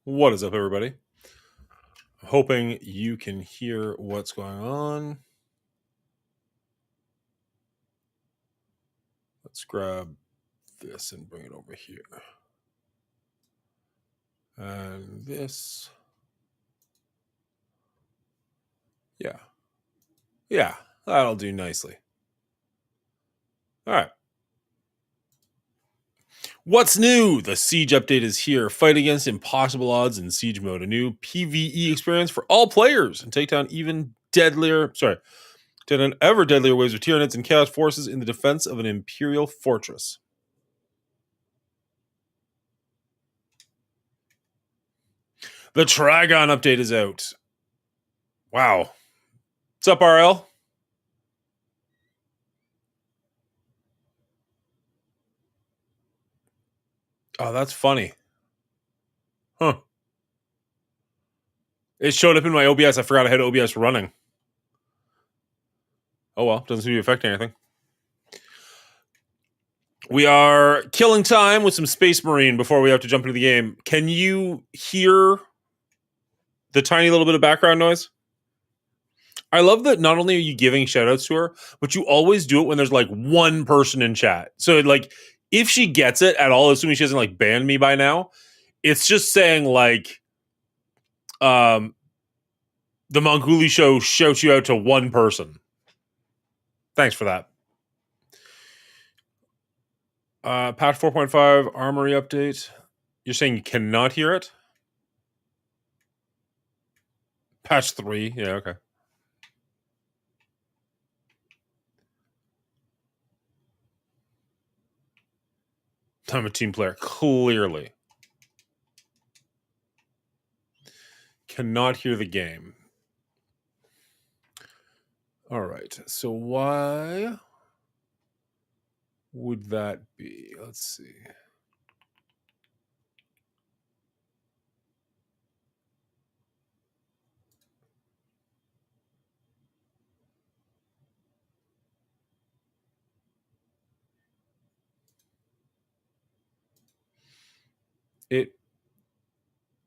What is up, everybody? I'm hoping you can hear what's going on. Let's grab this and bring it over here. And this. Yeah. Yeah, that'll do nicely. All right. What's new? The Siege update is here. Fight against impossible odds in Siege mode. A new PvE experience for all players and take down even deadlier, take down ever deadlier waves of Tyranids and Chaos forces in the defense of an Imperial fortress. The Trigon update is out. Wow. What's up, RL? Oh, that's funny. Huh. It showed up in my OBS. I forgot I had OBS running. Oh well, doesn't seem to be affecting anything. We are killing time with some Space Marine before we have to jump into the game. Can you hear the tiny little bit of background noise? I love that not only are you giving shoutouts to her, but you always do it when there's like one person in chat. So like if she gets it at all, assuming she hasn't like banned me by now, it's just saying like the Monguli show shouts you out to one person. Thanks for that. Patch 4.5 Armory update. You're saying you cannot hear it? Patch 3. Yeah, okay. I'm a team player. Clearly. Cannot hear the game. All right. So why would that be? Let's see.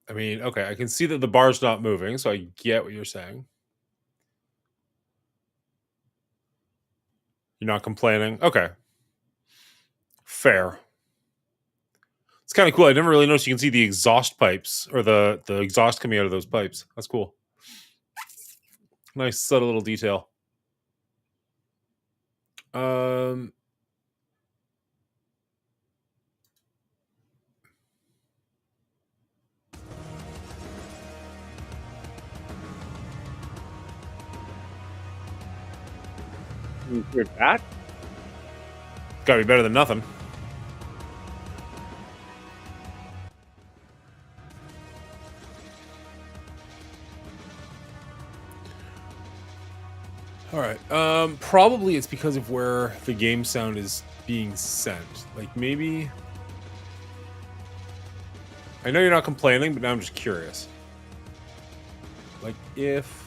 I mean, okay, I can see that the bar's not moving, so I get what you're saying. You're not complaining. Okay. Fair. It's kind of cool. I never really noticed you can see the exhaust pipes or the exhaust coming out of those pipes. That's cool. Nice subtle little detail. You hear that? Gotta be better than nothing. All right. Probably it's because of where the game sound is being sent. Like maybe. I know you're not complaining, but now I'm just curious. Like if.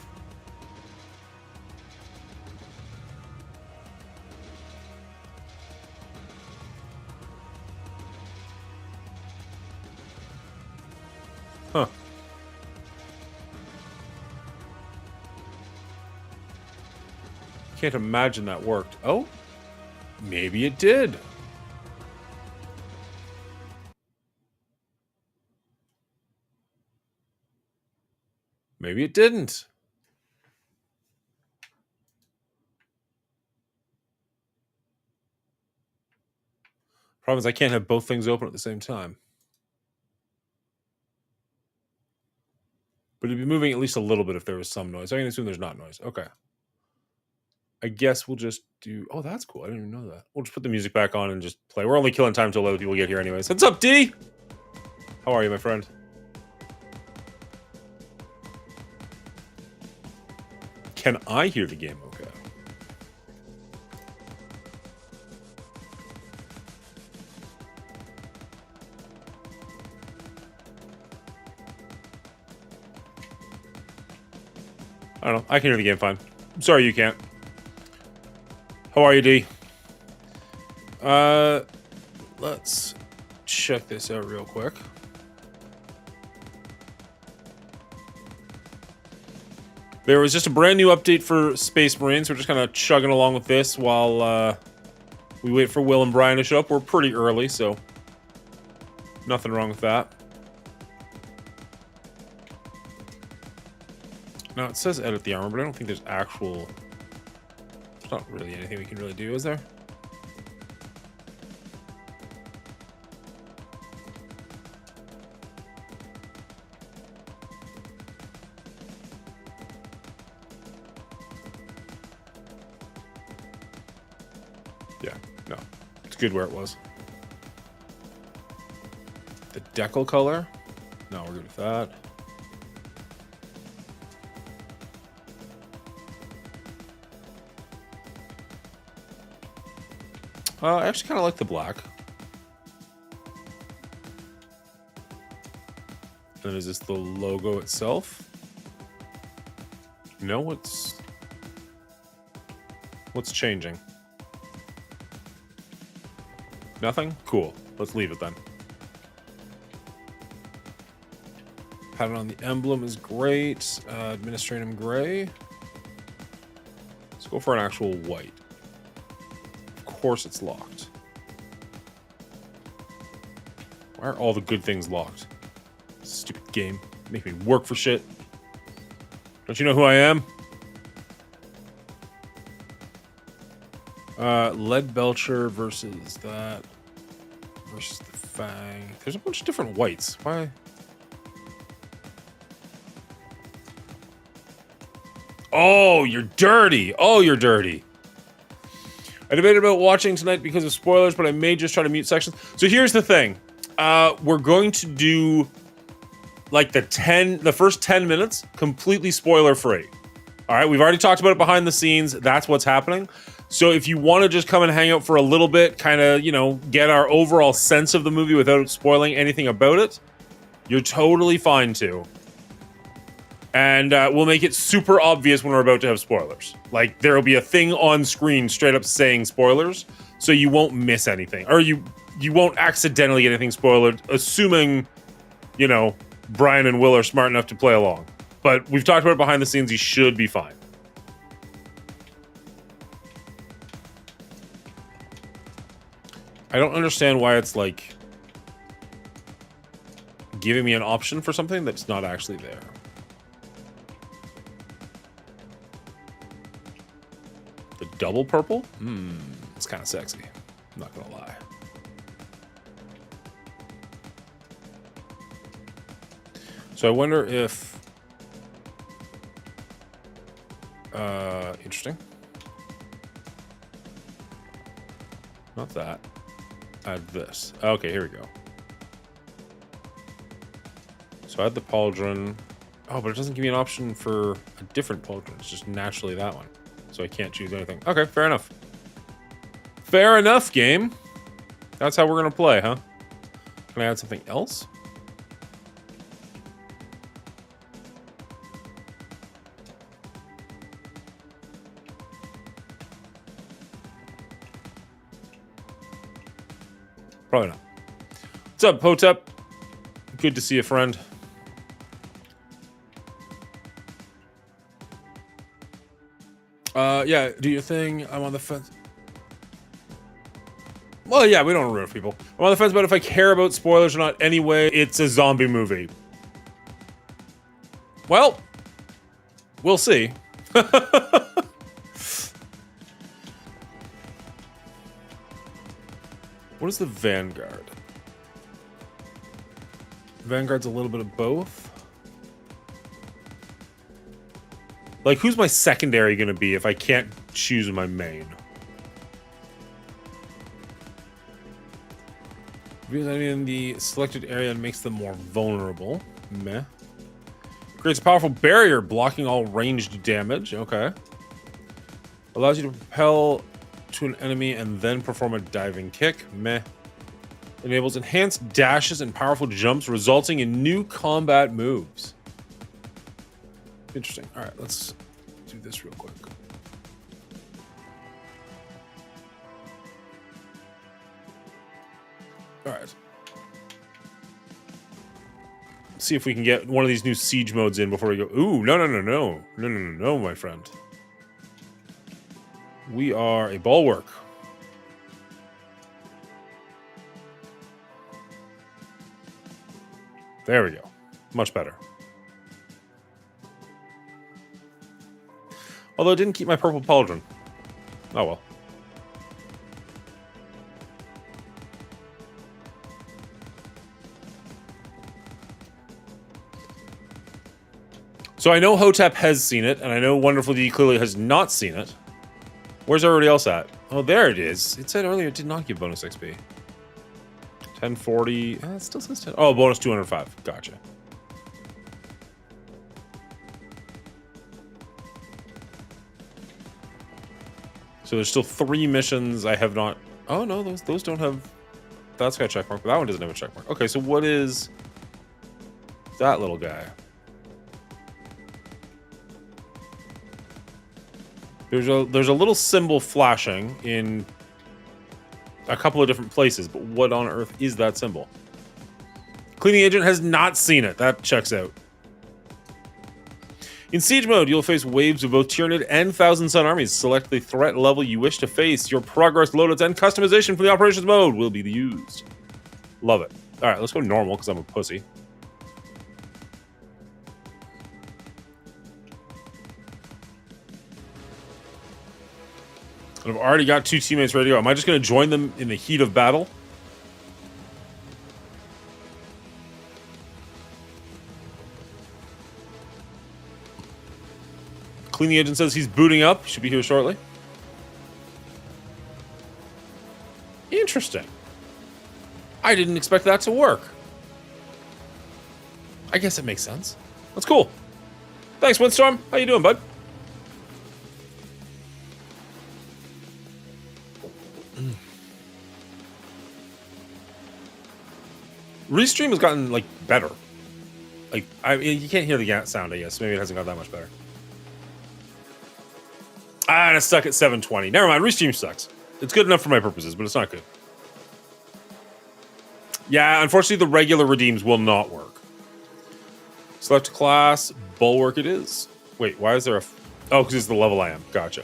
Huh. Can't imagine that worked. Oh, maybe it did. Maybe it didn't. Problem is, I can't have both things open at the same time. But it'd be moving at least a little bit if there was some noise. I can assume there's not noise. Okay. I guess we'll just do. Oh, that's cool. I didn't even know that. We'll just put the music back on and just play. We're only killing time till other people get here, anyways. What's up, D? How are you, my friend? Can I hear the game okay? I don't know. I can hear the game fine. I'm sorry you can't. How are you, D? Let's check this out real quick. There was just a brand new update for Space Marines. We're just kind of chugging along with this while we wait for Will and Brian to show up. We're pretty early, so nothing wrong with that. Now, it says edit the armor, but I don't think there's actual... There's not really anything we can really do, is there? Yeah, no. It's good where it was. The decal color? No, we're good with that. I actually kind of like the black. And is this the logo itself? No, what's changing? Nothing? Cool. Let's leave it then. Pattern on the emblem is great. Administratum gray. Let's go for an actual white. Of course it's locked. Why are all the good things locked? Stupid game. Make me work for shit. Don't you know who I am? Lead Belcher versus that. Versus the Fang. There's a bunch of different whites. Why? Oh, you're dirty. Oh, you're dirty. I debated about watching tonight because of spoilers, but I may just try to mute sections. So here's the thing. We're going to do like the first 10 minutes completely spoiler free. All right, we've already talked about it behind the scenes. That's what's happening. So if you want to just come and hang out for a little bit, kind of, you know, get our overall sense of the movie without spoiling anything about it, you're totally fine to. And we'll make it super obvious when we're about to have spoilers. Like, there'll be a thing on screen straight up saying spoilers, so you won't miss anything. Or you won't accidentally get anything spoiled, assuming, you know, Brian and Will are smart enough to play along. But we've talked about it behind the scenes. You should be fine. I don't understand why it's, like, giving me an option for something that's not actually there. The double purple? It's kind of sexy. I'm not gonna lie. So I wonder if... interesting. Not that. Add this. Okay, here we go. So I had the pauldron. Oh, but it doesn't give me an option for a different pauldron. It's just naturally that one. So I can't choose anything. Okay, fair enough. Fair enough, game. That's how we're gonna play, huh? Can I add something else? Probably not. What's up, Potep? Good to see a friend. Yeah, do your thing. I'm on the fence. Well, yeah, we don't ruin it for people. I'm on the fence about if I care about spoilers or not. Anyway, it's a zombie movie. Well, we'll see. What is the Vanguard? Vanguard's a little bit of both. Like, who's my secondary gonna be if I can't choose my main? Views enemy in the selected area and makes them more vulnerable. Meh. Creates a powerful barrier blocking all ranged damage. Okay. Allows you to propel to an enemy and then perform a diving kick. Meh. Enables enhanced dashes and powerful jumps, resulting in new combat moves. Interesting. All right, let's do this real quick. All right. see if we can get one of these new siege modes in before we go. Ooh, no, my friend. We are a bulwark. There we go. Much better. Although I didn't keep my purple pauldron. Oh well. So I know Hotep has seen it, and I know Wonderful D clearly has not seen it. Where's everybody else at? Oh, there it is. It said earlier it did not give bonus XP. 1040. It still says 10. Oh, bonus 205. Gotcha. So there's still 3 missions I have not. Oh no, those don't have. That's got a check mark, but that one doesn't have a check mark. Okay, so what is that little guy? There's a little symbol flashing in a couple of different places, but what on earth is that symbol? Cleaning agent has not seen it. That checks out. In siege mode, you'll face waves of both Tyranid and Thousand Sun armies. Select the threat level you wish to face. Your progress loadouts and customization for the operations mode will be used. Love it. All right, let's go normal because I'm a pussy. I've already got 2 teammates ready to go. Am I just going to join them in the heat of battle? Cleaning agent says he's booting up. He should be here shortly. Interesting. I didn't expect that to work. I guess it makes sense. That's cool. Thanks, Windstorm. How you doing, bud? Restream has gotten, like, better. Like, you can't hear the sound, I guess. Maybe it hasn't got that much better. Ah, and it's stuck at 720. Never mind, Restream sucks. It's good enough for my purposes, but it's not good. Yeah, unfortunately, the regular redeems will not work. Select class, Bulwark it is. Wait, why is there a... Oh, because it's the level I am. Gotcha.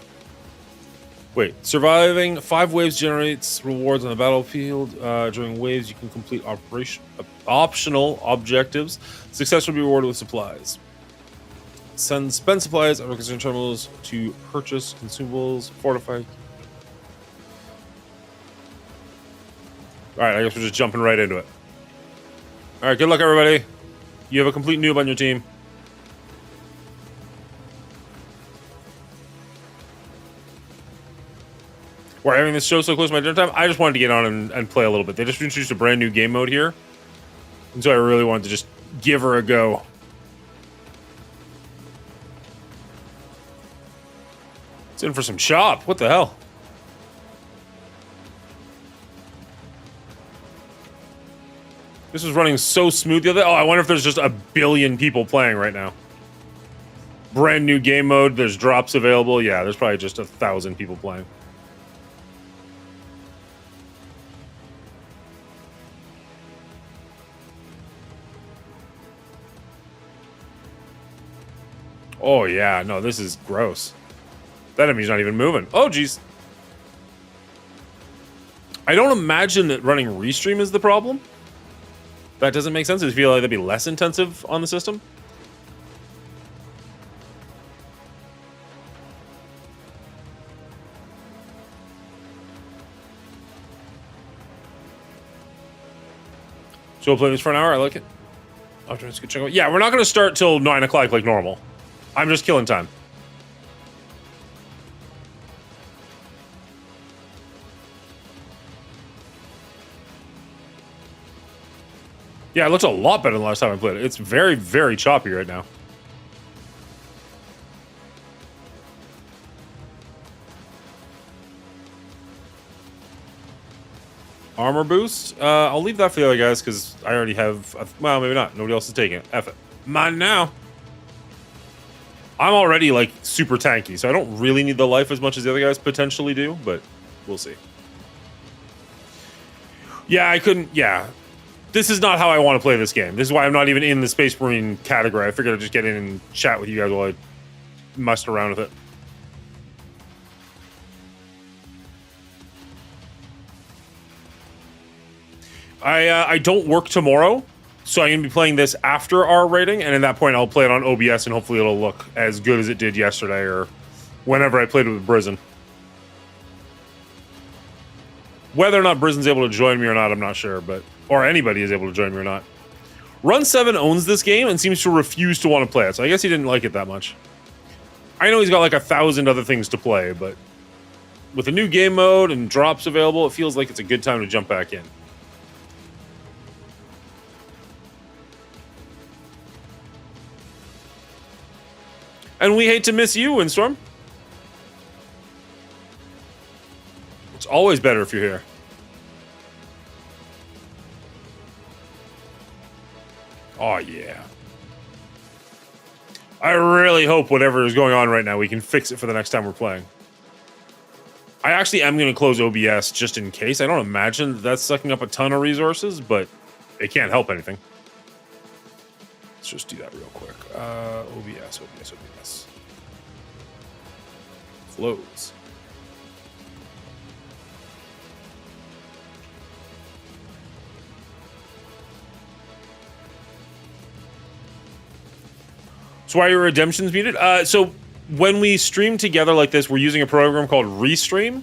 Wait, surviving 5 waves generates rewards on the battlefield. During waves, you can complete optional objectives. Success will be rewarded with supplies. Spend supplies at requisition terminals to purchase consumables. Fortify. Alright, I guess we're just jumping right into it. Alright, good luck, everybody. You have a complete noob on your team. We're having this show so close to my dinner time. I just wanted to get on and play a little bit. They just introduced a brand new game mode here. And so I really wanted to just give her a go. It's in for some shop. What the hell? This was running so smooth the other day. Oh, I wonder if there's just a billion people playing right now. Brand new game mode. There's drops available. Yeah, there's probably just 1,000 people playing. Oh, yeah. No, this is gross. That enemy's not even moving. Oh, geez. I don't imagine that running Restream is the problem. That doesn't make sense. I feel like that'd be less intensive on the system. So we'll play this for an hour. I like it. Oh, just check out. Yeah, we're not going to start till 9 o'clock like normal. I'm just killing time. Yeah, it looks a lot better than the last time I played it. It's very, very choppy right now. Armor boost? I'll leave that for the other guys because I already have... well, maybe not. Nobody else is taking it. F it. Mine now. I'm already, like, super tanky, so I don't really need the life as much as the other guys potentially do, but we'll see. Yeah, I couldn't... Yeah. This is not how I want to play this game. This is why I'm not even in the Space Marine category. I figured I'd just get in and chat with you guys while I messed around with it. I don't work tomorrow, so I'm going to be playing this after our rating, and at that point I'll play it on OBS, and hopefully it'll look as good as it did yesterday or whenever I played it with Brizen. Whether or not Brizen's able to join me or not, I'm not sure, or anybody is able to join me or not. Run7 owns this game and seems to refuse to want to play it, so I guess he didn't like it that much. I know he's got like 1,000 other things to play, but with a new game mode and drops available, it feels like it's a good time to jump back in. And we hate to miss you, Windstorm. It's always better if you're here. Oh, yeah. I really hope whatever is going on right now, we can fix it for the next time we're playing. I actually am going to close OBS just in case. I don't imagine that's sucking up a ton of resources, but it can't help anything. Let's just do that real quick. OBS. Flows. So why are your redemptions muted? So when we stream together like this, we're using a program called Restream,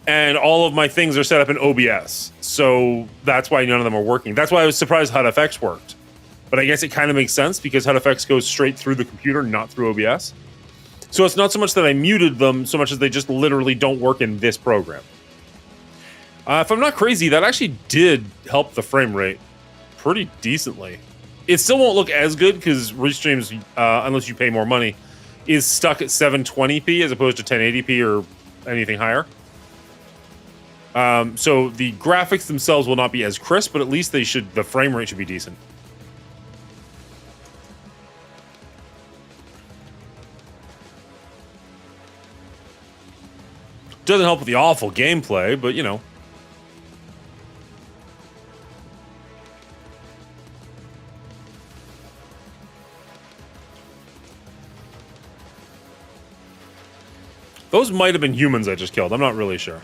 and all of my things are set up in OBS. So that's why none of them are working. That's why I was surprised HUDFX worked. But I guess it kind of makes sense because HUDFX goes straight through the computer, not through OBS. So it's not so much that I muted them, so much as they just literally don't work in this program. If I'm not crazy, that actually did help the frame rate pretty decently. It still won't look as good because Restream's, unless you pay more money, is stuck at 720p as opposed to 1080p or anything higher. So the graphics themselves will not be as crisp, but at least the frame rate should be decent. Doesn't help with the awful gameplay, but you know. Those might have been humans I just killed. I'm not really sure.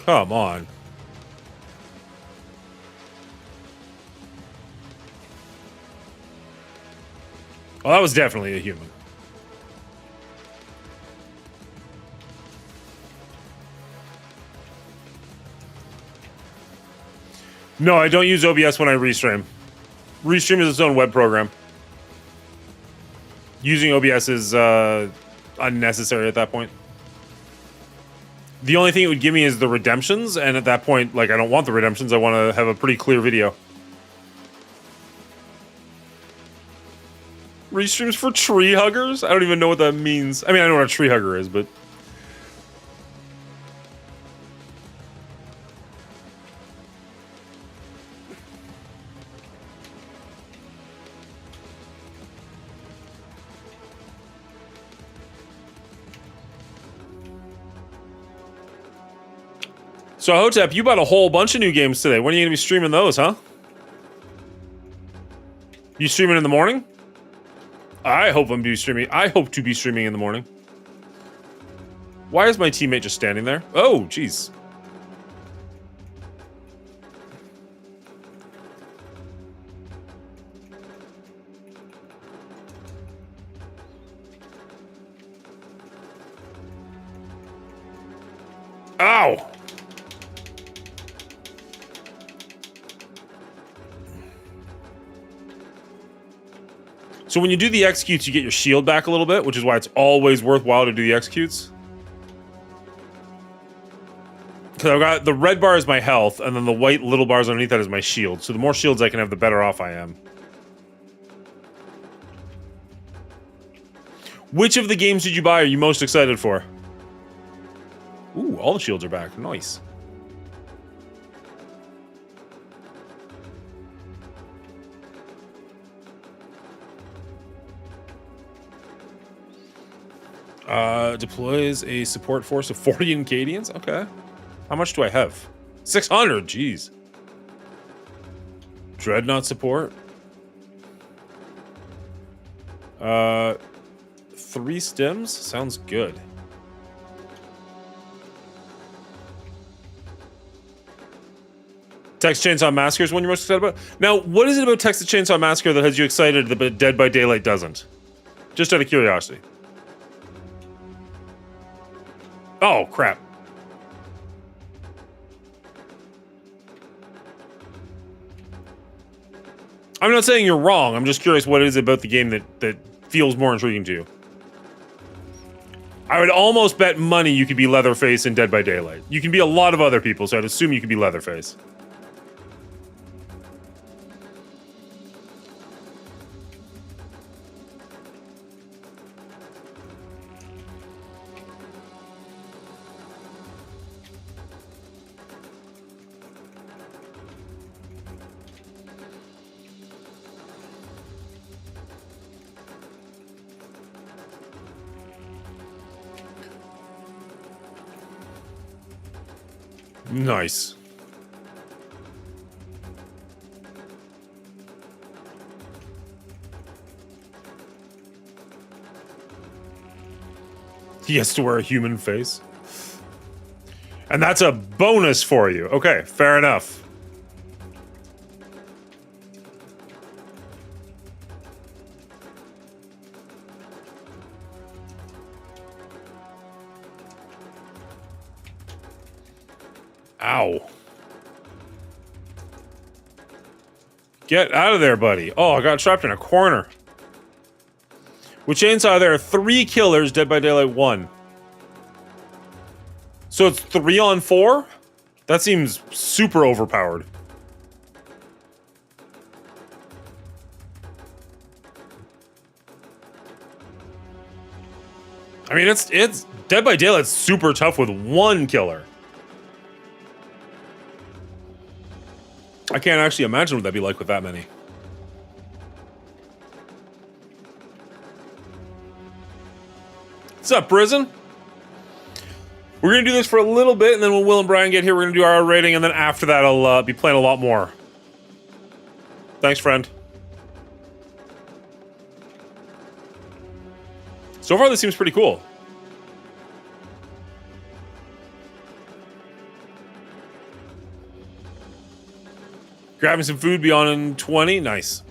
Come on. Well, that was definitely a human. No, I don't use OBS when I restream. Restream is its own web program. Using OBS is unnecessary at that point. The only thing it would give me is the redemptions, and at that point, like, I don't want the redemptions. I want to have a pretty clear video. Restreams for tree huggers? I don't even know what that means. I mean, I know what a tree hugger is, but... So, Hotep, you bought a whole bunch of new games today. When are you going to be streaming those, huh? You streaming in the morning? I hope to be streaming in the morning. Why is my teammate just standing there? Oh, jeez. Ow! So when you do the executes, you get your shield back a little bit, which is why it's always worthwhile to do the executes. Because I've got the red bar is my health, and then the white little bars underneath that is my shield. So the more shields I can have, the better off I am. Which of the games did you buy are you most excited for? Ooh, all the shields are back. Nice. Deploys a support force of 40 Encadians. Okay. How much do I have? 600. Jeez. Dreadnought support. 3 stims. Sounds good. Texas Chainsaw Massacre is one you're most excited about? Now, what is it about Texas Chainsaw Massacre that has you excited that Dead by Daylight doesn't? Just out of curiosity. Oh, crap. I'm not saying you're wrong. I'm just curious what it is about the game that feels more intriguing to you. I would almost bet money you could be Leatherface in Dead by Daylight. You can be a lot of other people, so I'd assume you could be Leatherface. Nice. He has to wear a human face. And that's a bonus for you. Okay, fair enough. Ow. Get out of there, buddy. Oh, I got trapped in a corner. With Chainsaw, there are 3 killers, Dead by Daylight 1. So it's 3 on 4? That seems super overpowered. I mean, it's Dead by Daylight's super tough with 1 killer. I can't actually imagine what that'd be like with that many. What's up, Prison? We're gonna do this for a little bit, and then when Will and Brian get here, we're gonna do our rating, and then after that, I'll be playing a lot more. Thanks, friend. So far, this seems pretty cool. Grabbing some food beyond 20. Nice.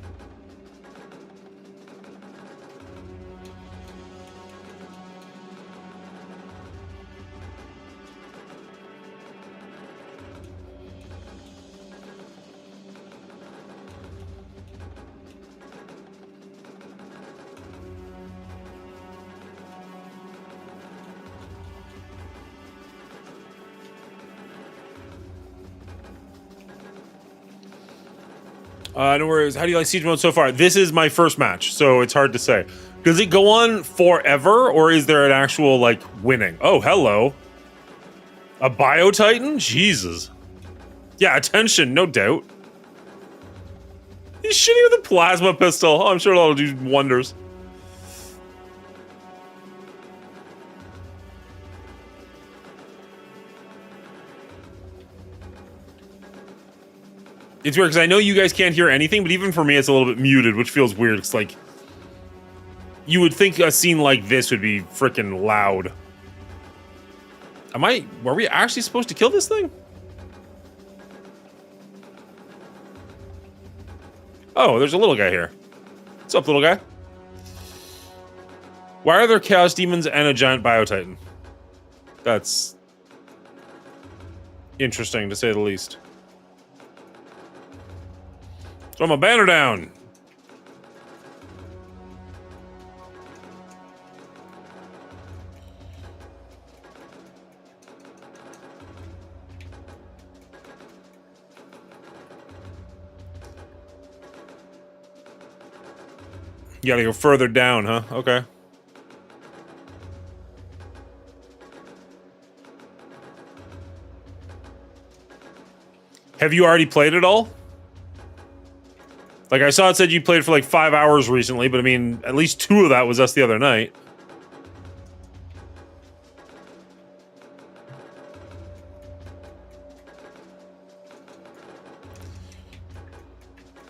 No worries. How do you like Siege Mode so far? This is my first match, so it's hard to say. Does it go on forever, or is there an actual, like, winning? Oh, hello. A Bio-Titan? Jesus. Yeah, attention, no doubt. He's shooting with a plasma pistol. Oh, I'm sure that'll do wonders. It's weird, because I know you guys can't hear anything, but even for me, it's a little bit muted, which feels weird. It's like... You would think a scene like this would be freaking loud. Were we actually supposed to kill this thing? Oh, there's a little guy here. What's up, little guy? Why are there Chaos Demons and a giant Bio-Titan? That's... interesting, to say the least. Throw my banner down. You gotta go further down, huh? Okay. Have you already played it all? Like, I saw it said you played for like 5 hours recently, but I mean, at least 2 of that was us the other night.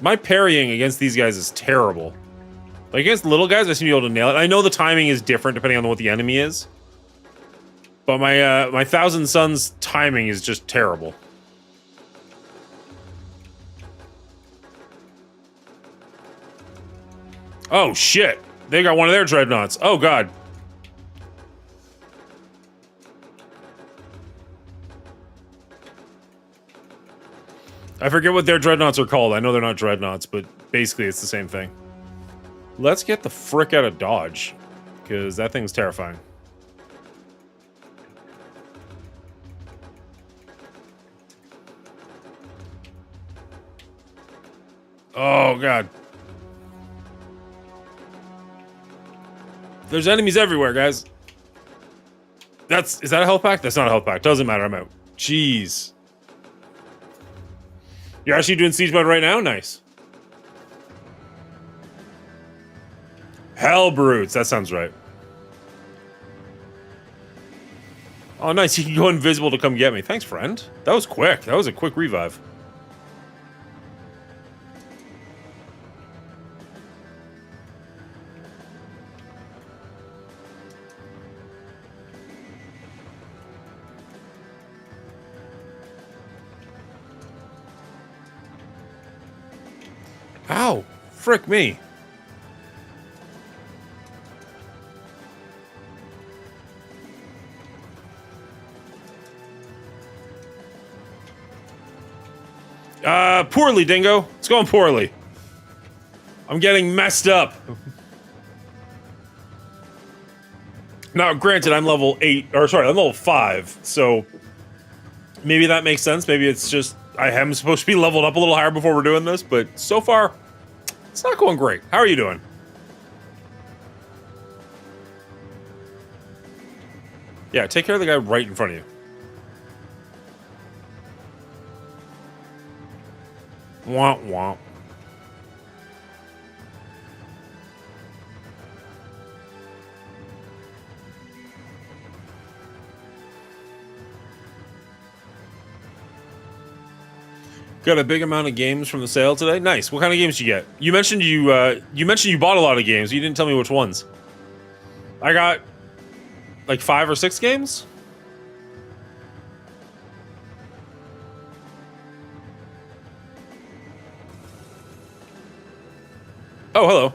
My parrying against these guys is terrible. Like, against little guys, I seem to be able to nail it. I know the timing is different depending on what the enemy is. But my Thousand Suns timing is just terrible. Oh, shit. They got one of their dreadnoughts. Oh, God. I forget what their dreadnoughts are called. I know they're not dreadnoughts, but basically it's the same thing. Let's get the frick out of Dodge, because that thing's terrifying. Oh, God. There's enemies everywhere, guys. Is that a health pack? That's not a health pack. Doesn't matter. I'm out. Jeez. You're actually doing siege mode right now? Nice. Hell brutes. That sounds right. Oh, nice. You can go invisible to come get me. Thanks, friend. That was quick. That was a quick revive. Ow! Frick me. Poorly, Dingo. It's going poorly. I'm getting messed up. Now, granted, I'm level 8, or sorry, I'm level 5, so maybe that makes sense. Maybe it's just I am supposed to be leveled up a little higher before we're doing this, but so far, it's not going great. How are you doing? Yeah, take care of the guy right in front of you. Womp womp. Got a big amount of games from the sale today. Nice. What kind of games did you get? You mentioned you bought a lot of games. You didn't tell me which ones. I got like 5 or 6 games. Oh, hello.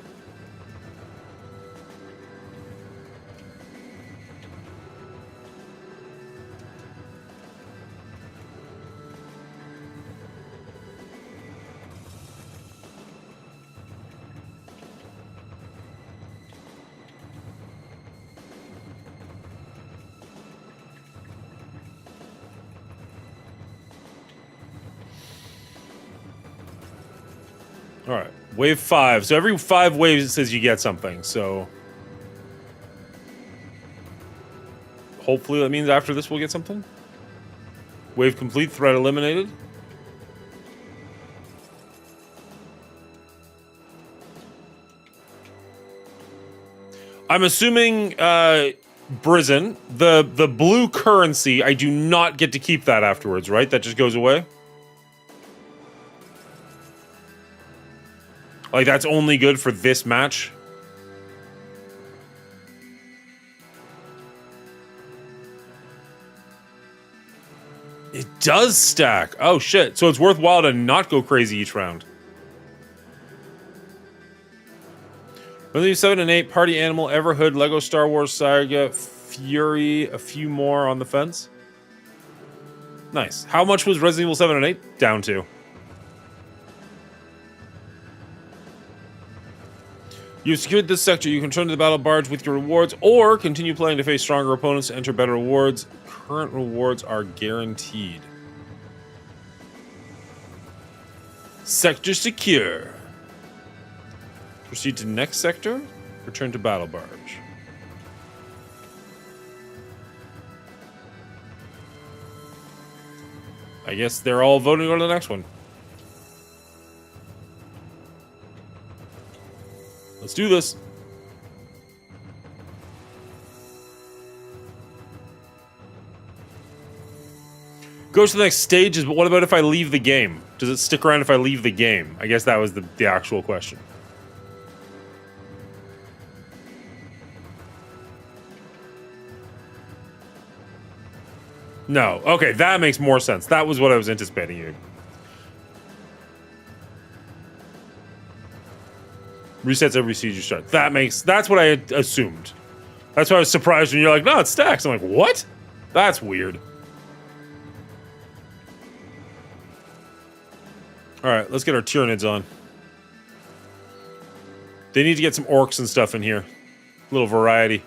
All right, wave 5. So every 5 waves it says you get something. So hopefully that means after this we'll get something. Wave complete, threat eliminated. I'm assuming Brizen, the blue currency, I do not get to keep that afterwards, right? That just goes away? Like, that's only good for this match? It does stack. Oh, shit. So it's worthwhile to not go crazy each round. Resident Evil 7 and 8, Party Animal, Everhood, Lego Star Wars Saga, Fury, a few more on the fence. Nice. How much was Resident Evil 7 and 8 down to? You've secured this sector. You can return to the battle barge with your rewards, or continue playing to face stronger opponents to enter better rewards. Current rewards are guaranteed. Sector secure. Proceed to next sector. Return to battle barge. I guess they're all voting to go to the next one. Let's do this. Goes to the next stages, but what about if I leave the game? Does it stick around if I leave the game? I guess that was the actual question. No. Okay, that makes more sense. That was what I was anticipating you. Resets every siege you start. That's what I had assumed. That's why I was surprised when you're like, no, it stacks. I'm like, what? That's weird. Alright, let's get our Tyranids on. They need to get some orcs and stuff in here. A little variety.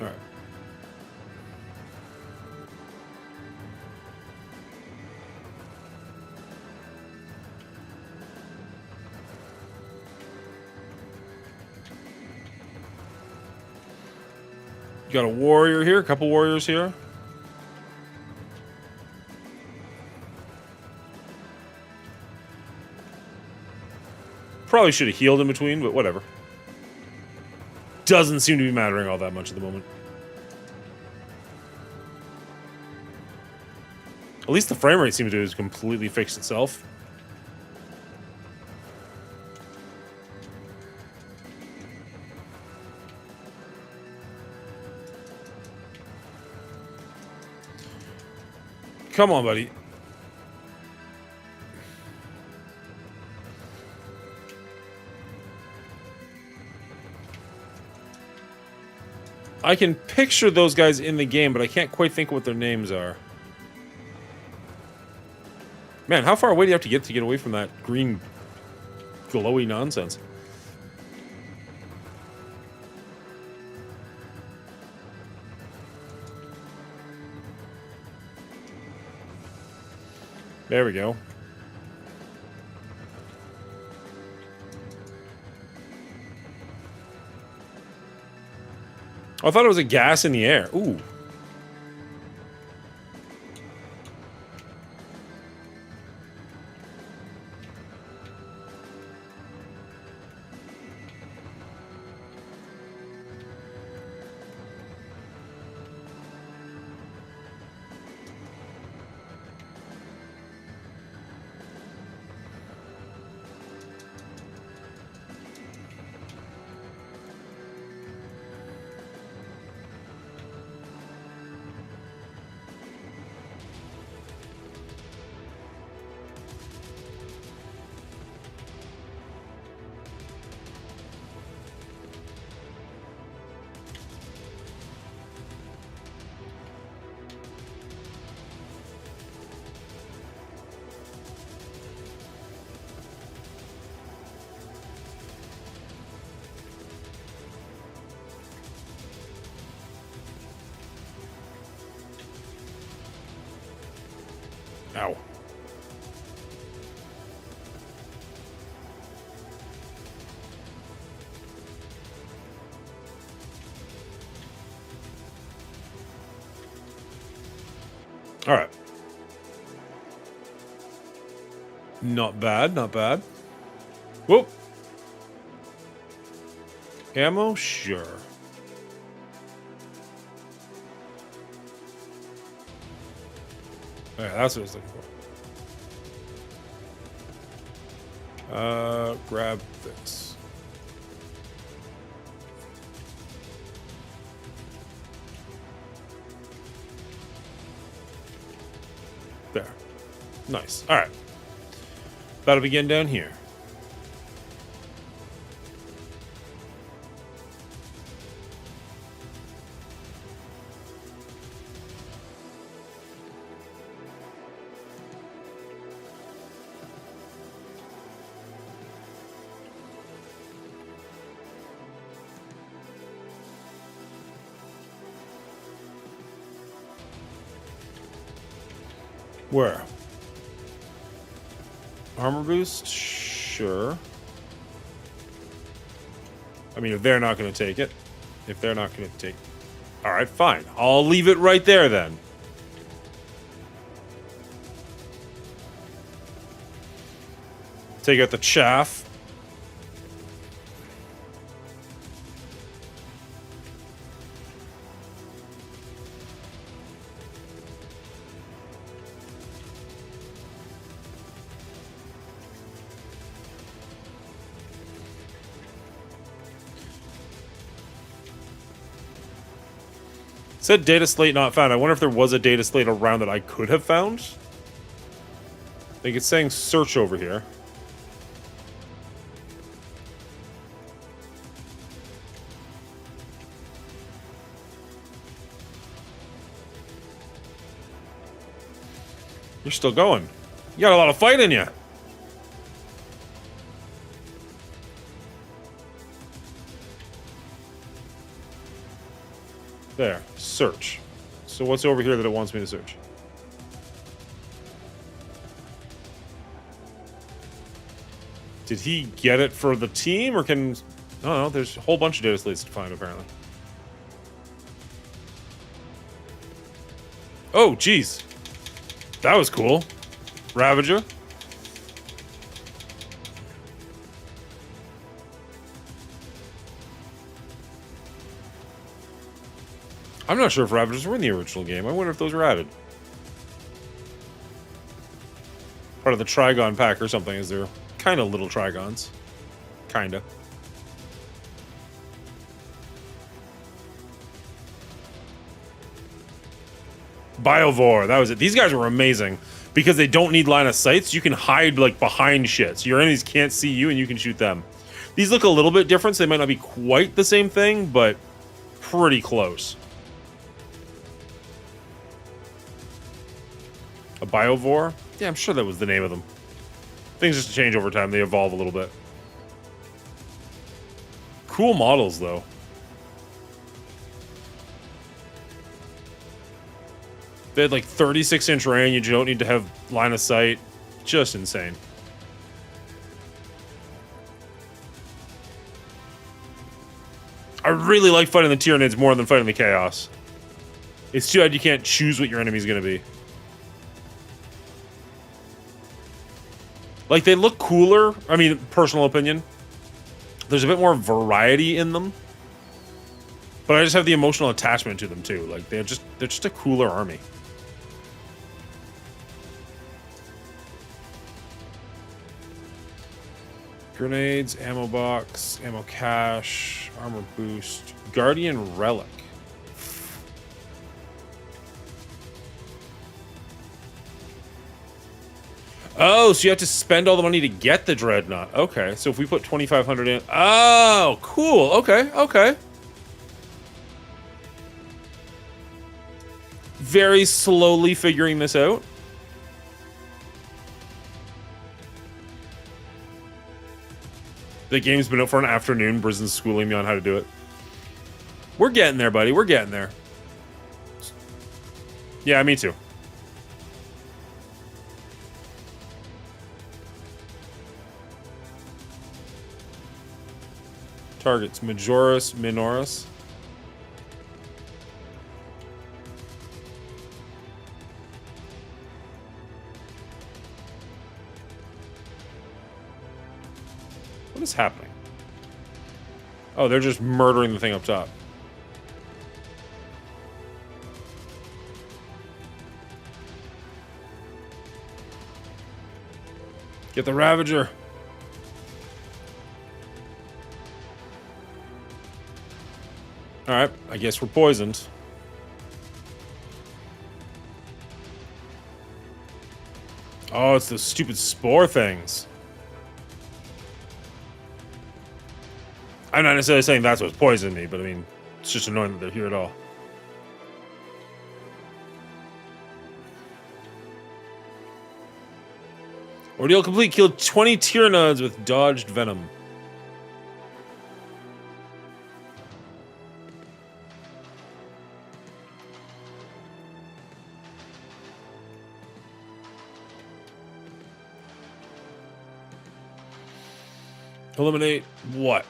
Alright. You got a warrior here, a couple warriors here. Probably should have healed in between, but whatever. Doesn't seem to be mattering all that much at the moment. At least the frame rate seems to have completely fixed itself. Come on, buddy. I can picture those guys in the game, but I can't quite think what their names are. Man, how far away do you have to get away from that green glowy nonsense? There we go. Oh, I thought it was a gas in the air. Ooh. Ow. All right. Not bad, not bad. Whoop. Ammo? Sure. Alright, that's what I was looking for. Grab this. There. Nice. Alright. That'll begin down here. Where? Armor boost? Sure. I mean, if they're not going to take it. If they're not going to take... Alright, fine. I'll leave it right there, then. Take out the chaff. It said data slate not found. I wonder if there was a data slate around that I could have found. Like, it's saying search over here. You're still going. You got a lot of fight in you. There. Search. So what's over here that it wants me to search? Did he get it for the team, or can... I don't know, there's a whole bunch of data slates to find, apparently. Oh, jeez. That was cool. Ravager. I'm not sure if Ravagers were in the original game. I wonder if those were added. Part of the Trigon pack or something, is there kind of little Trigons. Kinda. Biovore, that was it. These guys were amazing because they don't need line of sight, so you can hide like behind shit. So your enemies can't see you and you can shoot them. These look a little bit different, so they might not be quite the same thing, but pretty close. A Biovore? Yeah, I'm sure that was the name of them. Things just change over time. They evolve a little bit. Cool models, though. They had like 36-inch range. You don't need to have line of sight. Just insane. I really like fighting the Tyranids more than fighting the Chaos. It's too bad you can't choose what your enemy's going to be. Like, they look cooler. I mean, personal opinion. There's a bit more variety in them. But I just have the emotional attachment to them, too. Like, they're just a cooler army. Grenades, ammo box, ammo cache, armor boost, Guardian Relic. Oh, so you have to spend all the money to get the Dreadnought. Okay, so if we put 2,500 in... Oh, cool. Okay, okay. Very slowly figuring this out. The game's been out for an afternoon. Brisen's schooling me on how to do it. We're getting there, buddy. We're getting there. Yeah, me too. Targets. Majoris, Minoris. What is happening? Oh, they're just murdering the thing up top. Get the Ravager. Alright, I guess we're poisoned. Oh, it's those stupid spore things. I'm not necessarily saying that's what's poisoned me, but I mean, it's just annoying that they're here at all. Ordeal complete. Killed 20 Tyranids with dodged venom. Eliminate what?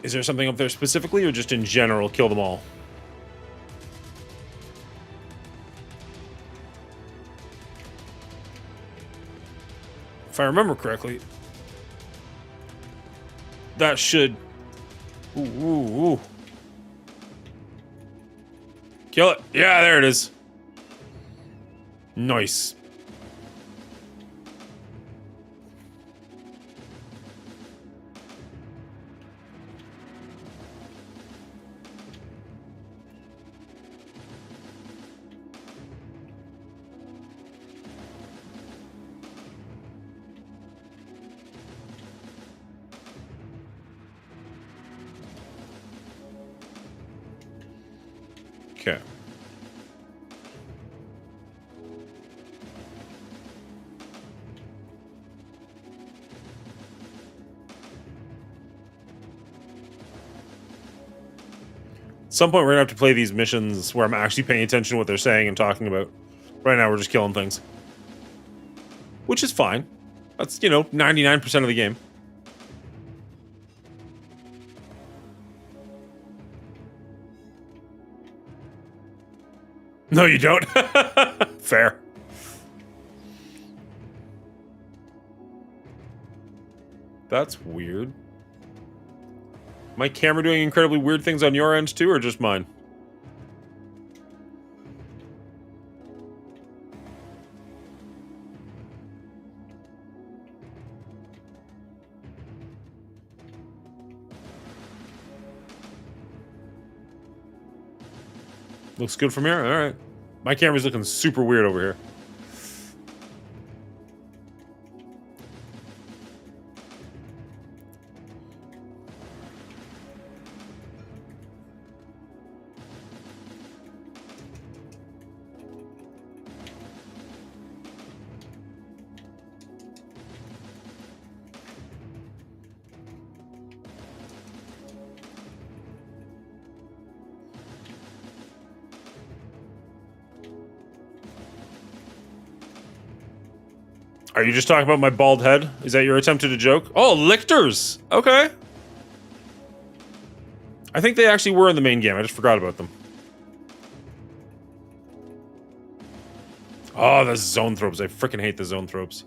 Is there something up there specifically, or just in general, kill them all? If I remember correctly, that should... Ooh, ooh, ooh. Kill it. Yeah, there it is. Nice. Okay. At some point, we're gonna have to play these missions where I'm actually paying attention to what they're saying and talking about. Right now, we're just killing things. Which is fine. That's, 99% of the game. No, you don't. Fair. That's weird. My camera doing incredibly weird things on your end too, or just mine? Looks good from here? Alright. My camera's looking super weird over here. Are you just talking about my bald head? Is that your attempt at a joke? Oh, lictors! Okay. I think they actually were in the main game. I just forgot about them. Oh, the zoanthropes. I freaking hate the zoanthropes.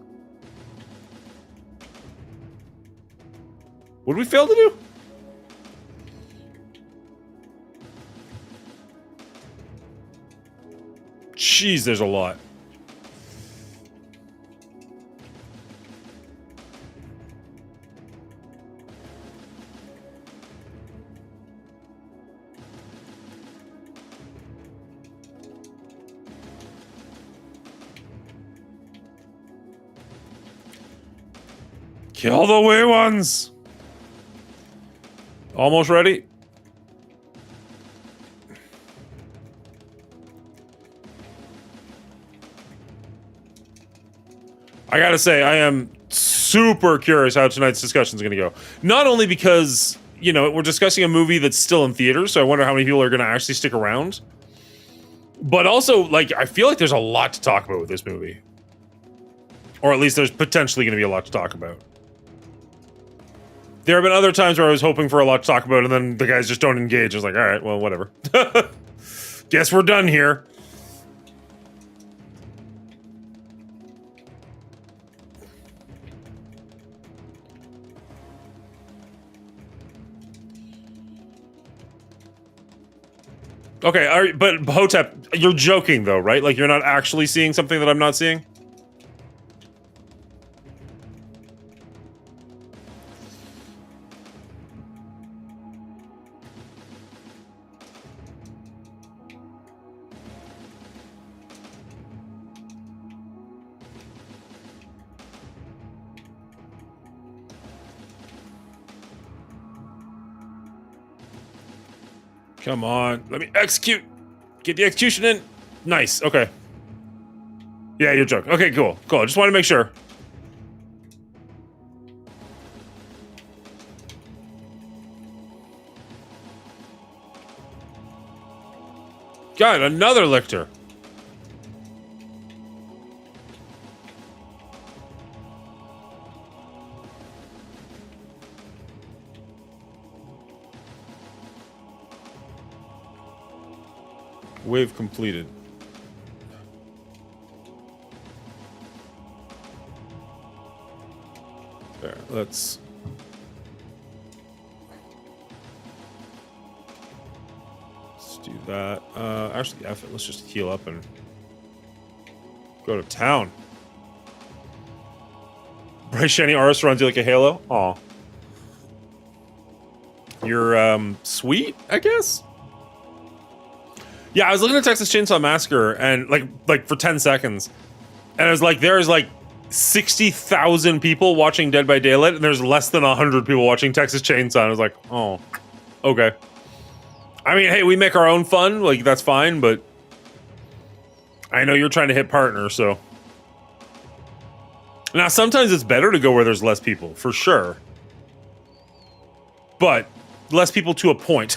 What did we fail to do? Jeez, there's a lot. Kill the wee ones! Almost ready? I gotta say, I am super curious how tonight's discussion is gonna go. Not only because, we're discussing a movie that's still in theaters, so I wonder how many people are gonna actually stick around. But also, I feel like there's a lot to talk about with this movie. Or at least there's potentially gonna be a lot to talk about. There have been other times where I was hoping for a lot to talk about, and then the guys just don't engage. I was like, alright, well, whatever. Guess we're done here. Okay, but Hotep, you're joking though, right? Like, you're not actually seeing something that I'm not seeing? Come on, let me execute. Get the execution in. Nice, okay. Yeah, you're joking. Okay, cool, cool. I just want to make sure. God, another lictor. Wave completed. There, let's do that. Actually, F it. Let's just heal up and go to town. Bright shiny aura surrounds you like a halo. Aw. You're sweet, I guess. Yeah, I was looking at Texas Chainsaw Massacre and like for 10 seconds, and I was like, there's like 60,000 people watching Dead by Daylight, and there's less than 100 people watching Texas Chainsaw. And I was like, oh, okay. I mean, hey, we make our own fun, like that's fine, but I know you're trying to hit partner, so. Now, sometimes it's better to go where there's less people, for sure. But less people to a point.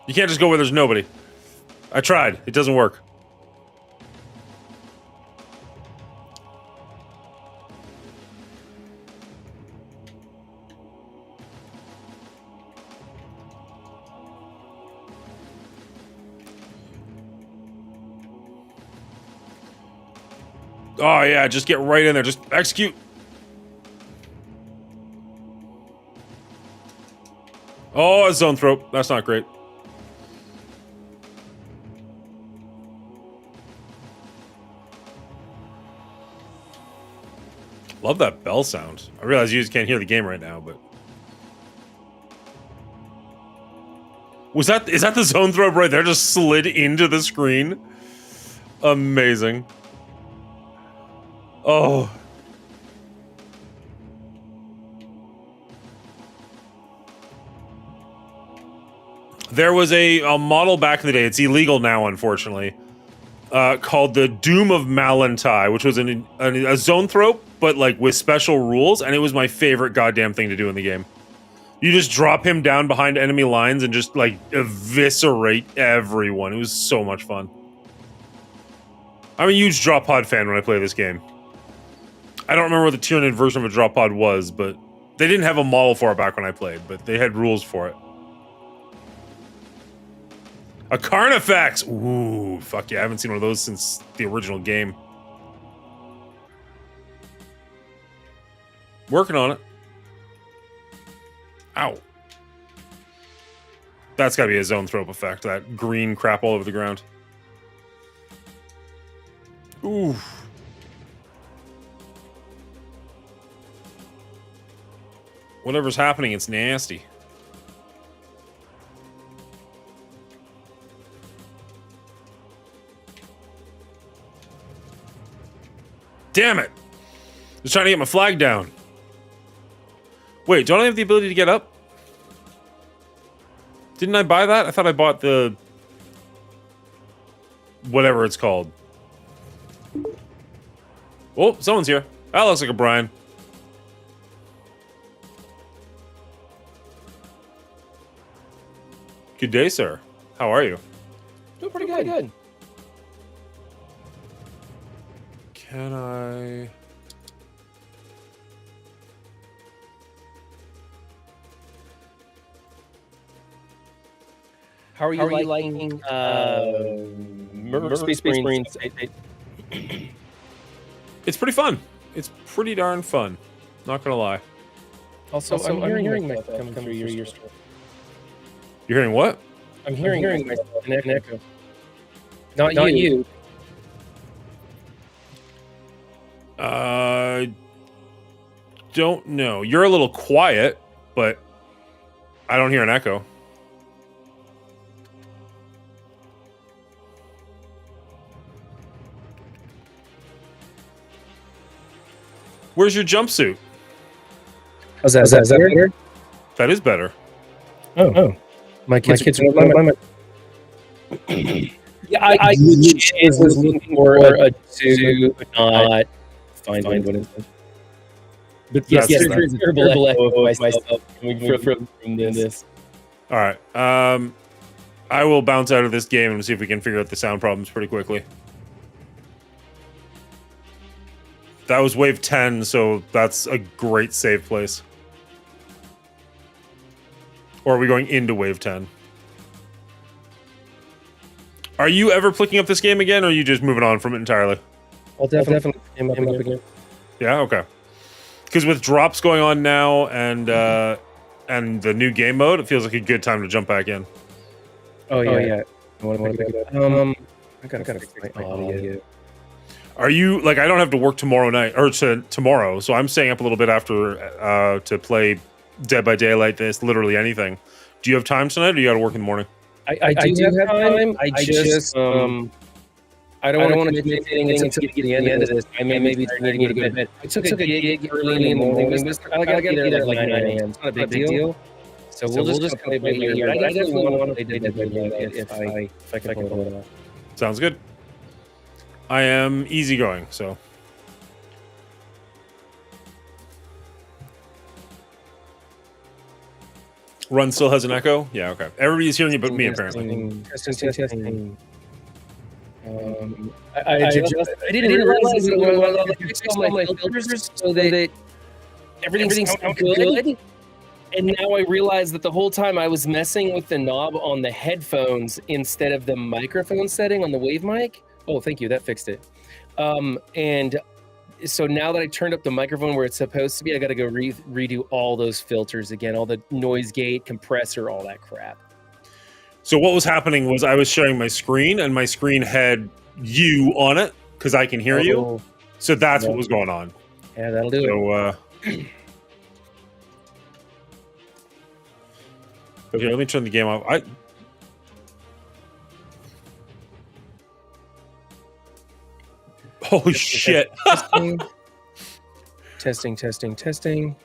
You can't just go where there's nobody. I tried. It doesn't work. Oh, yeah, just get right in there. Just execute. Oh, a zone throw. That's not great. Love that bell sound. I realize you just can't hear the game right now, but... is that the zone throw right there? Just slid into the screen? Amazing. Oh. There was a model back in the day, it's illegal now, unfortunately, called the Doom of Malantai, which was a zone throw, but like with special rules, and it was my favorite goddamn thing to do in the game. You just drop him down behind enemy lines and just like eviscerate everyone. It was so much fun. I'm a huge drop pod fan when I play this game. I don't remember what the Tyranid version of a drop pod was, but they didn't have a model for it back when I played, but they had rules for it. A Carnifex! Ooh, fuck yeah, I haven't seen one of those since the original game. Working on it. Ow. That's gotta be a zone throw effect, that green crap all over the ground. Ooh. Whatever's happening, it's nasty. Damn it! Just trying to get my flag down. Wait, don't I have the ability to get up? Didn't I buy that? I thought I bought the... whatever it's called. Oh, someone's here. That looks like a Brian. Good day, sir. How are you? Doing pretty good. Can I... How are you liking Space Marines? It's pretty fun. It's pretty darn fun. Not gonna lie. Also, I'm hearing myself coming through your stream. You're hearing what? I'm hearing myself in an echo. Not you. Don't know. You're a little quiet, but I don't hear an echo. Where's your jumpsuit? Is that better? That is better. Oh. My kids are my yeah, I was looking for a two, not find what it is. But yes, there's a terrible echo of myself from this. All right. I will bounce out of this game and see if we can figure out the sound problems pretty quickly. That was wave 10, so that's a great save place. Or are we going into wave 10? Are you ever picking up this game again, or are you just moving on from it entirely? I'll definitely him up again. Yeah, okay. Because with drops going on now and the new game mode, it feels like a good time to jump back in. Oh yeah. I gotta fix my audio. Are you like, I don't have to work tomorrow night or tomorrow, so I'm staying up a little bit after to play Dead by Daylight. This literally anything. Do you have time tonight, or you got to work in the morning? I do have time. I just I don't want to commit anything until we get to the end of this. I may maybe need to go to bed. I took a gig early in the morning. I gotta get there like 9 a.m. It's not a big deal. So we'll just play by ear. But I definitely want to play Dead by Daylight if I can pull it off. Sounds good. I am easygoing, so. Run still has an echo? Yeah, okay. Everybody's hearing you but me, apparently. Testing. I didn't realize that I fixed all my filters so that everything sounded good. And now I realize that the whole time I was messing with the knob on the headphones instead of the microphone setting on the Wave mic. Oh, thank you. That fixed it. And so now that I turned up the microphone where it's supposed to be, I got to go redo all those filters again, all the noise gate, compressor, all that crap. So what was happening was I was sharing my screen, and my screen had you on it because I can hear you. So that's what was going on. Yeah, that'll do it. Okay, let me turn the game off. Holy shit. Testing.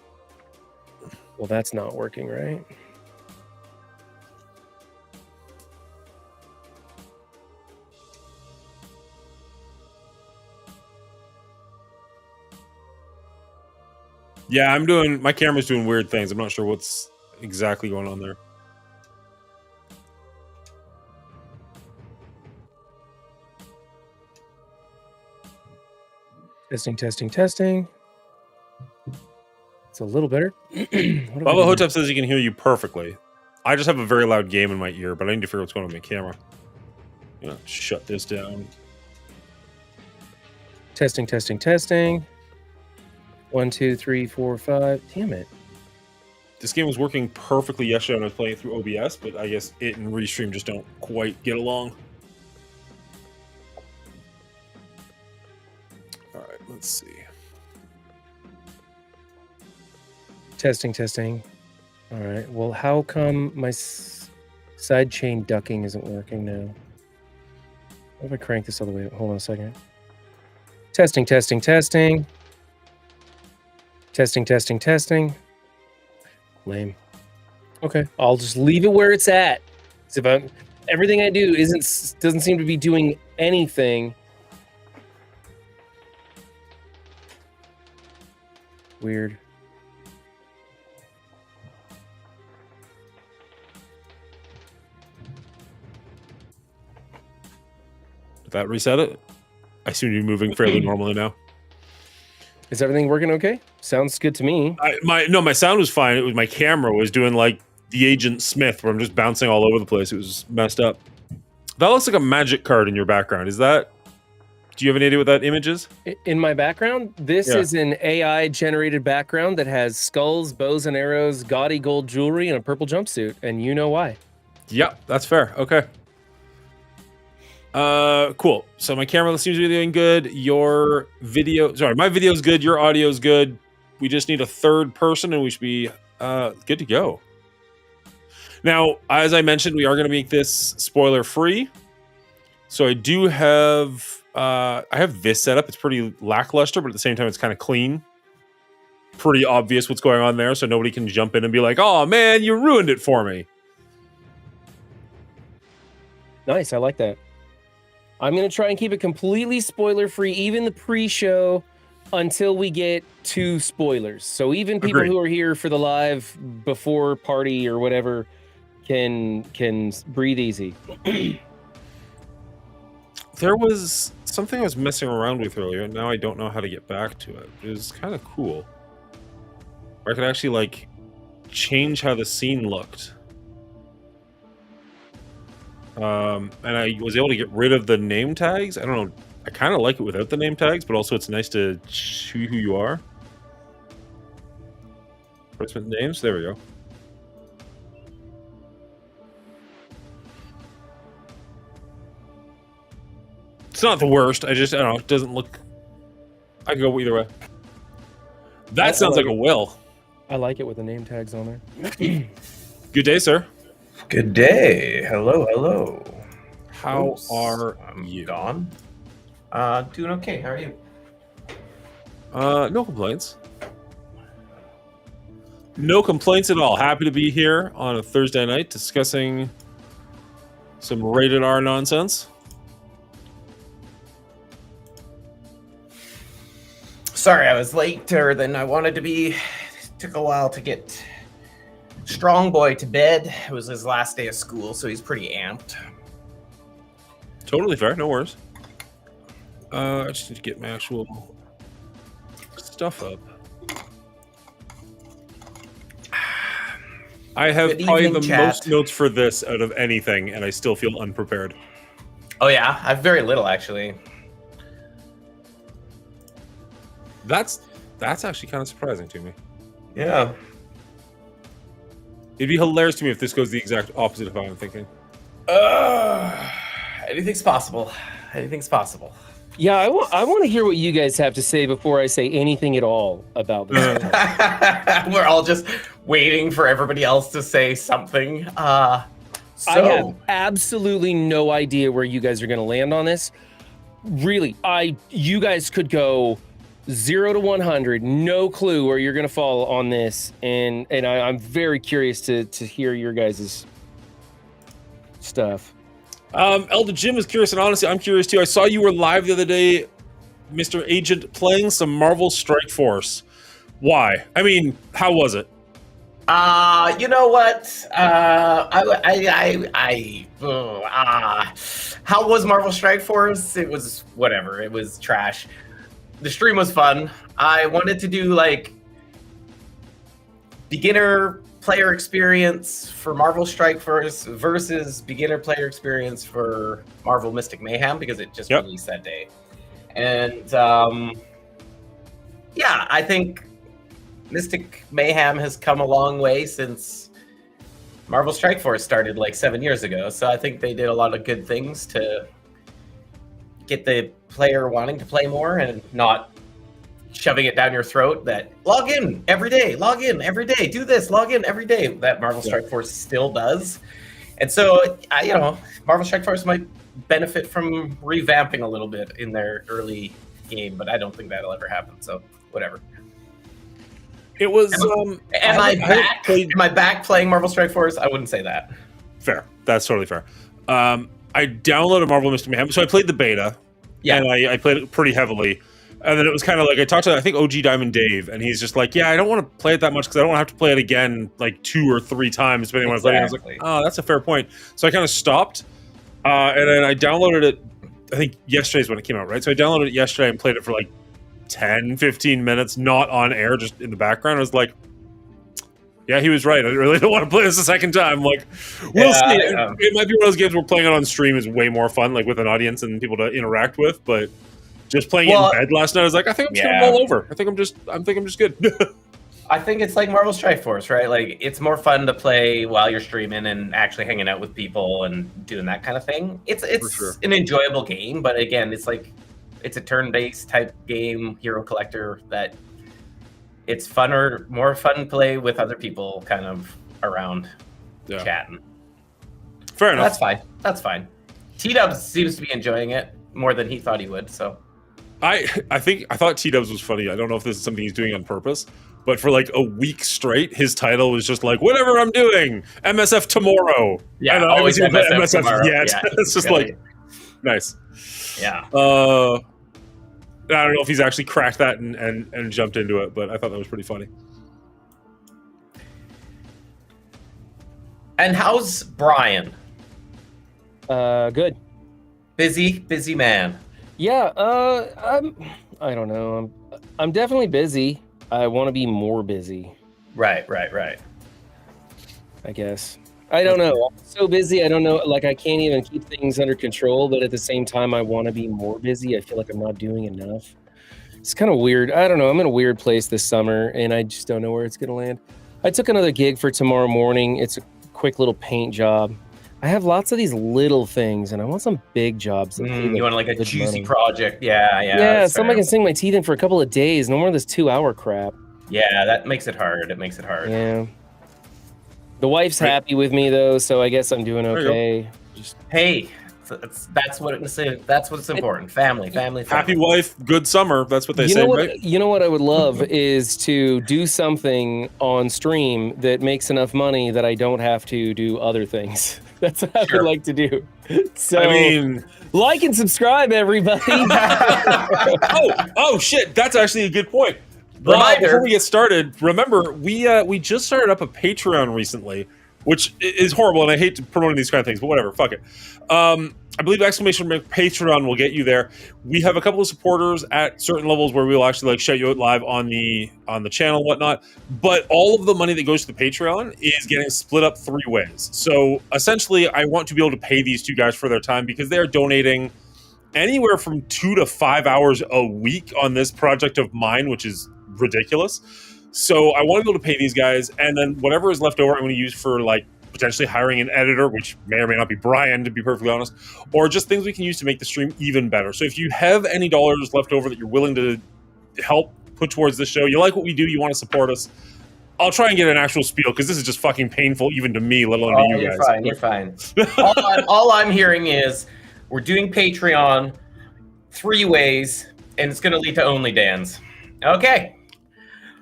Well, that's not working, right? Yeah, my camera's doing weird things. I'm not sure what's exactly going on there. Testing. It's a little better. Bubba Hotep says he can hear you perfectly. I just have a very loud game in my ear, but I need to figure out what's going on with my camera. I'm gonna shut this down. Testing. 1, 2, 3, 4, 5. Damn it. This game was working perfectly yesterday when I was playing it through OBS, but I guess it and Restream just don't quite get along. All right, let's see. Testing. All right. Well, how come my side chain ducking isn't working now? What if I crank this all the way up? Hold on a second. Testing. Lame. Okay, I'll just leave it where it's at. So everything I do doesn't seem to be doing anything. Weird. Did that reset it? I seem to be moving fairly normally now. Is everything working okay? Sounds good to me. My sound was fine. It was my camera was doing like the Agent Smith, where I'm just bouncing all over the place. It was messed up. That looks like a magic card in your background. Is that? Do you have any idea what that image is? In my background, this is an AI-generated background that has skulls, bows and arrows, gaudy gold jewelry, and a purple jumpsuit. And you know why. Yep, that's fair. Okay. Cool. So my camera seems to be doing good. My video's good. Your audio's good. We just need a third person, and we should be good to go. Now, as I mentioned, we are going to make this spoiler free. So I do have I have this set up. It's pretty lackluster, but at the same time, it's kind of clean. Pretty obvious what's going on there, so nobody can jump in and be like, "Oh man, you ruined it for me." Nice, I like that. I'm going to try and keep it completely spoiler-free, even the pre-show, until we get to spoilers. So even people who are here for the live before party or whatever can breathe easy. There was something I was messing around with earlier, and now I don't know how to get back to it. It was kind of cool. I could actually, like, change how the scene looked. And I was able to get rid of the name tags. I don't know. I kind of like it without the name tags, but also it's nice to see who you are. Replacement names. There we go. It's not the worst. I don't know. It doesn't look. I can go either way. That sounds like a will. I like it with the name tags on there. Good day, sir. Good day. Hello, hello. How Oops, are I'm you? gone. Doing okay. How are you? No complaints. No complaints at all. Happy to be here on a Thursday night discussing some rated R nonsense. Sorry, I was later than I wanted to be. Took a while to get Strong Boy to bed. It was his last day of school, so he's pretty amped. Totally fair. No worries. I just need to get my actual stuff up. I have Good probably evening, the chat. most notes for this out of anything, and I still feel unprepared. Oh yeah, I have very little actually. That's actually kind of surprising to me. Yeah. It'd be hilarious to me if this goes the exact opposite of how I'm thinking. Anything's possible. Anything's possible. Yeah, I want to hear what you guys have to say before I say anything at all about this. We're all just waiting for everybody else to say something. I have absolutely no idea where you guys are going to land on this. Really, you guys could go 0 to 100, no clue where you're going to fall on this, and I'm very curious to hear your guys' stuff. Elder Jim is curious, and honestly, I'm curious too. I saw you were live the other day, Mr. Agent, playing some Marvel Strike Force. Why? I mean, how was it? You know what? How was Marvel Strike Force? It was whatever. It was trash. The stream was fun. I wanted to do like beginner player experience for Marvel Strike Force versus beginner player experience for Marvel Mystic Mayhem because it just released that day. And yeah, I think Mystic Mayhem has come a long way since Marvel Strike Force started like 7 years ago. So I think they did a lot of good things to get the player wanting to play more and not shoving it down your throat that log in every day, do this, log in every day, that Marvel Strike Force still does. And so, Marvel Strike Force might benefit from revamping a little bit in their early game, but I don't think that'll ever happen. So whatever. It was. Am I back playing Marvel Strike Force? I wouldn't say that. Fair. That's totally fair. I downloaded Marvel Mystic Mayhem, so I played the beta. Yeah. And I played it pretty heavily. And then it was kind of like, I talked to, I think, OG Diamond Dave, and he's just like, yeah, I don't want to play it that much because I don't want to have to play it again like 2 or 3 times depending on what I play. I was like, oh, that's a fair point. So I kind of stopped. And then I downloaded it, I think yesterday's when it came out, right? So I downloaded it yesterday and played it for like 10, 15 minutes, not on air, just in the background. I was like, yeah, he was right. I really don't want to play this a second time. Like, we'll see. It might be one of those games where playing it on stream is way more fun, like with an audience and people to interact with. But just playing it in bed last night, I was like, I think I'm just gonna roll over. I think I'm just good. I think it's like Marvel Strike Force, right? Like, it's more fun to play while you're streaming and actually hanging out with people and doing that kind of thing. It's an enjoyable game, but again, it's like it's a turn-based type game, Hero Collector, that it's more fun to play with other people kind of around chatting. Fair enough. That's fine. T-Dubs seems to be enjoying it more than he thought he would, so. I thought T-Dubs was funny. I don't know if this is something he's doing on purpose, but for like a week straight, his title was just like, whatever I'm doing, MSF tomorrow. Yeah, I haven't seen MSF tomorrow. yet. Yeah, it's just really. like, nice. Yeah. I don't know if he's actually cracked that and jumped into it, but I thought that was pretty funny. And how's Brian? Good. Busy man. Yeah, I don't know. I'm definitely busy. I want to be more busy. Right. I guess. I don't know. I'm so busy. I don't know. Like, I can't even keep things under control. But at the same time, I want to be more busy. I feel like I'm not doing enough. It's kind of weird. I don't know. I'm in a weird place this summer, and I just don't know where it's going to land. I took another gig for tomorrow morning. It's a quick little paint job. I have lots of these little things, and I want some big jobs. You want like a good juicy money. project? Yeah. Yeah, that's something I fair. can sink my teeth in for a couple of days. No more of this 2-hour crap. Yeah, that makes it hard. It makes it hard. Yeah. The wife's Right. happy with me though, so I guess I'm doing There you go. okay. Just Hey, that's what's important. Family. Happy wife, good summer. That's what they you say, know what? right? You know what I would love is to do something on stream that makes enough money that I don't have to do other things. That's what I Sure. would like to do. So, I mean, like and subscribe, everybody. oh shit, that's actually a good point. Reminder. Before we get started, remember we just started up a Patreon recently, which is horrible, and I hate promoting these kind of things, but whatever, fuck it. I believe exclamation mark Patreon will get you there. We have a couple of supporters at certain levels where we'll actually like shout you out live on the channel and whatnot. But all of the money that goes to the Patreon is getting split up 3 ways. So essentially, I want to be able to pay these two guys for their time because they are donating anywhere from 2 to 5 hours a week on this project of mine, which is ridiculous. So I want to be able to pay these guys, and then whatever is left over, I'm going to use for like potentially hiring an editor, which may or may not be Brian, to be perfectly honest, or just things we can use to make the stream even better. So if you have any dollars left over that you're willing to help put towards this show, you like what we do, you want to support us, I'll try and get an actual spiel because this is just fucking painful even to me, let alone to you You're guys. fine. You're fine. all I'm hearing is we're doing Patreon 3 ways, and it's going to lead to Only Dan's. Okay.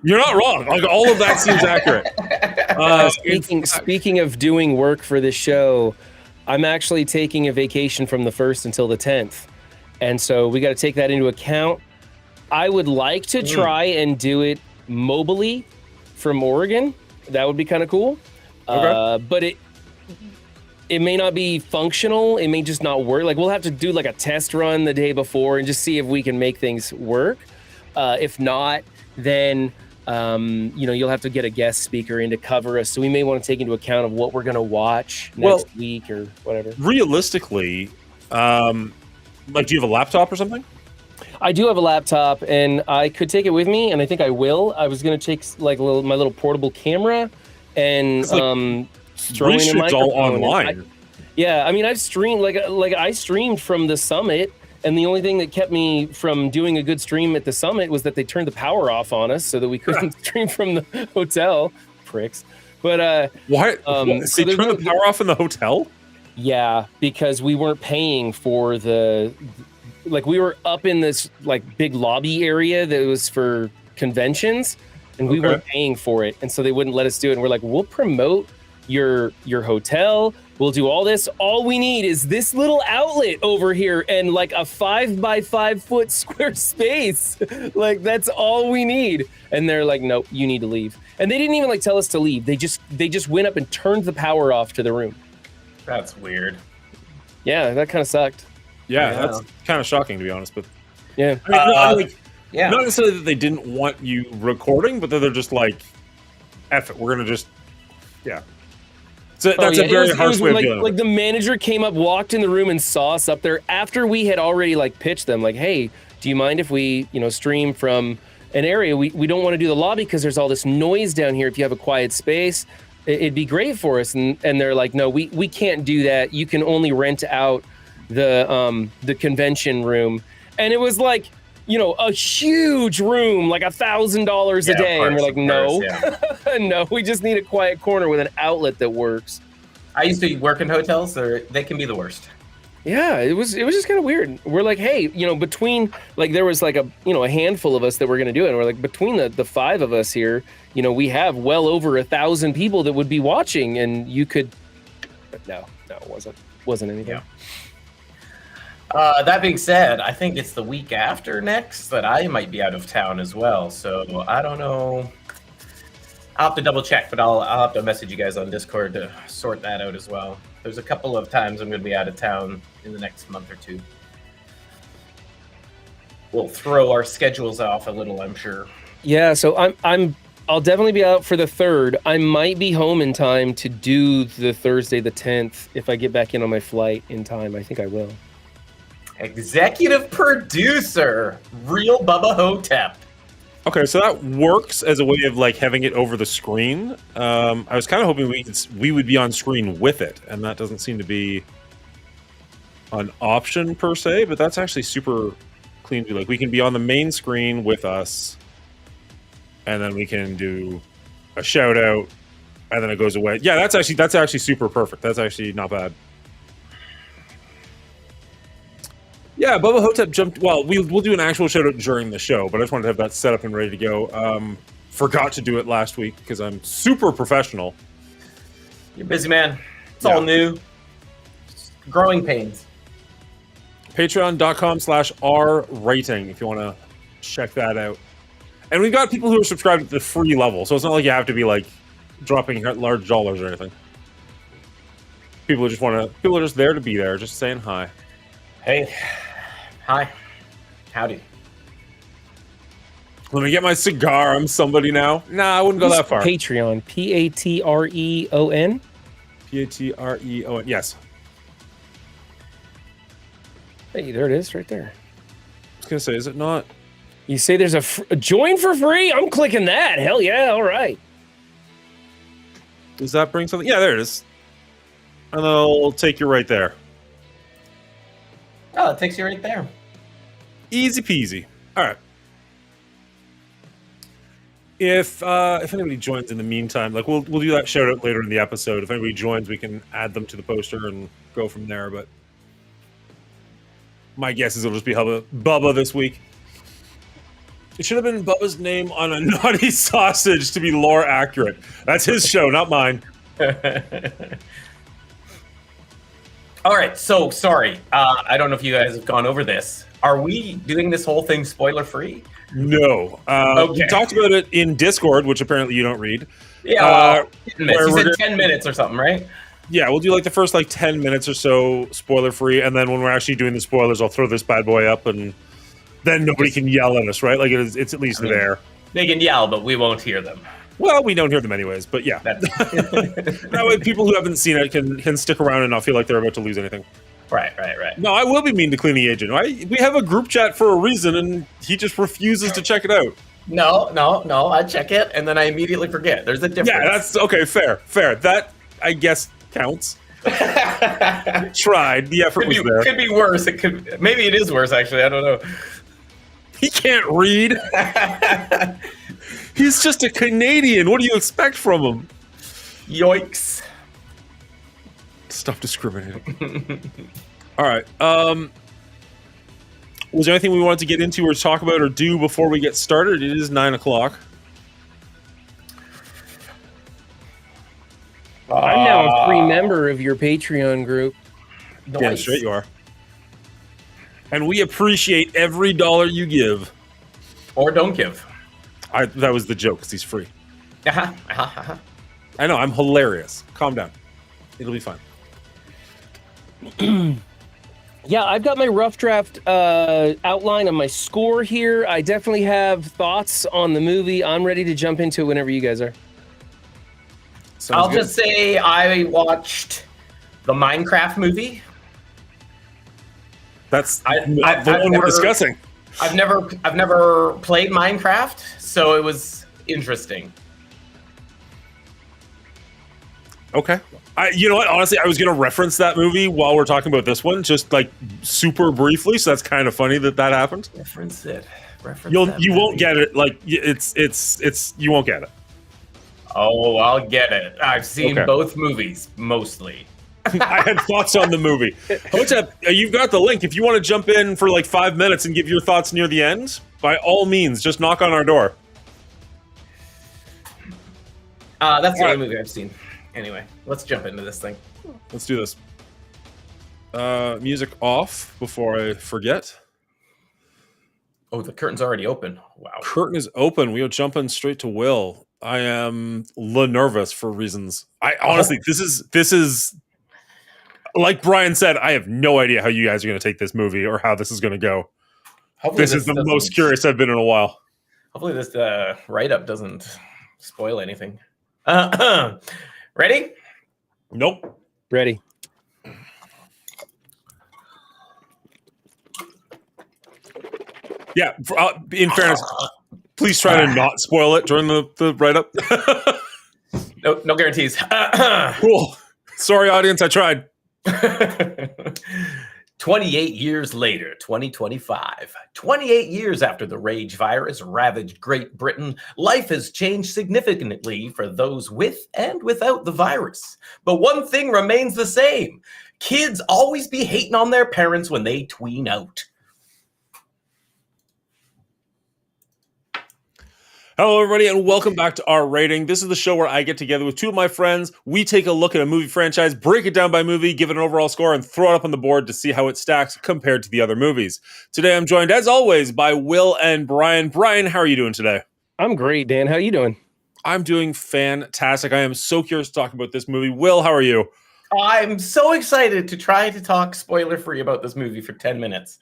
You're not wrong. Like all of that seems accurate. Speaking of doing work for this show, I'm actually taking a vacation from the 1st until the 10th. And so we got to take that into account. I would like to try and do it mobily from Oregon. That would be kind of cool. Okay. But it may not be functional. It may just not work. Like we'll have to do like a test run the day before and just see if we can make things work. If not, then you'll have to get a guest speaker in to cover us. So we may want to take into account of what we're going to watch next week or whatever. Realistically, do you have a laptop or something? I do have a laptop, and I could take it with me, and I think I will. I was going to take like my little portable camera and throw in a It's microphone. all online. I've streamed like I streamed from the summit. And the only thing that kept me from doing a good stream at the summit was that they turned the power off on us so that we couldn't stream from the hotel. Pricks. But Why? so They turned the power off in the hotel? yeah, because we weren't paying for we were up in this like big lobby area that was for conventions, and we weren't paying for it, and so they wouldn't let us do it. And we're like, we'll promote your hotel. We'll do all this. All we need is this little outlet over here and like a 5 by 5 foot square space. Like that's all we need. And they're like, nope, you need to leave. And they didn't even like tell us to leave. They just went up and turned the power off to the room. That's weird. Yeah, that kind of sucked. Yeah, Yeah. that's kind of shocking to be honest. But Yeah. Yeah. not necessarily that they didn't want you recording, but that they're just like, F it, we're gonna just, yeah. So that's a very harsh way of dealing with like it. the manager came up, walked in the room, and saw us up there after we had already like pitched them, like, "Hey, do you mind if we, stream from an area? We don't want to do the lobby because there's all this noise down here. If you have a quiet space, it'd be great for us." And they're like, "No, we can't do that. You can only rent out the convention room." And it was like, a huge room, like $1,000 a day. And we're like, no, no, we just need a quiet corner with an outlet that works. I used to work in hotels. They can be the worst. Yeah, it was just kind of weird. We're like, hey, between like there was like a handful of us that were going to do it. And we're like, between the 5 of us here, we have well over 1,000 people that would be watching, and you could. But no, it wasn't anything. Yeah. That being said, I think it's the week after next that I might be out of town as well. So I don't know. I'll have to double check, but I'll have to message you guys on Discord to sort that out as well. There's a couple of times I'm going to be out of town in the next month or 2. We'll throw our schedules off a little, I'm sure. Yeah, so I'm I'll definitely be out for the 3rd. I might be home in time to do the Thursday the 10th if I get back in on my flight in time. I think I will. Executive producer, real Bubba Hotep. Okay, so that works as a way of like having it over the screen. I was kind of hoping we would be on screen with it, and that doesn't seem to be an option per se. But that's actually super clean to do. Like we can be on the main screen with us, and then we can do a shout out, and then it goes away. Yeah, that's actually super perfect. That's actually not bad. Yeah, Bubba Hotep jumped. Well, we'll do an actual shout out during the show, but I just wanted to have that set up and ready to go. Forgot to do it last week because I'm super professional. You're busy, man. It's all new. Growing pains. Patreon.com/rwriting if you want to check that out. And we've got people who are subscribed at the free level, so it's not like you have to be like dropping large dollars or anything. People are just there to be there, just saying hi. Hey. Hi. Howdy. Let me get my cigar. I'm somebody now. Nah, I wouldn't go that far. Patreon. Patreon. Patreon. Yes. Hey, there it is, right there. I was gonna say, is it not? You say there's a join for free? I'm clicking that. Hell yeah! All right. Does that bring something? Yeah, there it is. And then I'll take you right there. Oh, it takes you right there. Easy peasy. All right. If anybody joins in the meantime, like we'll do that shout out later in the episode. If anybody joins, we can add them to the poster and go from there. But my guess is it'll just be Bubba this week. It should have been Bubba's name on a naughty sausage to be lore accurate. That's his show, not mine. All right, so sorry. I don't know if you guys have gone over this. Are we doing this whole thing spoiler free? No. Okay. We talked about it in Discord, which apparently you don't read. Yeah, you said we're 10 minutes or something, right? Yeah, we'll do like the first 10 minutes or so spoiler free, and then when we're actually doing the spoilers, I'll throw this bad boy up, and then nobody can yell at us, right? Like it's at least there. They can yell, but we won't hear them. Well, we don't hear them anyways, but yeah. That way people who haven't seen it can stick around and not feel like they're about to lose anything. Right. No, I will be mean to Cleaning Agent. We have a group chat for a reason, and he just refuses to check it out. No, I check it, and then I immediately forget. There's a difference. Yeah, that's okay, fair. That, I guess, counts. Tried. The effort was there. Could be worse. Maybe it is worse, actually. I don't know. He can't read. He's just a Canadian. What do you expect from him? Yoicks. Stop discriminating. All right. Was there anything we wanted to get into or talk about or do before we get started? It is 9:00. I'm now a free member of your Patreon group. Nice. Yeah, straight you are. And we appreciate every dollar you give. Or don't give. That was the joke, because he's free. Uh-huh. I know, I'm hilarious. Calm down. It'll be fine. Yeah, I've got my rough draft outline of my score here. I definitely have thoughts on the movie. I'm ready to jump into it whenever you guys are. I'll just say I watched the Minecraft movie. That's the one we're discussing. I've never played Minecraft, so it was interesting. Okay. You know what? Honestly, I was going to reference that movie while we're talking about this one, just super briefly. So that's kind of funny that happened. Reference it. You won't get it. It's you won't get it. Oh, I'll get it. I've seen both movies mostly. I had thoughts on the movie. Hotep, you've got the link. If you want to jump in for 5 minutes and give your thoughts near the end, by all means, just knock on our door. That's the only movie I've seen. Anyway, let's jump into this thing. Let's do this. Music off before I forget. Oh, the curtain's already open. Wow. Curtain is open. We are jumping straight to Will. I am nervous for reasons. I honestly, this is like Brian said, I have no idea how you guys are going to take this movie or how this is going to go. Hopefully this is the most curious I've been in a while. Hopefully this write-up doesn't spoil anything. Ready? Nope. Ready. Yeah. In fairness, please try to not spoil it during the write-up. No guarantees. Cool. Sorry, audience. I tried. 28 years later, 2025. 28 years after the rage virus ravaged Great Britain, life has changed significantly for those with and without the virus. But one thing remains the same. Kids always be hating on their parents when they tween out. Hello, everybody, and welcome back to Our Rating. This is the show where I get together with two of my friends. We take a look at a movie franchise, break it down by movie, give it an overall score, and throw it up on the board to see how it stacks compared to the other movies. Today, I'm joined, as always, by Will and Brian. Brian, how are you doing today? I'm great, Dan. How you doing? I'm doing fantastic. I am so curious to talk about this movie. Will, how are you? I'm so excited to try to talk spoiler-free about this movie for 10 minutes.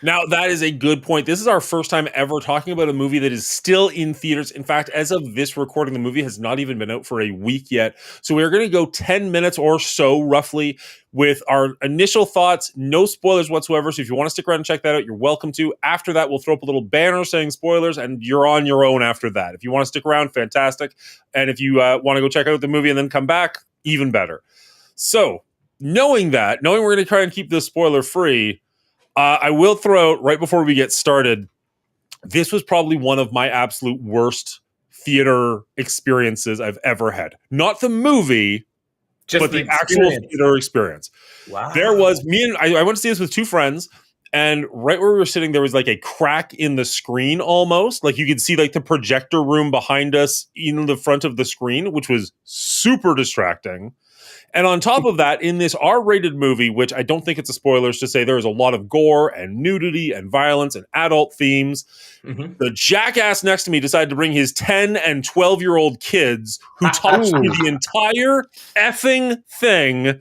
Now, that is a good point. This is our first time ever talking about a movie that is still in theaters. In fact, as of this recording, the movie has not even been out for a week yet. So we're going to go 10 minutes or so, roughly, with our initial thoughts. No spoilers whatsoever. So if you want to stick around and check that out, you're welcome to. After that, we'll throw up a little banner saying spoilers, and you're on your own after that. If you want to stick around, fantastic. And if you want to go check out the movie and then come back, even better. So knowing we're going to try and keep this spoiler-free, I will throw out, right before we get started, this was probably one of my absolute worst theater experiences I've ever had. Not the movie, but the actual theater experience. Wow. There was, I went to see this with two friends, and right where we were sitting, there was like a crack in the screen almost. Like you could see like the projector room behind us in the front of the screen, which was super distracting. And on top of that, in this R-rated movie, which I don't think it's a spoilers to say there is a lot of gore and nudity and violence and adult themes, the jackass next to me decided to bring his 10 and 12-year-old kids who talked through the entire effing thing.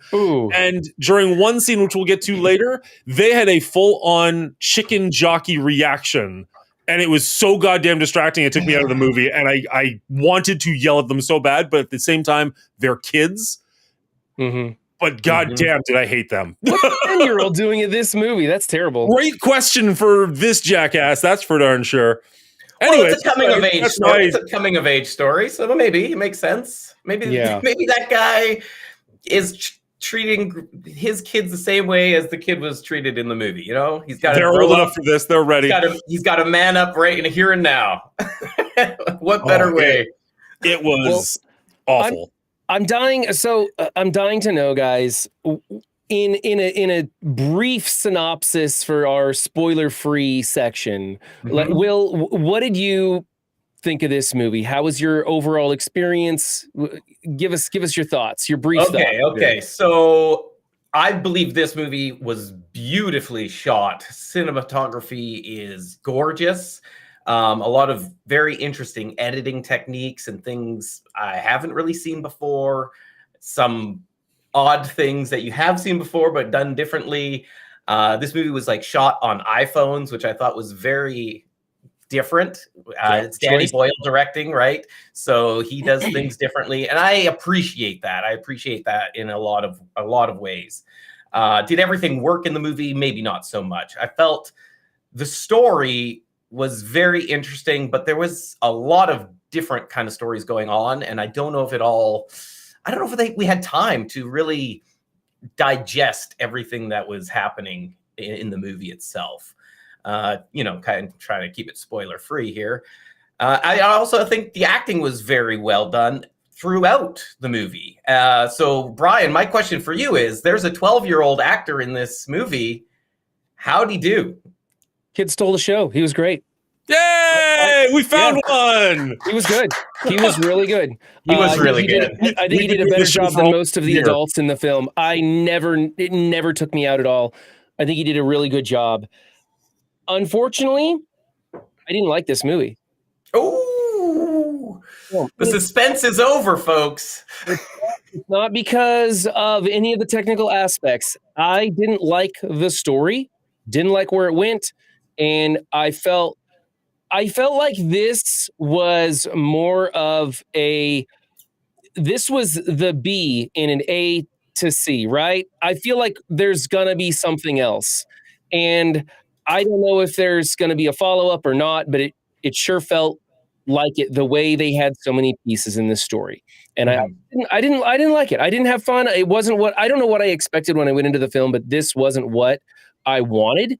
And during one scene, which we'll get to later, they had a full-on chicken jockey reaction. And it was so goddamn distracting, it took me out of the movie. And I wanted to yell at them so bad, but at the same time, they're kids. But goddamn, did I hate them. What's a 10-year-old doing in this movie? That's terrible. Great question for this jackass. That's for darn sure. Anyway, well, it's a coming of age story. It's a coming of age story, so maybe it makes sense. Maybe that guy is treating his kids the same way as the kid was treated in the movie. You know, they're old enough for this. They're ready. He's got to man up right in here and now. What better way? It was awful. I'm dying. So I'm dying to know, guys. In a brief synopsis for our spoiler-free section, Will, what did you think of this movie? How was your overall experience? Give us your thoughts. Your brief thoughts. Okay. So I believe this movie was beautifully shot. Cinematography is gorgeous. A lot of very interesting editing techniques and things I haven't really seen before. Some odd things that you have seen before, but done differently. This movie was like shot on iPhones, which I thought was very different. It's Danny Boyle directing, right? So he does things differently. And I appreciate that. I appreciate that in a lot of ways. Did everything work in the movie? Maybe not so much. I felt the story was very interesting, but there was a lot of different kind of stories going on. And I don't know if we had time to really digest everything that was happening in the movie itself. Kind of trying to keep it spoiler free here. I also think the acting was very well done throughout the movie. So Brian, my question for you is, there's a 12-year-old actor in this movie. How'd he do? Kid stole the show. He was great. Yay! We found one. He was good. He was really good. He was really good. I think he did a better job than most of the adults in the film. It never took me out at all. I think he did a really good job. Unfortunately, I didn't like this movie. Oh, the suspense is over, folks. It's not because of any of the technical aspects. I didn't like the story, didn't like where it went, and I felt I felt like this was more of this was the B in an A to C, right? I feel like there's gonna be something else. And I don't know if there's gonna be a follow-up or not, but it sure felt like it the way they had so many pieces in this story. And I didn't like it. I didn't have fun. It wasn't what I don't know what I expected when I went into the film, but this wasn't what I wanted.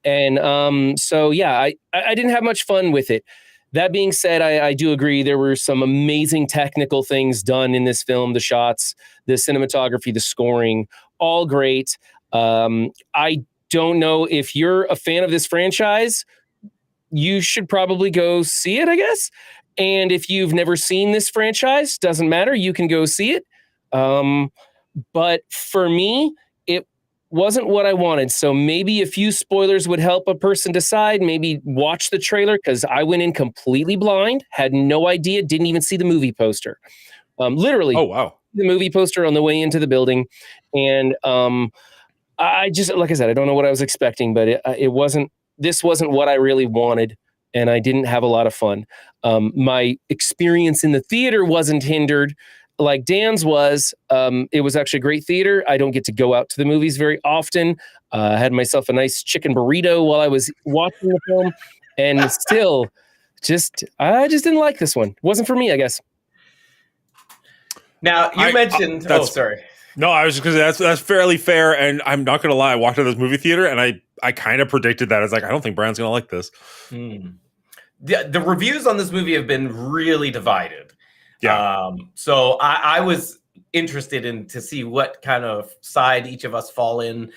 And so yeah, I didn't have much fun with it. That being said, I do agree there were some amazing technical things done in this film. The shots, the cinematography, the scoring, all great. I don't know if you're a fan of this franchise, you should probably go see it, I guess. And if you've never seen this franchise, doesn't matter, you can go see it. But for me, it wasn't what I wanted. So maybe a few spoilers would help a person decide. Maybe watch the trailer, because I went in completely blind, had no idea, didn't even see the movie poster. Literally, Oh wow. the movie poster on the way into the building. And I just, like I said, I don't know what I was expecting, but this wasn't what I really wanted. And I didn't have a lot of fun. My experience in the theater wasn't hindered like Dan's was. It was actually a great theater. I don't get to go out to the movies very often. I had myself a nice chicken burrito while I was watching the film, and still, I just didn't like this one. It wasn't for me, I guess. Now you mentioned. Oh, sorry. No, I was just because that's fairly fair, and I'm not gonna lie. I walked out of this movie theater, and I kind of predicted that. I was like, I don't think Brian's gonna like this. The reviews on this movie have been really divided. Yeah. So I was interested in to see what kind of side each of us fall in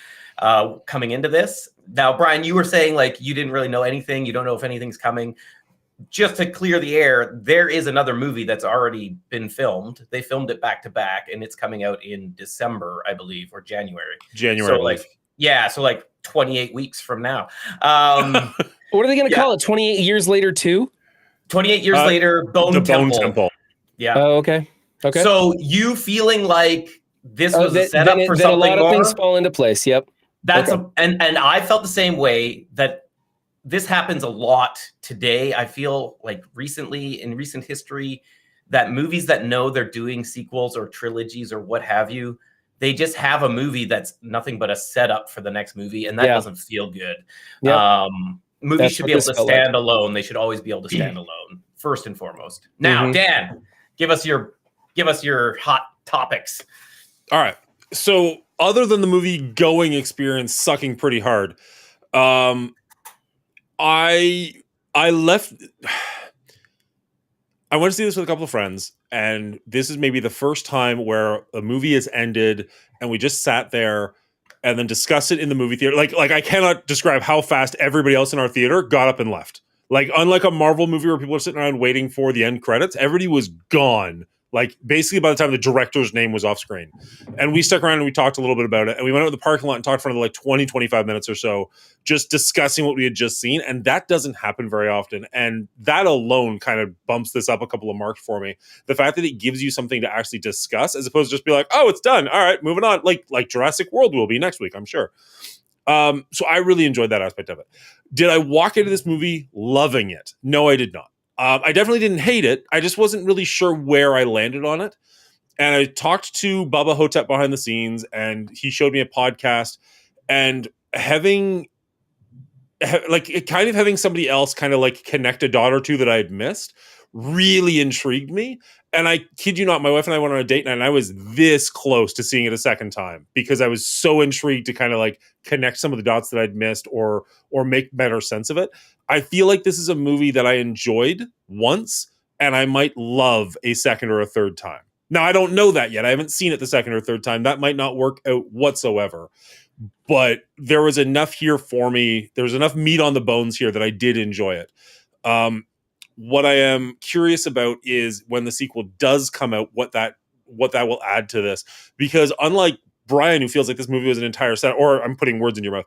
coming into this. Now, Brian, you were saying like you didn't really know anything. You don't know if anything's coming. Just to clear the air, there is another movie that's already been filmed. They filmed it back to back, and it's coming out in December, I believe, or January. So like 28 weeks from now. What are they going to call it? 28 years later, too? 28 years later, Bone Temple. Yeah. Oh, okay. Okay. So you feeling like this was a setup for something more? A lot of things fall into place. Yep. That's and I felt the same way, that this happens a lot today. I feel like recently, in recent history, that movies that know they're doing sequels or trilogies or what have you, they just have a movie that's nothing but a setup for the next movie, and that doesn't feel good. Yep. Movies should be able to stand alone. They should always be able to stand alone, first and foremost. Now, Dan, give us your hot topics. All right. So, other than the movie going experience sucking pretty hard, I left. I went to see this with a couple of friends, and this is maybe the first time where a movie has ended and we just sat there and then discussed it in the movie theater. Like I cannot describe how fast everybody else in our theater got up and left. Like, unlike a Marvel movie where people are sitting around waiting for the end credits, everybody was gone. Like, basically by the time the director's name was off screen. And we stuck around and we talked a little bit about it. And we went out to the parking lot and talked for another like 20, 25 minutes or so, just discussing what we had just seen. And that doesn't happen very often. And that alone kind of bumps this up a couple of marks for me. The fact that it gives you something to actually discuss, as opposed to just be like, oh, it's done. All right, moving on. Like Jurassic World will be next week, I'm sure. So I really enjoyed that aspect of it. Did I walk into this movie loving it? No, I did not. I definitely didn't hate it. I just wasn't really sure where I landed on it. And I talked to Bubba Hotep behind the scenes, and he showed me a podcast, and having somebody else kind of like connect a dot or two that I had missed really intrigued me. And I kid you not, my wife and I went on a date night, and I was this close to seeing it a second time because I was so intrigued to kind of like connect some of the dots that I'd missed or make better sense of it. I feel like this is a movie that I enjoyed once, and I might love a second or a third time. Now, I don't know that yet. I haven't seen it the second or third time. That might not work out whatsoever. But there was enough here for me. There was enough meat on the bones here that I did enjoy it. What I am curious about is when the sequel does come out, what that will add to this. Because unlike Brian, who feels like this movie was an entire set, or I'm putting words in your mouth,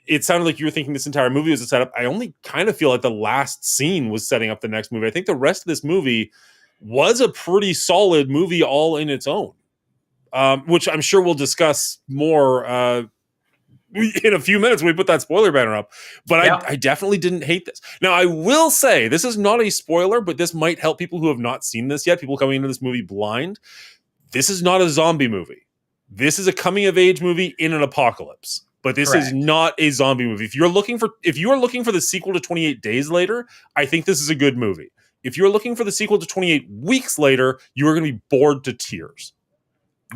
it sounded like you were thinking this entire movie was a setup. I only kind of feel like the last scene was setting up the next movie. I think the rest of this movie was a pretty solid movie all in its own, which I'm sure we'll discuss more in a few minutes when we put that spoiler banner up. But Yeah. I definitely didn't hate this. Now, I will say, this is not a spoiler, but this might help people who have not seen this yet, people coming into this movie blind. This is not a zombie movie. This is a coming-of-age movie in an apocalypse. But this is Correct. not a zombie movie. If you are looking for the sequel to 28 Days Later, I think this is a good movie. If you're looking for the sequel to 28 Weeks Later, you are going to be bored to tears.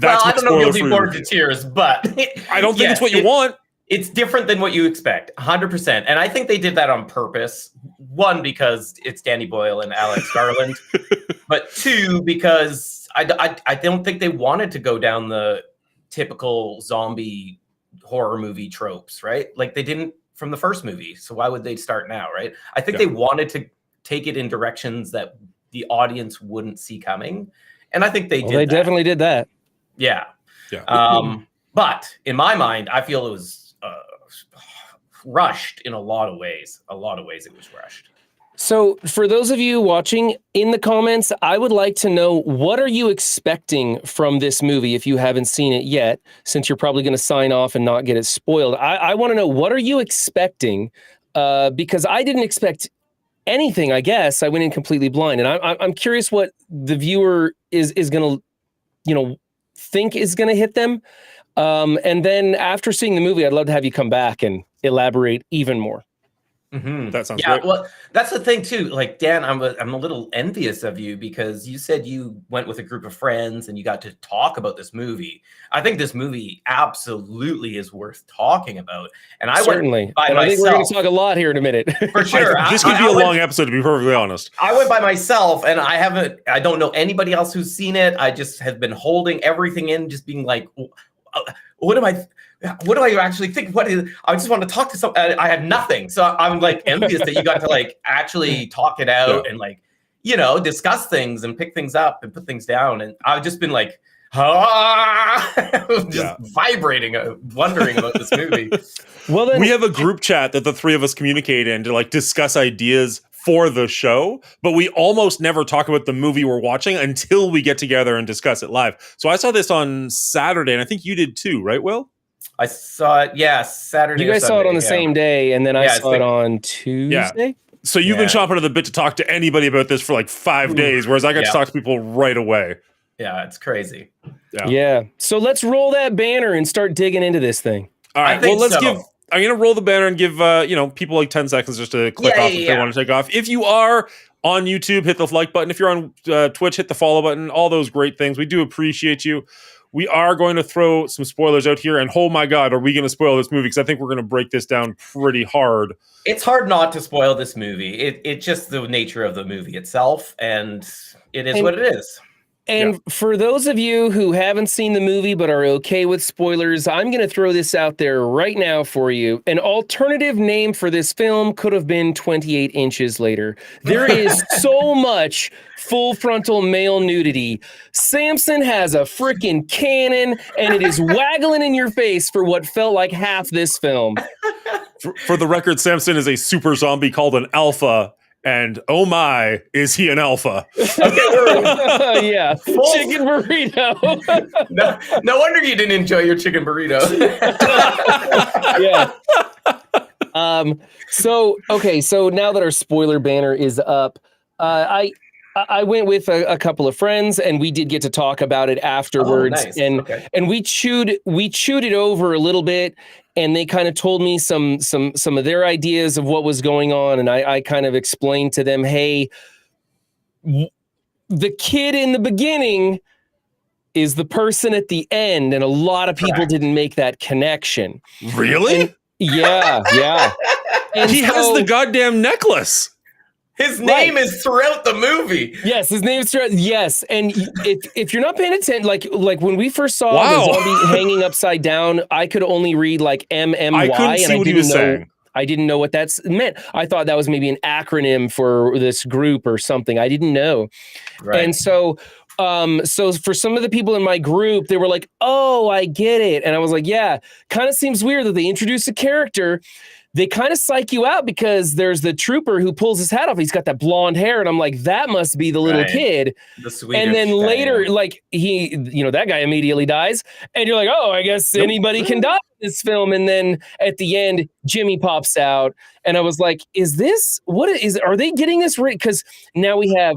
Well, I don't know if you'll be spoiler-free bored to review. tears, but I don't think it's what you want. It's different than what you expect, 100%. And I think they did that on purpose. One, because it's Danny Boyle and Alex Garland, but two, because I don't think they wanted to go down the typical zombie horror movie tropes, right? Like they didn't from the first movie. So why would they start now, right? I think they wanted to take it in directions that the audience wouldn't see coming. And I think they did. They definitely did that. Yeah. Yeah. But in my mind, I feel it was rushed in a lot of ways. A lot of ways it was rushed. So for those of you watching in the comments, I would like to know, what are you expecting from this movie if you haven't seen it yet, since you're probably going to sign off and not get it spoiled. I want to know, what are you expecting? Because I didn't expect anything, I guess. I went in completely blind. And I'm curious what the viewer is going to, think is going to hit them. And then after seeing the movie, I'd love to have you come back and elaborate even more. Mm-hmm. That sounds yeah. great. Well, that's the thing too. Like Dan, I'm a little envious of you because you said you went with a group of friends and you got to talk about this movie. I think this movie absolutely is worth talking about. And I Certainly. went by and myself. I think we're going to talk a lot here in a minute. For sure. This could be a long episode, to be perfectly honest. I went by myself and I don't know anybody else who's seen it. I just have been holding everything in, just being like, what do I actually think? I just want to talk to someone. I have nothing. So I'm like envious that you got to like actually talk it out and like, discuss things and pick things up and put things down. And I've just been like, vibrating, wondering about this movie. Well, then We have a group chat that the three of us communicate in to like discuss ideas for the show, but we almost never talk about the movie we're watching until we get together and discuss it live. So I saw this on Saturday, and I think you did too, right, Will? I saw it, Saturday. you guys saw it on the same day, and then I Yeah, saw it on Tuesday. So you've been chomping at the bit to talk to anybody about this for like 5 days, whereas I got to talk to people right away. Yeah, it's crazy. Yeah. So let's roll that banner and start digging into this thing. All right. I think Well, so. I'm going to roll the banner and give people like 10 seconds just to click off if they want to take off. If you are on YouTube, hit the like button. If you're on Twitch, hit the follow button. All those great things. We do appreciate you. We are going to throw some spoilers out here. And oh my God, are we going to spoil this movie? Because I think we're going to break this down pretty hard. It's hard not to spoil this movie. It's just the nature of the movie itself. And it is what it is. And for those of you who haven't seen the movie but are okay with spoilers, I'm going to throw this out there right now for you. An alternative name for this film could have been 28 Inches Later. There is so much full frontal male nudity. Samson has a freaking cannon, and it is waggling in your face for what felt like half this film. For the record, Samson is a super zombie called an alpha. And oh my, is he an alpha? Yeah, chicken burrito. No wonder you didn't enjoy your chicken burrito. Yeah. So now that our spoiler banner is up, I went with a couple of friends, and we did get to talk about it afterwards. Oh, nice. And we chewed it over a little bit, and they kind of told me some of their ideas of what was going on, and I kind of explained to them, hey, the kid in the beginning is the person at the end, and a lot of people didn't make that connection. Really? And, yeah. And he has the goddamn necklace. His name is throughout the movie. Yes, his name is throughout. Yes, and if you're not paying attention, like when we first saw the zombie hanging upside down, I could only read like MMY, I couldn't see what he was saying. I didn't know what that meant. I thought that was maybe an acronym for this group or something. I didn't know. Right. And so for some of the people in my group, they were like, "Oh, I get it," and I was like, "Yeah." Kind of seems weird that they introduce a character they kind of psych you out because there's the trooper who pulls his hat off. He's got that blonde hair, and I'm like, that must be the little kid. The Swedish and then guy, later, yeah. like that guy immediately dies, and you're like, oh, I guess anybody can die in this film. And then at the end, Jimmy pops out, and I was like, are they getting this right? Because now we have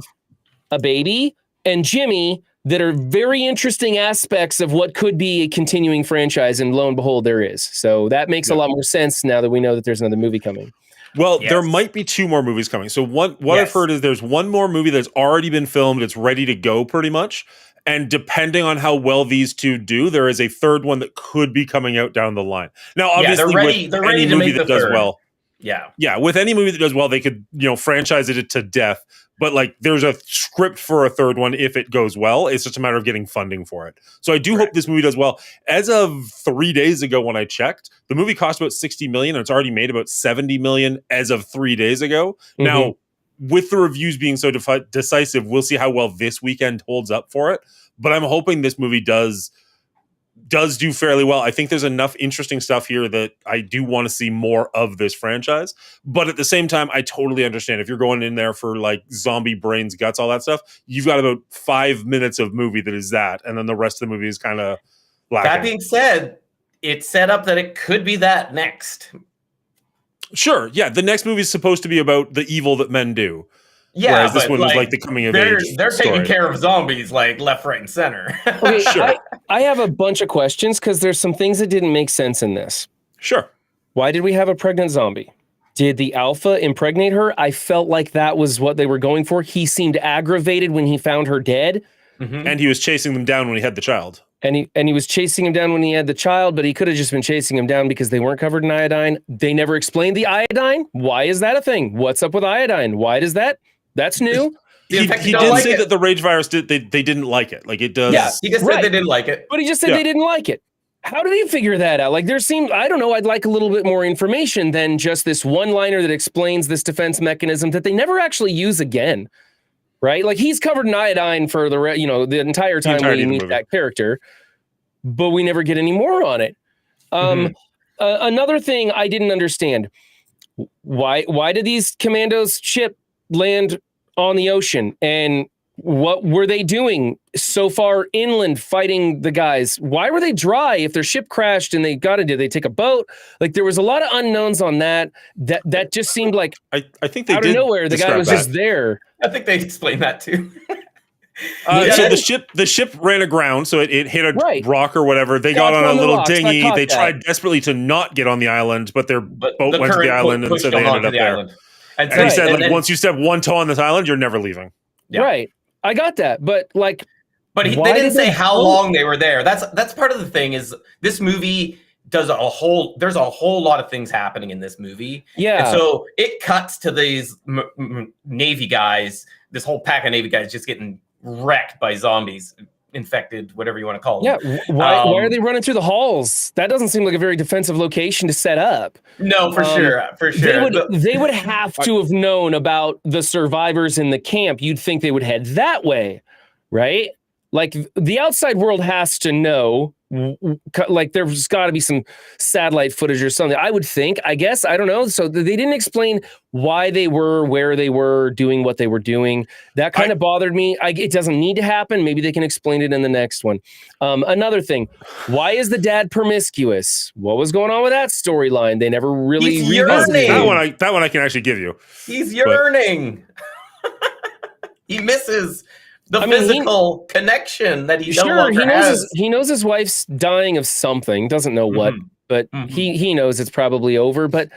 a baby and Jimmy that are very interesting aspects of what could be a continuing franchise, and lo and behold, there is. So that makes a lot more sense now that we know that there's another movie coming. Well, there might be 2 more movies coming. So what I've heard is there's one more movie that's already been filmed. It's ready to go pretty much. And depending on how well these 2 do, there is a 3rd one that could be coming out down the line. Now, obviously, they're ready to make the does third. well. Yeah, with any movie that does well, they could franchise it to death. But like, there's a script for a 3rd one if it goes well. It's just a matter of getting funding for it. So I do hope this movie does well. As of 3 days ago, when I checked, the movie cost about $60 million, and it's already made about $70 million as of 3 days ago. Mm-hmm. Now, with the reviews being so decisive, we'll see how well this weekend holds up for it. But I'm hoping this movie does do fairly well. I think there's enough interesting stuff here that I do want to see more of this franchise. But at the same time, I totally understand if you're going in there for like zombie brains, guts, all that stuff, you've got about 5 minutes of movie that is that. And then the rest of the movie is kind of lacking. That being said, it's set up that it could be that next. Sure. Yeah. The next movie is supposed to be about the evil that men do. Yeah, whereas this one was like the coming of age. They're taking care of zombies like left, right, and center. Okay, sure. I have a bunch of questions because there's some things that didn't make sense in this. Sure. Why did we have a pregnant zombie? Did the alpha impregnate her? I felt like that was what they were going for. He seemed aggravated when he found her dead. Mm-hmm. And he was chasing them down when he had the child. And he was chasing him down when he had the child, but he could have just been chasing him down because they weren't covered in iodine. They never explained the iodine. Why is that a thing? What's up with iodine? Why does that? That's new. He did say that the rage virus they didn't like it. Like it does. Yeah, he just said they didn't like it. But he just said they didn't like it. How did he figure that out? Like I don't know, I'd like a little bit more information than just this one-liner that explains this defense mechanism that they never actually use again. Right? Like he's covered in iodine for the entire time we meet that character, but we never get any more on it. Another thing I didn't understand. Why did these commandos ship land on the ocean, and what were they doing so far inland fighting the guys? Why were they dry if their ship crashed and did they take a boat? Like there was a lot of unknowns on that that just seemed like I think they out did of nowhere the guy was just there. I think they explained that too. So the ship ran aground, so it hit a rock or whatever. They got on a little dinghy. They tried desperately to not get on the island, but their boat went to the island, and so they ended up there. And he said, once you step one toe on this island, you're never leaving. Yeah. Right. I got that. But they didn't say how long they were there. That's part of the thing is this movie there's a whole lot of things happening in this movie. Yeah. And so it cuts to these Navy guys, this whole pack of Navy guys just getting wrecked by zombies. Infected, whatever you want to call them. Yeah, why are they running through the halls? That doesn't seem like a very defensive location to set up. No, for sure. They would have to have known about the survivors in the camp. You'd think they would head that way, right? Like the outside world has to know. Like there's got to be some satellite footage or something. I would think. I guess I don't know. So they didn't explain why they were where they were doing what they were doing. That kind of bothered me. It doesn't need to happen. Maybe they can explain it in the next one. Another thing, why is the dad promiscuous? What was going on with that storyline? They never really revisited that one I can actually give you. He's yearning. He misses the physical connection that he no longer has. He knows his wife's dying of something. Doesn't know what, but he knows it's probably over. But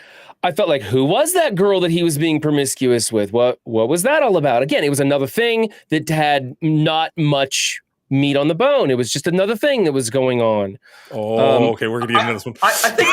I felt like, who was that girl that he was being promiscuous with? What was that all about? Again, it was another thing that had not much meat on the bone. It was just another thing that was going on. Okay, we're gonna get into this one. I think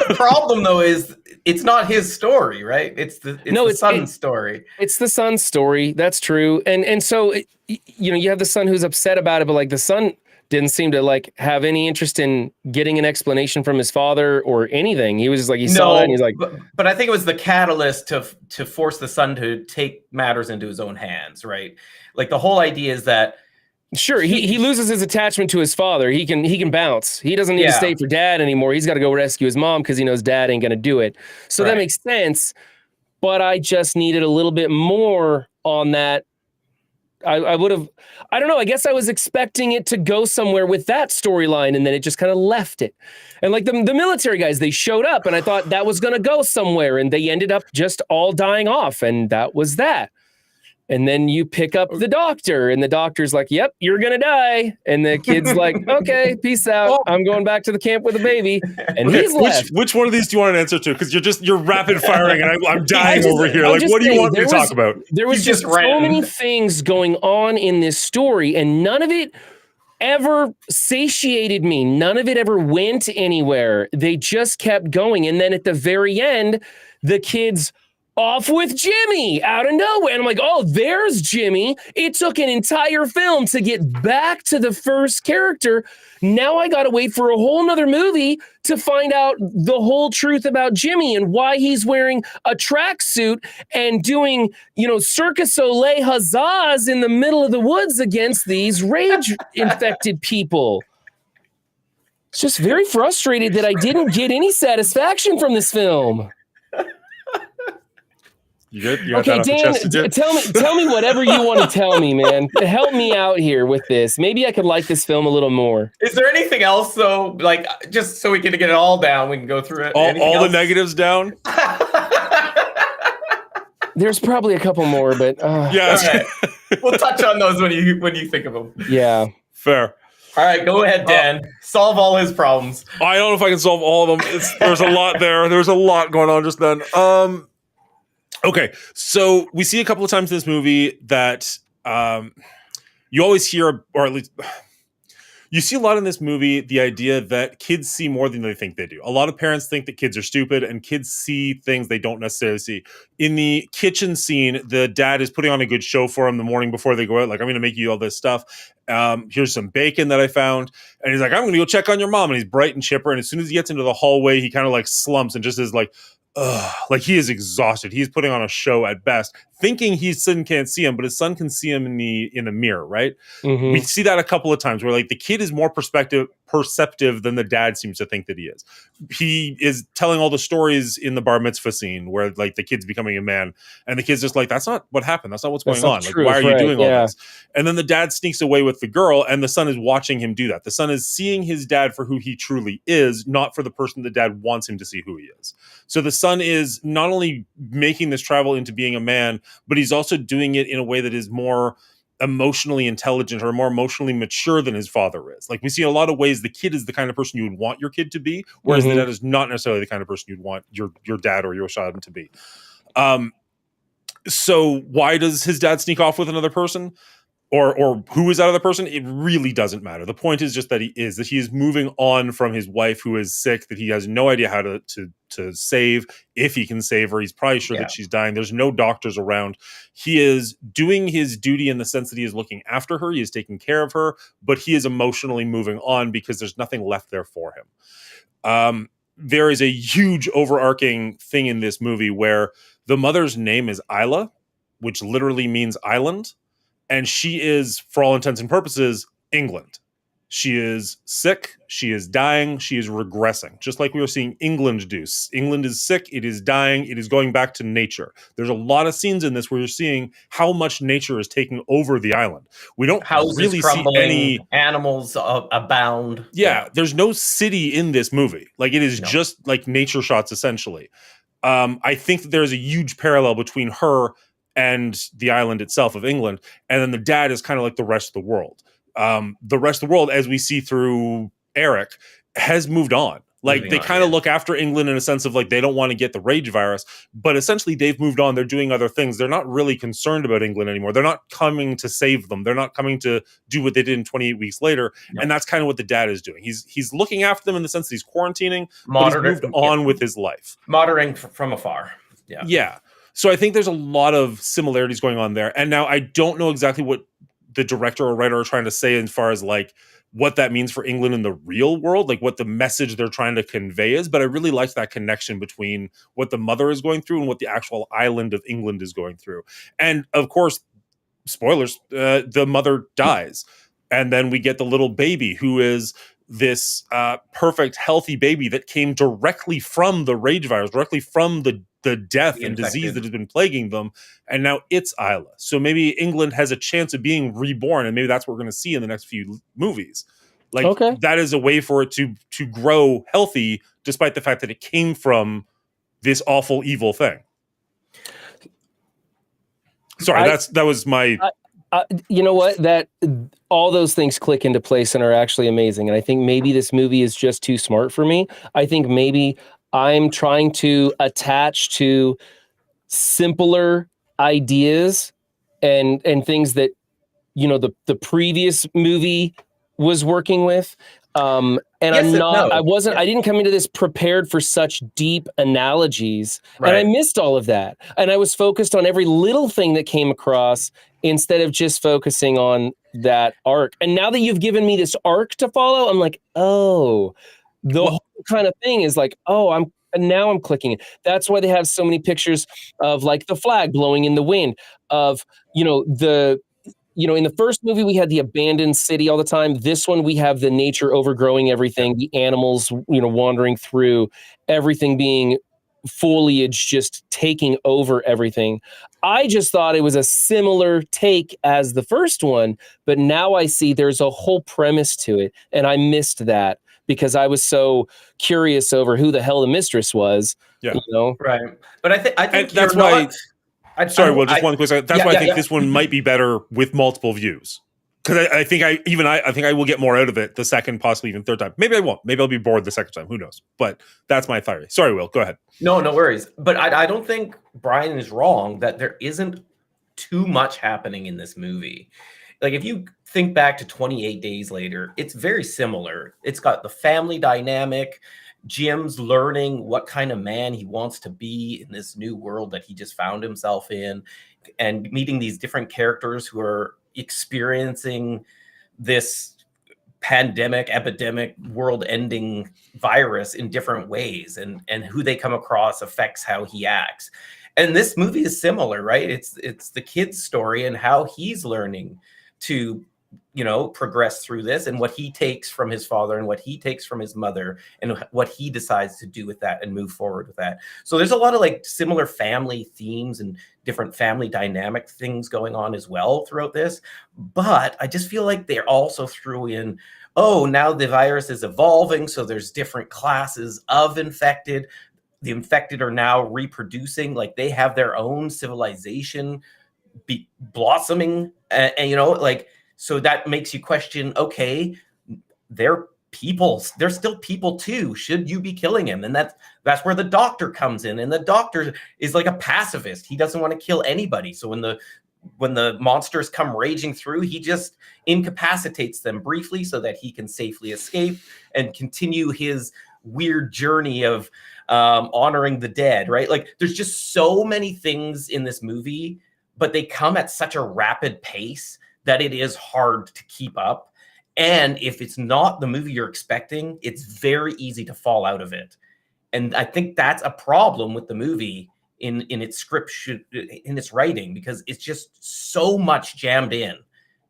the problem though is it's not his story, right? It's the son's story. It's the son's story. That's true. And so you have the son who's upset about it, but like the son didn't seem to like have any interest in getting an explanation from his father or anything. He was just like saw it and he's like. But I think it was the catalyst to force the son to take matters into his own hands, right? Like the whole idea is that Sure, he loses his attachment to his father. He can bounce. He doesn't need to stay for dad anymore. He's got to go rescue his mom because he knows dad ain't gonna do it. So that makes sense. But I just needed a little bit more on that. I would have, I don't know. I guess I was expecting it to go somewhere with that storyline, and then it just kind of left it. And like the military guys, they showed up, and I thought that was gonna go somewhere, and they ended up just all dying off, and that was that. And then you pick up the doctor, and the doctor's like, "Yep, you're gonna die." And the kid's like, "Okay, peace out. I'm going back to the camp with a baby." And he's left. Which one of these do you want an answer to? Because you're rapid firing, and I'm dying over here. Like, what do you want me to talk about? There was just so many things going on in this story, and none of it ever satiated me. None of it ever went anywhere. They just kept going, and then at the very end, the kids off with Jimmy out of nowhere. And I'm like, oh, there's Jimmy. It took an entire film to get back to the first character. Now I got to wait for a whole nother movie to find out the whole truth about Jimmy and why he's wearing a tracksuit and doing, Circus Olay huzzas in the middle of the woods against these rage-infected people. It's just very frustrated that I didn't get any satisfaction from this film. You good? You okay, Dan, tell me whatever you want to tell me, man. Help me out here with this. Maybe I could like this film a little more. Is there anything else, though? Like, just so we can get it all down, we can go through it. All the negatives down? There's probably a couple more, but... Yes. Right. We'll touch on those when you think of them. Yeah. Fair. All right, go ahead, Dan. Solve all his problems. I don't know if I can solve all of them. There's a lot there. There's a lot going on just then. Okay, so we see a couple of times in this movie that you always hear, or at least you see a lot in this movie, the idea that kids see more than they think they do. A lot of parents think that kids are stupid, and kids see things they don't necessarily see. In the kitchen scene, the dad is putting on a good show for him the morning before they go out. Like, I'm going to make you all this stuff. Here's some bacon that I found. And he's like, I'm going to go check on your mom. And he's bright and chipper. And as soon as he gets into the hallway, he kind of like slumps and just is like, like he is exhausted. He's putting on a show at best, thinking his son can't see him, but his son can see him in the mirror, right? Mm-hmm. We see that a couple of times where like the kid is more perceptive than the dad seems to think that he is. He is telling all the stories in the bar mitzvah scene where like the kid's becoming a man, and the kid's just like, that's not what happened. That's not what's going on. Like, why are you doing all this? And then the dad sneaks away with the girl, and the son is watching him do that. The son is seeing his dad for who he truly is, not for the person the dad wants him to see who he is. So the son is not only making this travel into being a man, but he's also doing it in a way that is more emotionally intelligent or more emotionally mature than his father is. Like, we see in a lot of ways the kid is the kind of person you would want your kid to be, whereas the dad is not necessarily the kind of person you'd want your dad or your child to be. So why does his dad sneak off with another person? Or who is that other person? It really doesn't matter. The point is just that he is moving on from his wife who is sick, that he has no idea how to save, if he can save her. He's probably sure that she's dying. There's no doctors around. He is doing his duty in the sense that he is looking after her. He is taking care of her, but he is emotionally moving on because there's nothing left there for him. There is a huge overarching thing in this movie where the mother's name is Isla, which literally means island. And she is, for all intents and purposes, England. She is sick. She is dying. She is regressing, just like we were seeing England do. England is sick. It is dying. It is going back to nature. There's a lot of scenes in this where you're seeing how much nature is taking over the island. We don't really see any animals abound. Yeah, there's no city in this movie. Like, it is just like nature shots, essentially. I think that there's a huge parallel between her and the island itself of England. And then the dad is kind of like the rest of the world. The rest of the world, as we see through Eric, has moved on. Like, they kind of look after England in a sense of like, they don't want to get the rage virus, but essentially they've moved on. They're doing other things. They're not really concerned about England anymore. They're not coming to save them. They're not coming to do what they did in 28 Weeks Later. No. And that's kind of what the dad is doing. He's looking after them in the sense that he's quarantining, but he's moved on with his life. Monitoring from afar. Yeah. So I think there's a lot of similarities going on there. And now I don't know exactly what the director or writer are trying to say as far as like what that means for England in the real world, like what the message they're trying to convey is. But I really liked that connection between what the mother is going through and what the actual island of England is going through. And of course, spoilers, the mother dies. And then we get the little baby who is this perfect, healthy baby that came directly from the rage virus, directly from the death and disease that has been plaguing them. And now it's Isla. So maybe England has a chance of being reborn, and maybe that's what we're going to see in the next few movies. Like, that is a way for it to grow healthy, despite the fact that it came from this awful, evil thing. Sorry, that was my... you know what? That all those things click into place and are actually amazing. And I think maybe this movie is just too smart for me. I think maybe I'm trying to attach to simpler ideas and things that, you know, the previous movie was working with. And I didn't come into this prepared for such deep analogies. Right. And I missed all of that. And I was focused on every little thing that came across instead of just focusing on that arc. And now that you've given me this arc to follow, I'm like, oh, whole kind of thing is like, oh, now I'm clicking. That's why they have so many pictures of like the flag blowing in the wind, of, in the first movie, we had the abandoned city all the time. This one, we have the nature overgrowing everything, the animals, wandering through, everything being foliage just taking over everything. I just thought it was a similar take as the first one, but now I see there's a whole premise to it, and I missed that because I was so curious over who the hell the mistress was. Yeah, right. But I think that's why. Sorry, Will, just one quick second. That's why I think this one might be better with multiple views. Because I think I will get more out of it the second, possibly even third time. Maybe I won't. Maybe I'll be bored the second time. Who knows? But that's my theory. Sorry, Will. Go ahead. No worries. But I don't think Brian is wrong that there isn't too much happening in this movie. Like, if you think back to 28 Days Later, it's very similar. It's got the family dynamic. Jim's learning what kind of man he wants to be in this new world that he just found himself in, and meeting these different characters who are experiencing this epidemic, world-ending virus in different ways, and who they come across affects how he acts. And this movie is similar, right? It's the kid's story and how he's learning to progress through this, and what he takes from his father and what he takes from his mother and what he decides to do with that and move forward with that. So there's a lot of like similar family themes and different family dynamic things going on as well throughout this. But I just feel like they also threw in, now the virus is evolving. So there's different classes of infected. The infected are now reproducing, like they have their own civilization blossoming, so that makes you question, okay, they're people. They're still people too. Should you be killing him? And that's where the doctor comes in. And the doctor is like a pacifist. He doesn't want to kill anybody. So when the monsters come raging through, he just incapacitates them briefly so that he can safely escape and continue his weird journey of honoring the dead, right? Like, there's just so many things in this movie, but they come at such a rapid pace that it is hard to keep up. And if it's not the movie you're expecting, it's very easy to fall out of it. And I think that's a problem with the movie in its script, in its writing, because it's just so much jammed in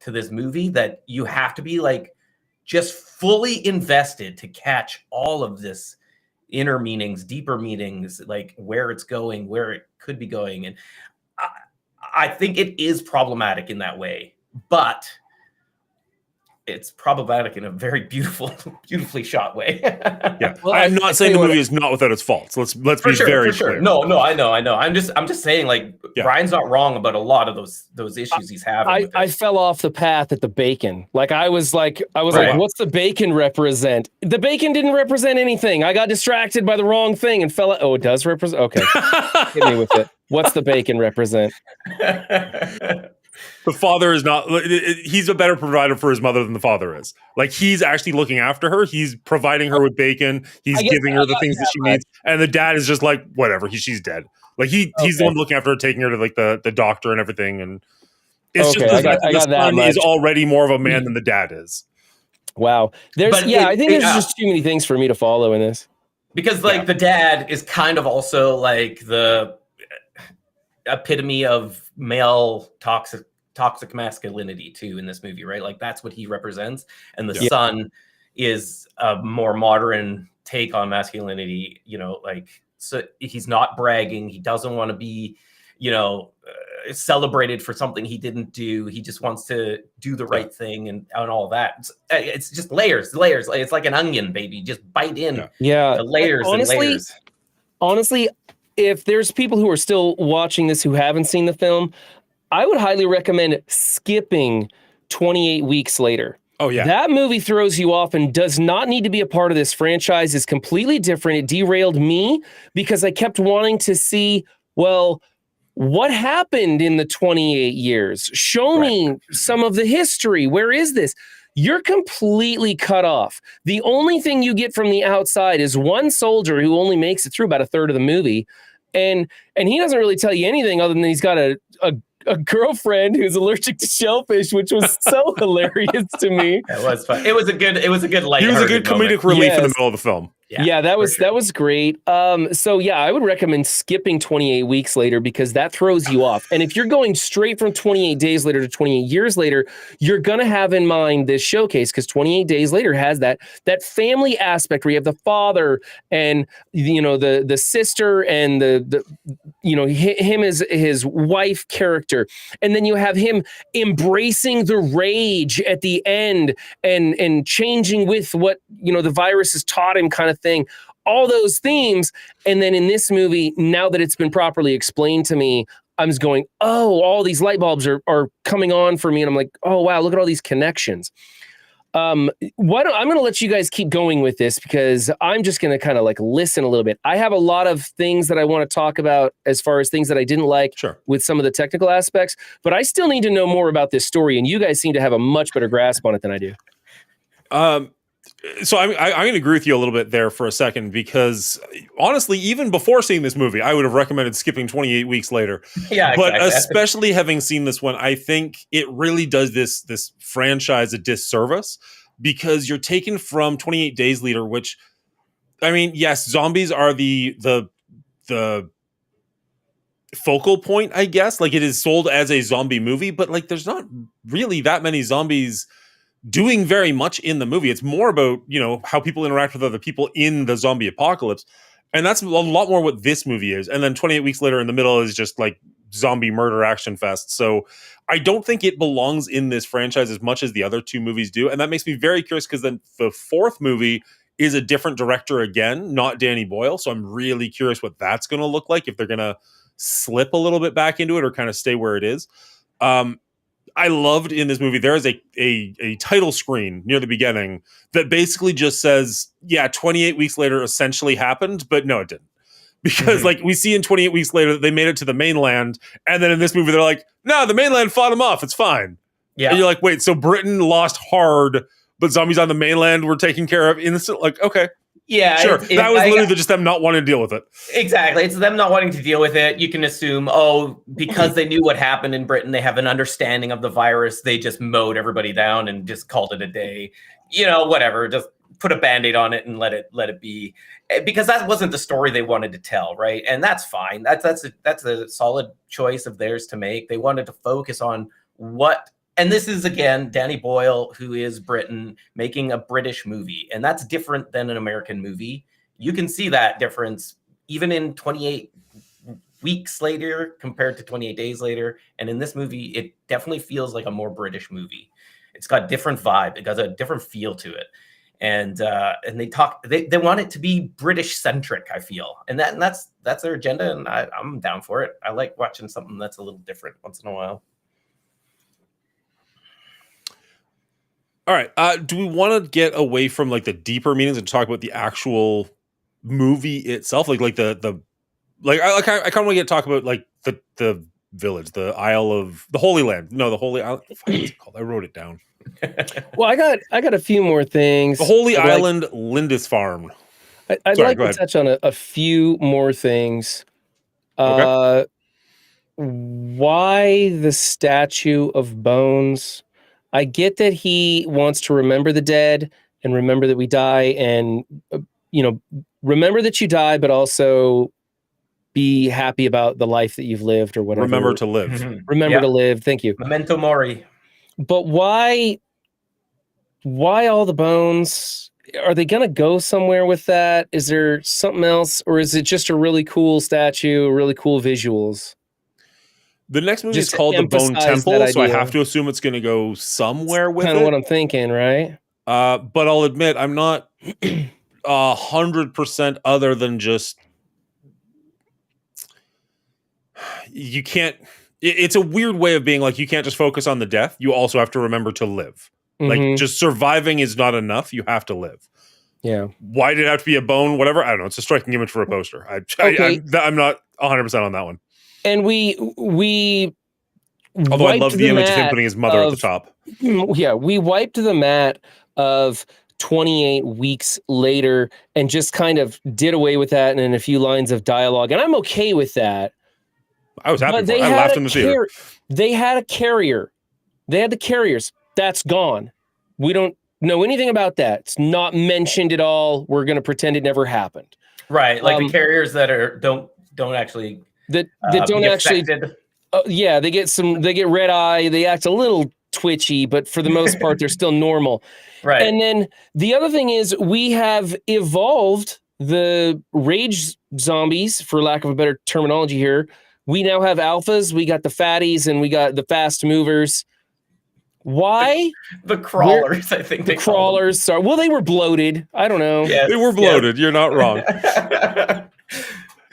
to this movie that you have to be like just fully invested to catch all of this inner meanings, deeper meanings, like where it's going, where it could be going. And I think it is problematic in that way. But it's problematic in a very beautifully shot way. Yeah, well, I'm not saying the movie is not without its faults. Let's be very clear. No, I know. I'm just saying, like, Brian's not wrong about a lot of those issues he's having. I fell off the path at the bacon. Like I was like, what's the bacon represent? The bacon didn't represent anything. I got distracted by the wrong thing and fell. Oh, it does represent. Okay, hit me with it. What's the bacon represent? The father is not, he's a better provider for his mother than the father is. Like, he's actually looking after her. He's providing her with bacon. He's giving her the things that she needs. And the dad is just like, whatever, she's dead. Like, he's the one looking after her, taking her to like the doctor and everything. And it's just the son is already more of a man than the dad is. Wow. I think there's just too many things for me to follow in this. Because the dad is kind of also like the epitome of male toxic masculinity too in this movie, right? Like that's what he represents, and the Yeah. son is a more modern take on masculinity. You know, like so he's not bragging. He doesn't want to be, you know, celebrated for something he didn't do. He just wants to do the right thing and all that. It's just layers. It's like an onion, baby. Just bite in. Yeah. The layers and layers. Honestly, if there's people who are still watching this who haven't seen the film, I would highly recommend skipping 28 Weeks Later. Oh, yeah. That movie throws you off and does not need to be a part of this franchise. It's completely different. It derailed me because I kept wanting to see, well, what happened in the 28 years? Show me some of the history. Where is this? You're completely cut off. The only thing you get from the outside is one soldier who only makes it through about a third of the movie. And he doesn't really tell you anything other than he's got a girlfriend who's allergic to shellfish, which was so hilarious to me. It was fun. It was a good light. He was a good comedic relief in the middle of the film. Yeah, that was great. So yeah, I would recommend skipping 28 Weeks Later because that throws you off. And if you're going straight from 28 Days Later to 28 Years Later, you're gonna have in mind this showcase because 28 Days Later has that family aspect where you have the father and the sister and the him as his wife character, and then you have him embracing the rage at the end and changing with what the virus has taught him, kind of thing, all those themes. And then in this movie, now that it's been properly explained to me, I'm just going, oh, all these light bulbs are coming on for me. And I'm like, oh, wow, look at all these connections. I'm going to let you guys keep going with this because I'm just going to kind of like listen a little bit. I have a lot of things that I want to talk about as far as things that I didn't like with some of the technical aspects, but I still need to know more about this story. And you guys seem to have a much better grasp on it than I do. So I'm going to agree with you a little bit there for a second because honestly, even before seeing this movie, I would have recommended skipping 28 Weeks Later. Yeah, but exactly. especially having seen this one, I think it really does this franchise a disservice because you're taken from 28 Days Later, which, I mean, yes, zombies are the focal point, I guess. Like it is sold as a zombie movie, but like there's not really that many zombies doing very much in the movie. It's more about, how people interact with other people in the zombie apocalypse. And that's a lot more what this movie is. And then 28 Weeks Later in the middle is just like zombie murder action fest. So I don't think it belongs in this franchise as much as the other two movies do. And that makes me very curious because then the fourth movie is a different director again, not Danny Boyle. So I'm really curious what that's going to look like, if they're going to slip a little bit back into it or kind of stay where it is. I loved in this movie, there is a title screen near the beginning that basically just says, 28 Weeks Later essentially happened, but no, it didn't. Because like we see in 28 Weeks Later that they made it to the mainland, and then in this movie they're like, no, the mainland fought them off, it's fine. Yeah. And you're like, wait, so Britain lost hard, but zombies on the mainland were taken care of innocent? Like, okay. Yeah, sure. That was literally just them not wanting to deal with it. Exactly. It's them not wanting to deal with it. You can assume, because they knew what happened in Britain, they have an understanding of the virus. They just mowed everybody down and just called it a day. Whatever. Just put a Band-Aid on it and let it be. Because that wasn't the story they wanted to tell, right? And that's fine. That's a solid choice of theirs to make. They wanted to focus on what. And this is, again, Danny Boyle, who is Britain, making a British movie. And that's different than an American movie. You can see that difference even in 28 Weeks Later compared to 28 Days Later. And in this movie, it definitely feels like a more British movie. It's got a different vibe. It got a different feel to it. And they want it to be British-centric, I feel. And that's their agenda, and I'm down for it. I like watching something that's a little different once in a while. All right. Do we want to get away from like the deeper meanings and talk about the actual movie itself? Like I kind of want to get talk about like the village, the Isle of the Holy Land. No, the Holy Island. What's it called? I wrote it down. Well, I got a few more things. The Holy Island, Lindisfarne. I'd like to touch on a few more things. Okay. Why the Statue of Bones? I get that he wants to remember the dead and remember that we die and, remember that you die, but also be happy about the life that you've lived or whatever. Remember to live. Remember to live. Thank you. Memento mori. But why all the bones? Are they going to go somewhere with that? Is there something else? Or is it just a really cool statue, really cool visuals? The next movie Just is called to The Bone emphasize Temple, that so I idea. have to assume it's going to go somewhere with Kind it. of what I'm thinking, right? But I'll admit, I'm not 100% other than just you can't. It's a weird way of being like you can't just focus on the death. You also have to remember to live. Like Mhm. just surviving is not enough. You have to live. Yeah. Why did it have to be a bone? Whatever. I don't know. It's a striking image for a poster. Okay. I'm not 100% on that one. And we Although I wiped love the image of him mat putting his mother at the of- top. Yeah, we wiped the mat of 28 weeks later and just kind of did away with that and in a few lines of dialogue. And I'm okay with that. I was happy But for they it. I had laughed a in the theater. They had a carrier. They had the carriers. That's gone. We don't know anything about that. It's not mentioned at all. We're going to pretend it never happened. Right, like the carriers that don't actually That don't be actually. affected. Yeah, they get red eye. They act a little twitchy, but for the most part, they're still normal. Right. And then the other thing is we have evolved the rage zombies, for lack of a better terminology here. We now have alphas. We got the fatties and we got the fast movers. Why? The crawlers, I think The crawlers are, well, they were bloated. I don't know. Yes, They were bloated. You're not wrong.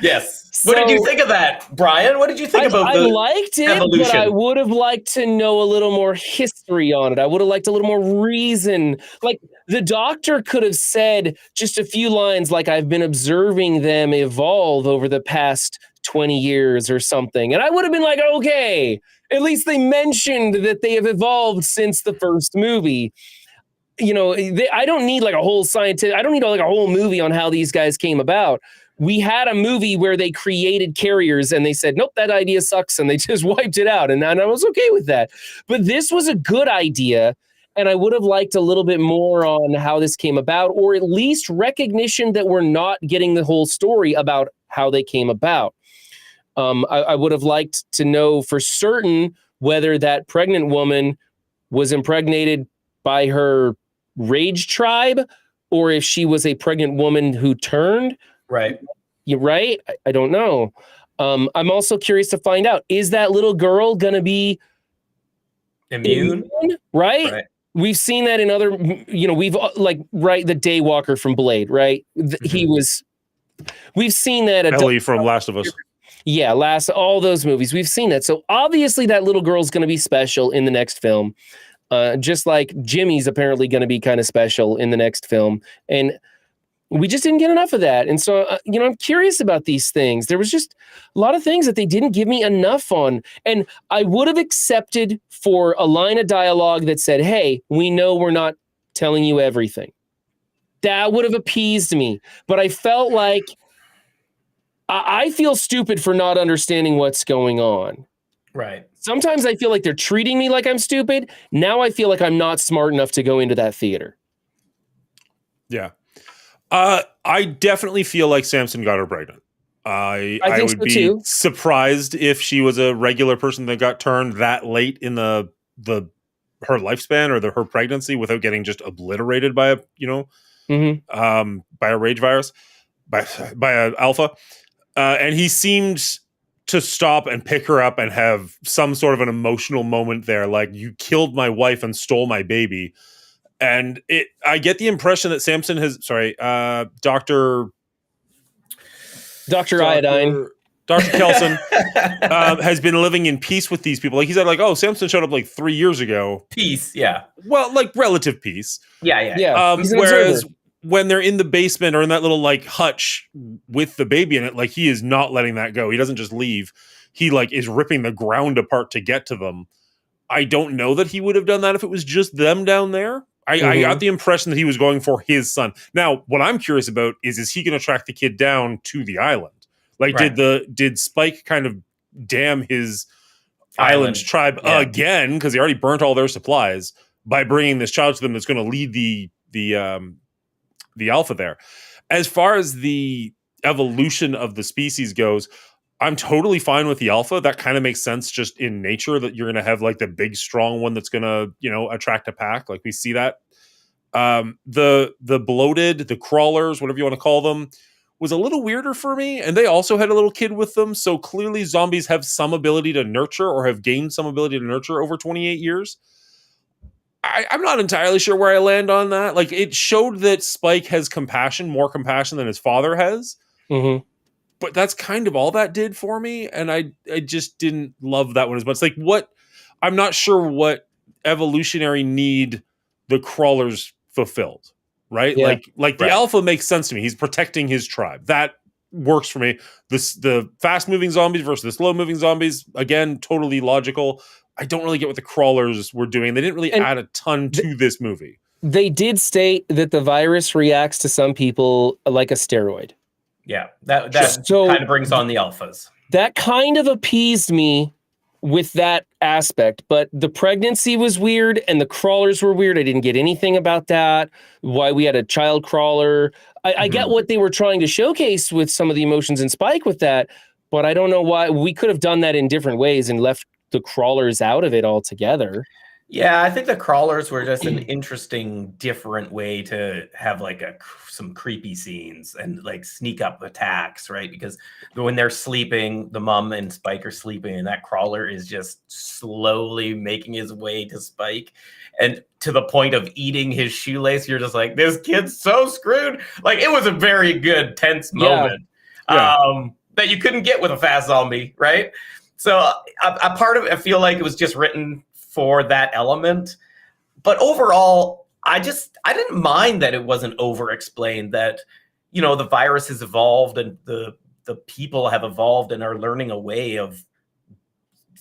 Yes. What did you think of that, Brian? What did you think about I the liked it, evolution? but I would have liked to know a little more history on it. I would have liked a little more reason. Like the doctor could have said just a few lines like, I've been observing them evolve over the past 20 years or something. And I would have been like, okay, at least they mentioned that they have evolved since the first movie. You know, I don't need like a whole I don't need like a whole movie on how these guys came about. We had a movie where they created carriers and they said, nope, that idea sucks. And they just wiped it out. And I was okay with that. But this was a good idea. And I would have liked a little bit more on how this came about, or at least recognition that we're not getting the whole story about how they came about. I would have liked to know for certain whether that pregnant woman was impregnated by her rage tribe or if she was a pregnant woman who turned. Right. You're right. I don't know. I'm also curious to find out, is that little girl going to be immune? Right? We've seen that in other, we've like, right. The Daywalker from Blade, right? We've seen that. Ellie from Last of Us. Yeah. All those movies. We've seen that. So obviously that little girl's going to be special in the next film. Just like Jimmy's apparently going to be kind of special in the next film. And we just didn't get enough of that. And so, I'm curious about these things. There was just a lot of things that they didn't give me enough on. And I would have accepted for a line of dialogue that said, hey, we know we're not telling you everything. That would have appeased me. But I felt like I feel stupid for not understanding what's going on. Right. Sometimes I feel like they're treating me like I'm stupid. Now I feel like I'm not smart enough to go into that theater. Yeah. I definitely feel like Samson got her pregnant. I think would so be too. surprised if she was a regular person that got turned that late in her lifespan or her pregnancy without getting just obliterated by by a rage virus, by a alpha. And he seemed to stop and pick her up and have some sort of an emotional moment there, like, you killed my wife and stole my baby. And I get the impression that Samson Dr. Iodine. Dr. Kelson has been living in peace with these people. Like, he said, like, oh, Samson showed up like 3 years ago. Peace, yeah. Well, like relative peace. Yeah. He's an Whereas observer. when they're in the basement or in that little like hutch with the baby in it, like, he is not letting that go. He doesn't just leave. He like is ripping the ground apart to get to them. I don't know that he would have done that if it was just them down there. I got the impression that he was going for his son. Now, what I'm curious about is he going to track the kid down to the island? Like, Right. did Spike kind of damn his island tribe again, because they already burnt all their supplies, by bringing this child to them that's going to lead the alpha there? As far as the evolution of the species goes, I'm totally fine with the alpha. That kind of makes sense just in nature that you're going to have like the big strong one that's going to, attract a pack. Like we see that. The bloated, the crawlers, whatever you want to call them, was a little weirder for me. And they also had a little kid with them. So clearly zombies have some ability to nurture or have gained some ability to nurture over 28 years. I'm not entirely sure where I land on that. Like it showed that Spike has compassion, more compassion than his father has. Mm-hmm. But that's kind of all that did for me. And I just didn't love that one as much. Like I'm not sure what evolutionary need the crawlers fulfilled, right? Yeah. Like the alpha makes sense to me. He's protecting his tribe. That works for me. The fast moving zombies versus the slow moving zombies, again, totally logical. I don't really get what the crawlers were doing. They didn't really add a ton to this movie. They did state that the virus reacts to some people like a steroid. Yeah, that kind of brings on the alphas. That kind of appeased me with that aspect, but the pregnancy was weird and the crawlers were weird. I didn't get anything about that. Why we had a child crawler. I get what they were trying to showcase with some of the emotions in Spike with that, but I don't know why we could have done that in different ways and left the crawlers out of it altogether. Yeah, I think the crawlers were just an interesting, different way to have like some creepy scenes and like sneak up attacks, right? Because when they're sleeping, the mom and Spike are sleeping, and that crawler is just slowly making his way to Spike, and to the point of eating his shoelace. You're just like, this kid's so screwed. Like it was a very good tense moment that you couldn't get with a fast zombie, right? So a part of it, I feel like it was just written for that element. But overall, I didn't mind that it wasn't over-explained, that, the virus has evolved and the people have evolved and are learning a way of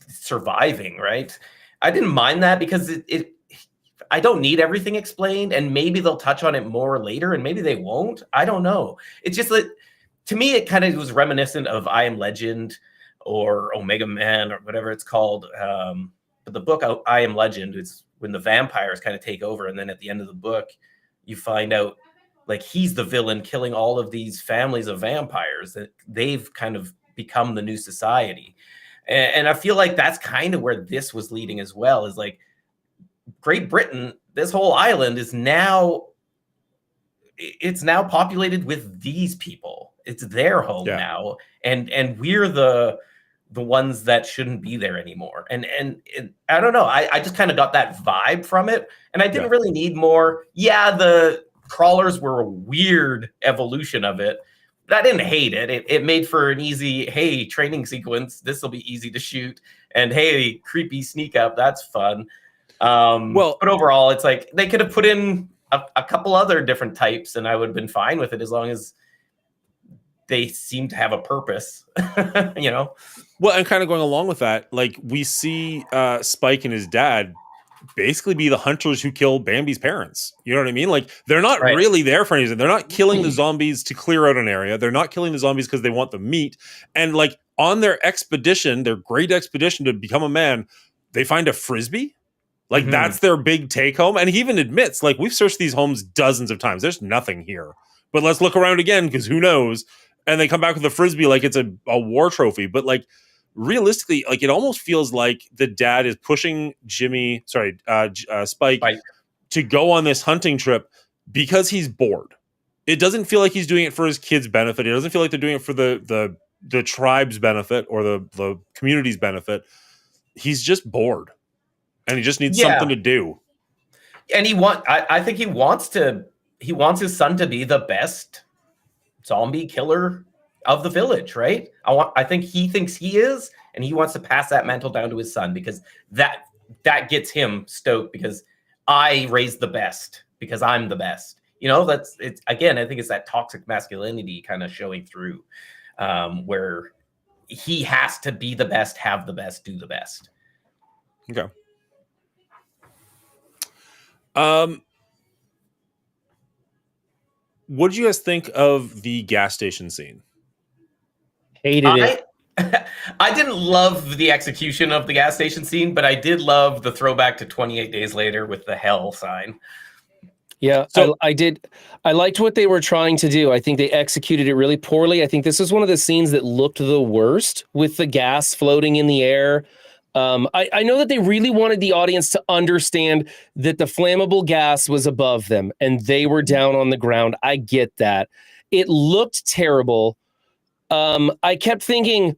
surviving, right? I didn't mind that because I don't need everything explained, and maybe they'll touch on it more later and maybe they won't. I don't know. It's just that, to me, it kind of was reminiscent of I Am Legend or Omega Man or whatever it's called. But the book I Am Legend is when the vampires kind of take over, and then at the end of the book, you find out like he's the villain killing all of these families of vampires that they've kind of become the new society. And I feel like that's kind of where this was leading as well, is like Great Britain, this whole island is now populated with these people. It's their home now. And we're the ones that shouldn't be there anymore. And I don't know. I just kind of got that vibe from it. And I didn't really need more. Yeah, the crawlers were a weird evolution of it, but I didn't hate it. It made for an easy, hey, training sequence. This will be easy to shoot. And hey, creepy sneak up. That's fun. But overall, it's like they could have put in a couple other different types and I would have been fine with it as long as they seem to have a purpose, Well, and kind of going along with that, like we see Spike and his dad basically be the hunters who kill Bambi's parents. You know what I mean? Like they're not really there for any reason. They're not killing the zombies to clear out an area. They're not killing the zombies because they want the meat. And like on their expedition, their great expedition to become a man, they find a Frisbee. Like that's their big take home. And he even admits, like, we've searched these homes dozens of times. There's nothing here, but let's look around again because who knows? And they come back with a Frisbee like it's a war trophy. But like realistically, like it almost feels like the dad is pushing Spike to go on this hunting trip because he's bored. It doesn't feel like he's doing it for his kids' benefit. It doesn't feel like they're doing it for the tribe's benefit or the community's benefit. He's just bored. And he just needs something to do. And I think he wants his son to be the best zombie killer of the village, right? I think he thinks he is, and he wants to pass that mantle down to his son because that gets him stoked because I raised the best because I'm the best. It's again, I think it's that toxic masculinity kind of showing through, where he has to be the best, have the best, do the best. Okay. What did you guys think of the gas station scene? Hated it. I didn't love the execution of the gas station scene, but I did love the throwback to 28 Days Later with the hell sign. Yeah, So I did. I liked what they were trying to do. I think they executed it really poorly. I think this is one of the scenes that looked the worst with the gas floating in the air. I know that they really wanted the audience to understand that the flammable gas was above them and they were down on the ground. I get that. It looked terrible. I kept thinking,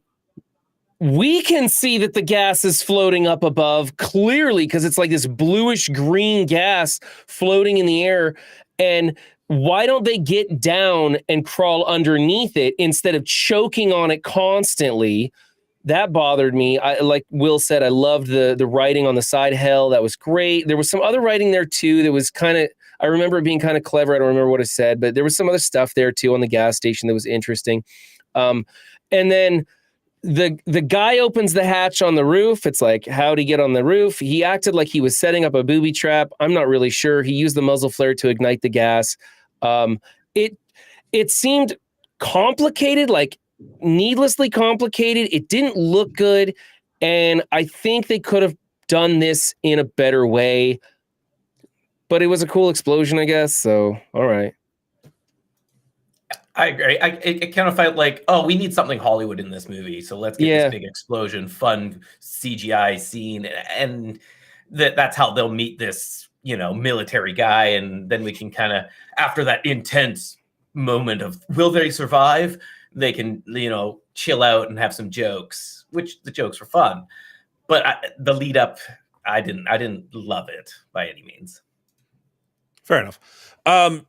we can see that the gas is floating up above clearly because it's like this bluish green gas floating in the air. And why don't they get down and crawl underneath it instead of choking on it constantly? That bothered me. I, like Will said, I loved the writing on the side. Hell, that was great. There was some other writing there too that was kind of, I remember it being kind of clever. I don't remember what it said, but there was some other stuff there too on the gas station that was interesting. And then the guy opens the hatch on the roof. It's like, how'd he get on the roof? He acted like he was setting up a booby trap. I'm not really sure. He used the muzzle flare to ignite the gas. It seemed complicated, like needlessly complicated. It didn't look good. And I think they could have done this in a better way. But it was a cool explosion, I guess. So, all right. I agree. It kind of felt like, oh, we need something Hollywood in this movie, so let's get this big explosion, fun CGI scene, and that's how they'll meet this, military guy, and then we can kind of, after that intense moment of will they survive, they can, chill out and have some jokes, which the jokes were fun, but the lead up, I didn't love it by any means. Fair enough. I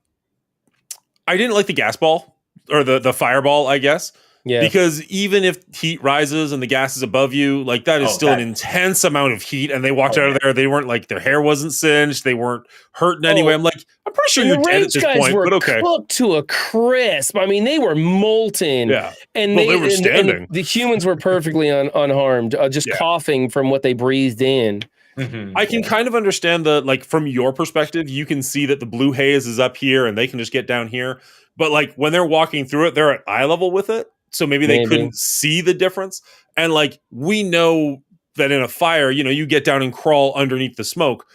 didn't like the gas ball. Or the fireball, I guess. Yeah. Because even if heat rises and the gas is above you, like that is still an intense amount of heat. And they walked out of there. They weren't like, their hair wasn't singed. They weren't hurt in any way. I'm like, I'm pretty sure you're dead at this point, but okay. Cooked to a crisp. I mean, they were molten. Yeah. And they were standing. And the humans were perfectly unharmed, just coughing from what they breathed in. Mm-hmm. I can kind of understand from your perspective, you can see that the blue haze is up here and they can just get down here. But like when they're walking through it, they're at eye level with it. So maybe they couldn't see the difference. And like, we know that in a fire, you get down and crawl underneath the smoke.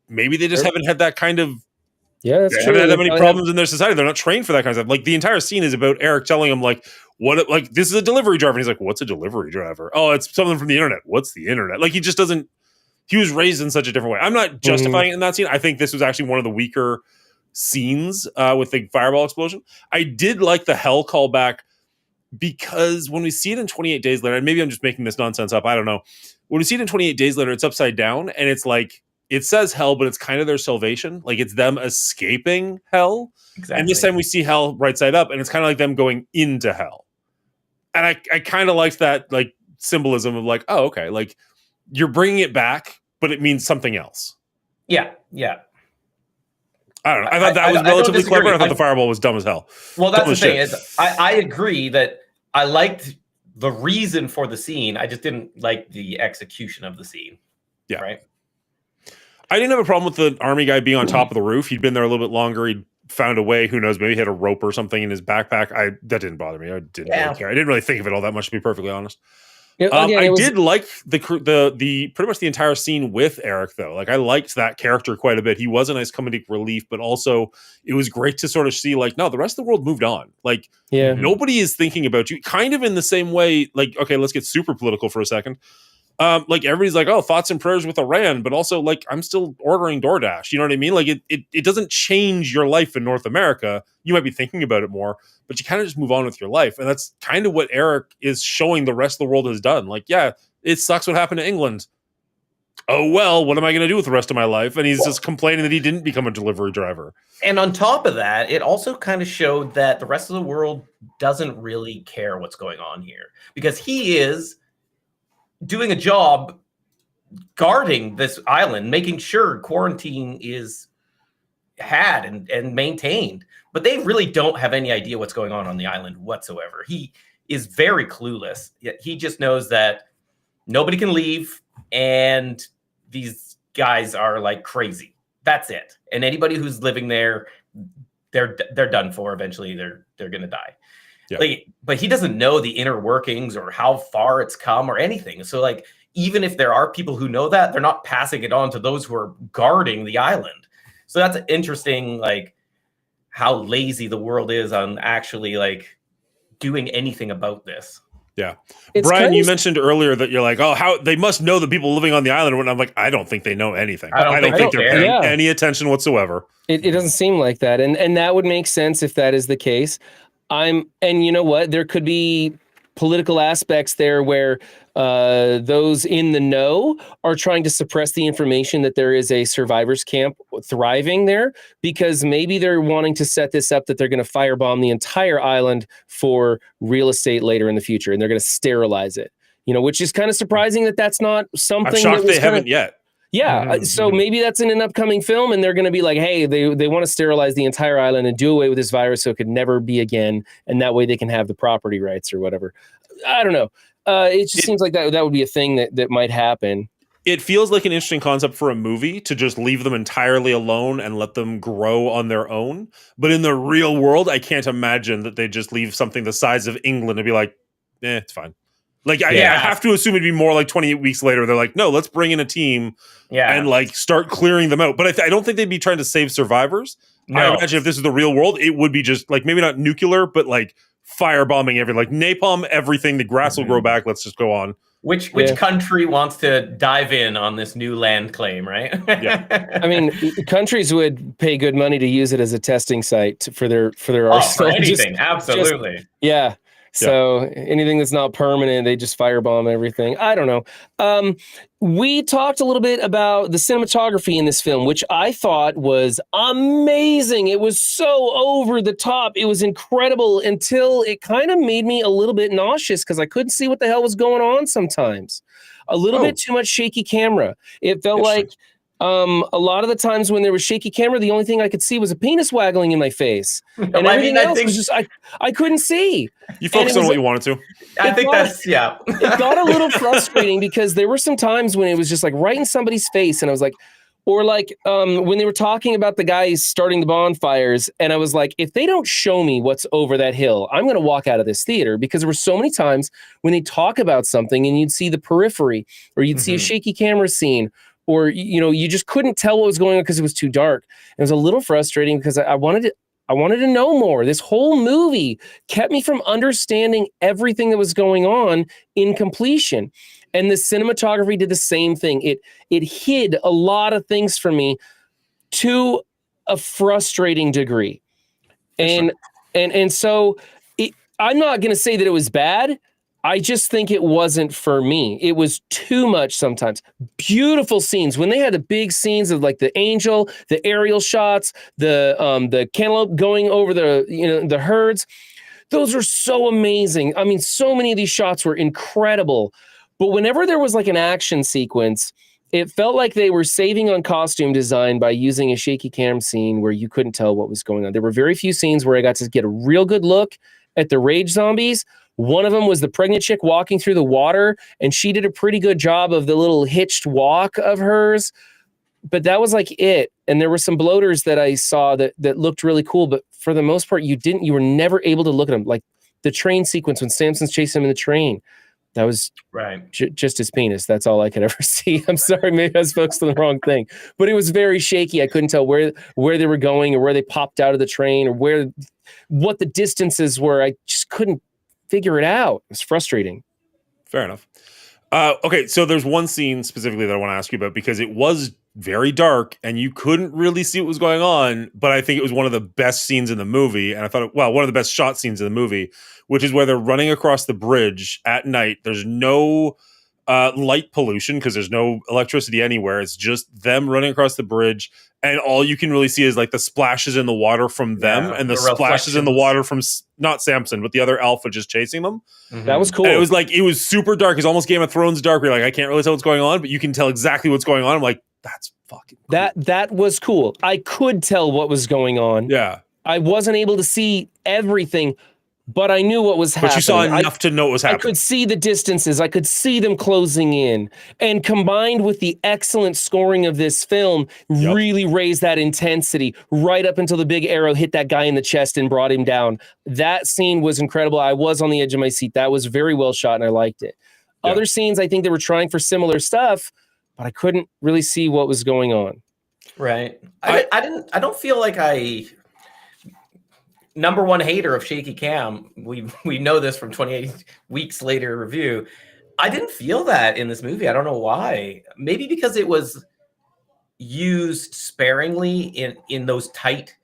Maybe they just haven't had that kind of, that's true. Haven't had that many problems in their society. They're not trained for that kind of stuff. Like the entire scene is about Eric telling him like, this is a delivery driver. And he's like, what's a delivery driver? Oh, it's something from the internet. What's the internet? Like he just doesn't, he was raised in such a different way. I'm not justifying it in that scene. I think this was actually one of the weaker scenes with the fireball explosion. I did like the hell callback because when we see it in 28 Days Later, and maybe I'm just making this nonsense up, I don't know. When we see it in 28 Days Later, it's upside down and it's like, it says hell, but it's kind of their salvation. Like it's them escaping hell. Exactly. And this time we see hell right side up and it's kind of like them going into hell. And I kind of liked that like symbolism of like, oh, okay. Like you're bringing it back, but it means something else. Yeah. Yeah. I don't know. I thought that was relatively clever. I thought the fireball was dumb as hell. Well, that's the thing is, I agree that I liked the reason for the scene. I just didn't like the execution of the scene. Yeah. Right. I didn't have a problem with the army guy being on top of the roof. He'd been there a little bit longer. He'd found a way. Who knows? Maybe he had a rope or something in his backpack. That didn't bother me. I didn't really care. I didn't really think of it all that much, to be perfectly honest. I did like the pretty much the entire scene with Eric though. Like I liked that character quite a bit. He was a nice comedic relief, but also it was great to sort of see like, no, the rest of the world moved on. Like nobody is thinking about you. Kind of in the same way, like, okay, let's get super political for a second. Like everybody's like, oh, thoughts and prayers with Iran, but also like I'm still ordering DoorDash. You know what I mean? Like it doesn't change your life in North America. You might be thinking about it more, but you kind of just move on with your life. And that's kind of what Eric is showing the rest of the world has done. Like, yeah, it sucks what happened to England. Oh, well, what am I going to do with the rest of my life? And he's just complaining that he didn't become a delivery driver. And on top of that, it also kind of showed that the rest of the world doesn't really care what's going on here because he is doing a job guarding this island, making sure quarantine is had and maintained, but they really don't have any idea what's going on the island whatsoever. He is very clueless. He just knows that nobody can leave and these guys are like crazy. That's it. And anybody who's living there, they're done for. Eventually they're going to die. Yeah. But he doesn't know the inner workings or how far it's come or anything. So like, even if there are people who know that, they're not passing it on to those who are guarding the island. So that's interesting, like how lazy the world is on actually like doing anything about this. Yeah. It's Brian, kind you of- mentioned earlier that you're like, oh, how they must know the people living on the island. And I'm like, I don't think they know anything. I don't think they're they paying care. any attention whatsoever. It doesn't seem like that, and that would make sense if that is the case. And you know what? There could be political aspects there where those in the know are trying to suppress the information that there is a survivors camp thriving there, because maybe they're wanting to set this up that they're going to firebomb the entire island for real estate later in the future, and they're going to sterilize it. You know, which is kind of surprising that that's not something. I'm shocked that was they haven't yet. Yeah, Mhm, so mhm. maybe that's in an upcoming film, and they're going to be like, hey, they want to sterilize the entire island and do away with this virus so it could never be again, and that way they can have the property rights or whatever. I don't know. It just seems like that would be a thing that might happen. It feels like an interesting concept for a movie to just leave them entirely alone and let them grow on their own. But in the real world, I can't imagine that they just leave something the size of England and be like, it's fine. Like, I have to assume it'd be more like 28 weeks later. They're like, no, let's bring in a team and like start clearing them out. But I don't think they'd be trying to save survivors. No. I imagine if this is the real world, it would be just like maybe not nuclear, but like firebombing like napalm everything. The grass will grow back. Let's just go on. Which country wants to dive in on this new land claim, right? Yeah. I mean, countries would pay good money to use it as a testing site for their For arsenal. anything, absolutely. Yeah. So anything that's not permanent, they just firebomb everything. I don't know. We talked a little bit about the cinematography in this film, which I thought was amazing. It was so over the top. It was incredible until it kind of made me a little bit nauseous because I couldn't see what the hell was going on sometimes. A little bit too much shaky camera. It felt like a lot of the times when there was shaky camera, the only thing I could see was a penis waggling in my face. And everything else was just, I couldn't see. You focus on what you wanted to. I think that's, it got a little frustrating because there were some times when it was just like right in somebody's face. And I was like, or like when they were talking about the guys starting the bonfires. And I was like, if they don't show me what's over that hill, I'm going to walk out of this theater, because there were so many times when they talk about something and you'd see the periphery or you'd see a shaky camera scene, or, you know, you just couldn't tell what was going on because it was too dark. It was a little frustrating because I wanted to know more. This whole movie kept me from understanding everything that was going on in completion. And the cinematography did the same thing. It hid a lot of things from me to a frustrating degree. And so I'm not going to say that it was bad. I just think it wasn't for me. It was too much sometimes. Beautiful scenes. When they had the big scenes of like the angel, the aerial shots, the cantaloupe going over the herds, those are so amazing. I mean, so many of these shots were incredible. But whenever there was like an action sequence, it felt like they were saving on costume design by using a shaky cam scene where you couldn't tell what was going on. There were very few scenes where I got to get a real good look at the rage zombies. One of them was the pregnant chick walking through the water, and she did a pretty good job of the little hitched walk of hers. But that was like it. And there were some bloaters that I saw that looked really cool. But for the most part, you were never able to look at them. Like the train sequence when Samson's chasing him in the train. That was just his penis. That's all I could ever see. I'm sorry, maybe I was focused on the wrong thing. But it was very shaky. I couldn't tell where they were going or where they popped out of the train or what the distances were. I just couldn't figure it out. It was frustrating. Fair enough. Okay, so there's one scene specifically that I want to ask you about because it was very dark and you couldn't really see what was going on, but I think it was one of the best scenes in the movie. And I thought, one of the best shot scenes in the movie, which is where they're running across the bridge at night. There's no light pollution because there's no electricity anywhere. It's just them running across the bridge. And all you can really see is like the splashes in the water from them and the splashes in the water from not Samson, but the other alpha just chasing them. Mm-hmm. That was cool. And it was super dark. It's almost Game of Thrones dark. Where you're like, I can't really tell what's going on, but you can tell exactly what's going on. I'm like, that's fucking cool. That was cool. I could tell what was going on. Yeah. I wasn't able to see everything, but I knew what was happening. But you saw enough to know what was happening. I could see the distances. I could see them closing in. And combined with the excellent scoring of this film, really raised that intensity right up until the big arrow hit that guy in the chest and brought him down. That scene was incredible. I was on the edge of my seat. That was very well shot, and I liked it. Other scenes, I think they were trying for similar stuff, but I couldn't really see what was going on. Right. I don't feel like number one hater of shaky cam. We know this from 28 weeks later review. I didn't feel that in this movie. I don't know why. Maybe because it was used sparingly in those tight,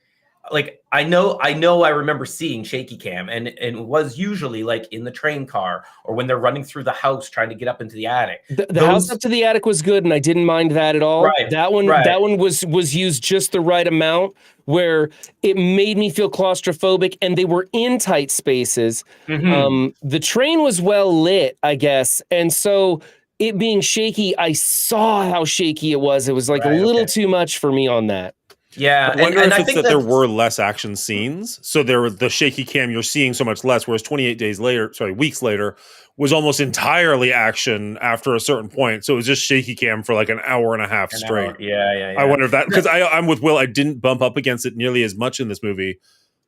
like I remember seeing shaky cam, and it was usually like in the train car or when they're running through the house trying to get up into the attic. The house up to the attic was good, and I didn't mind that at all. Right, that one was used just the right amount where it made me feel claustrophobic, and they were in tight spaces. The train was well lit, I guess, and so it being shaky, I saw how shaky it was. It was like a little too much for me on that. Yeah, I wonder if it's that there were less action scenes, so there was the shaky cam you're seeing so much less, whereas weeks later, was almost entirely action after a certain point. So it was just shaky cam for like an hour and a half straight. Yeah. I wonder if that, because I'm with Will, I didn't bump up against it nearly as much in this movie.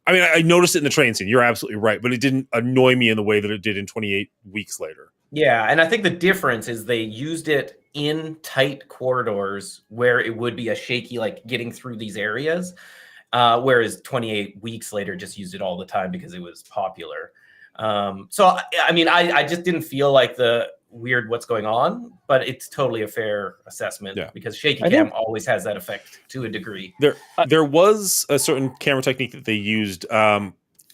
I mean, I noticed it in the train scene. You're absolutely right, but it didn't annoy me in the way that it did in 28 weeks later. Yeah, and I think the difference is they used it in tight corridors where it would be a shaky, like getting through these areas, whereas 28 weeks later just used it all the time because it was popular. So, I mean, I just didn't feel like the weird what's going on, but it's totally a fair assessment because shaky cam always has that effect to a degree. There was a certain camera technique that they used.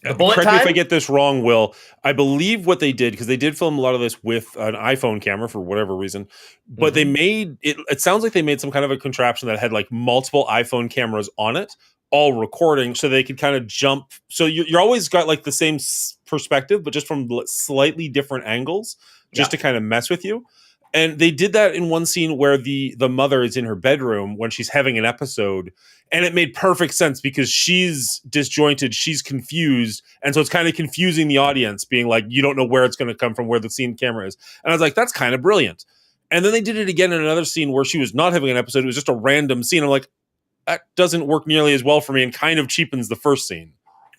The bullet correct time? me if I get this wrong, Will. I believe what they did, because they did film a lot of this with an iPhone camera for whatever reason, but they made it. It sounds like they made some kind of a contraption that had like multiple iPhone cameras on it, all recording, so they could kind of jump. So you're always got like the same perspective, but just from slightly different angles, just to kind of mess with you. And they did that in one scene where the mother is in her bedroom when she's having an episode, and it made perfect sense because she's disjointed, she's confused, and so it's kind of confusing the audience, being like, you don't know where it's going to come from, where the scene camera is. And I was like, that's kind of brilliant. And then they did it again in another scene where she was not having an episode, it was just a random scene. I'm like, that doesn't work nearly as well for me and kind of cheapens the first scene.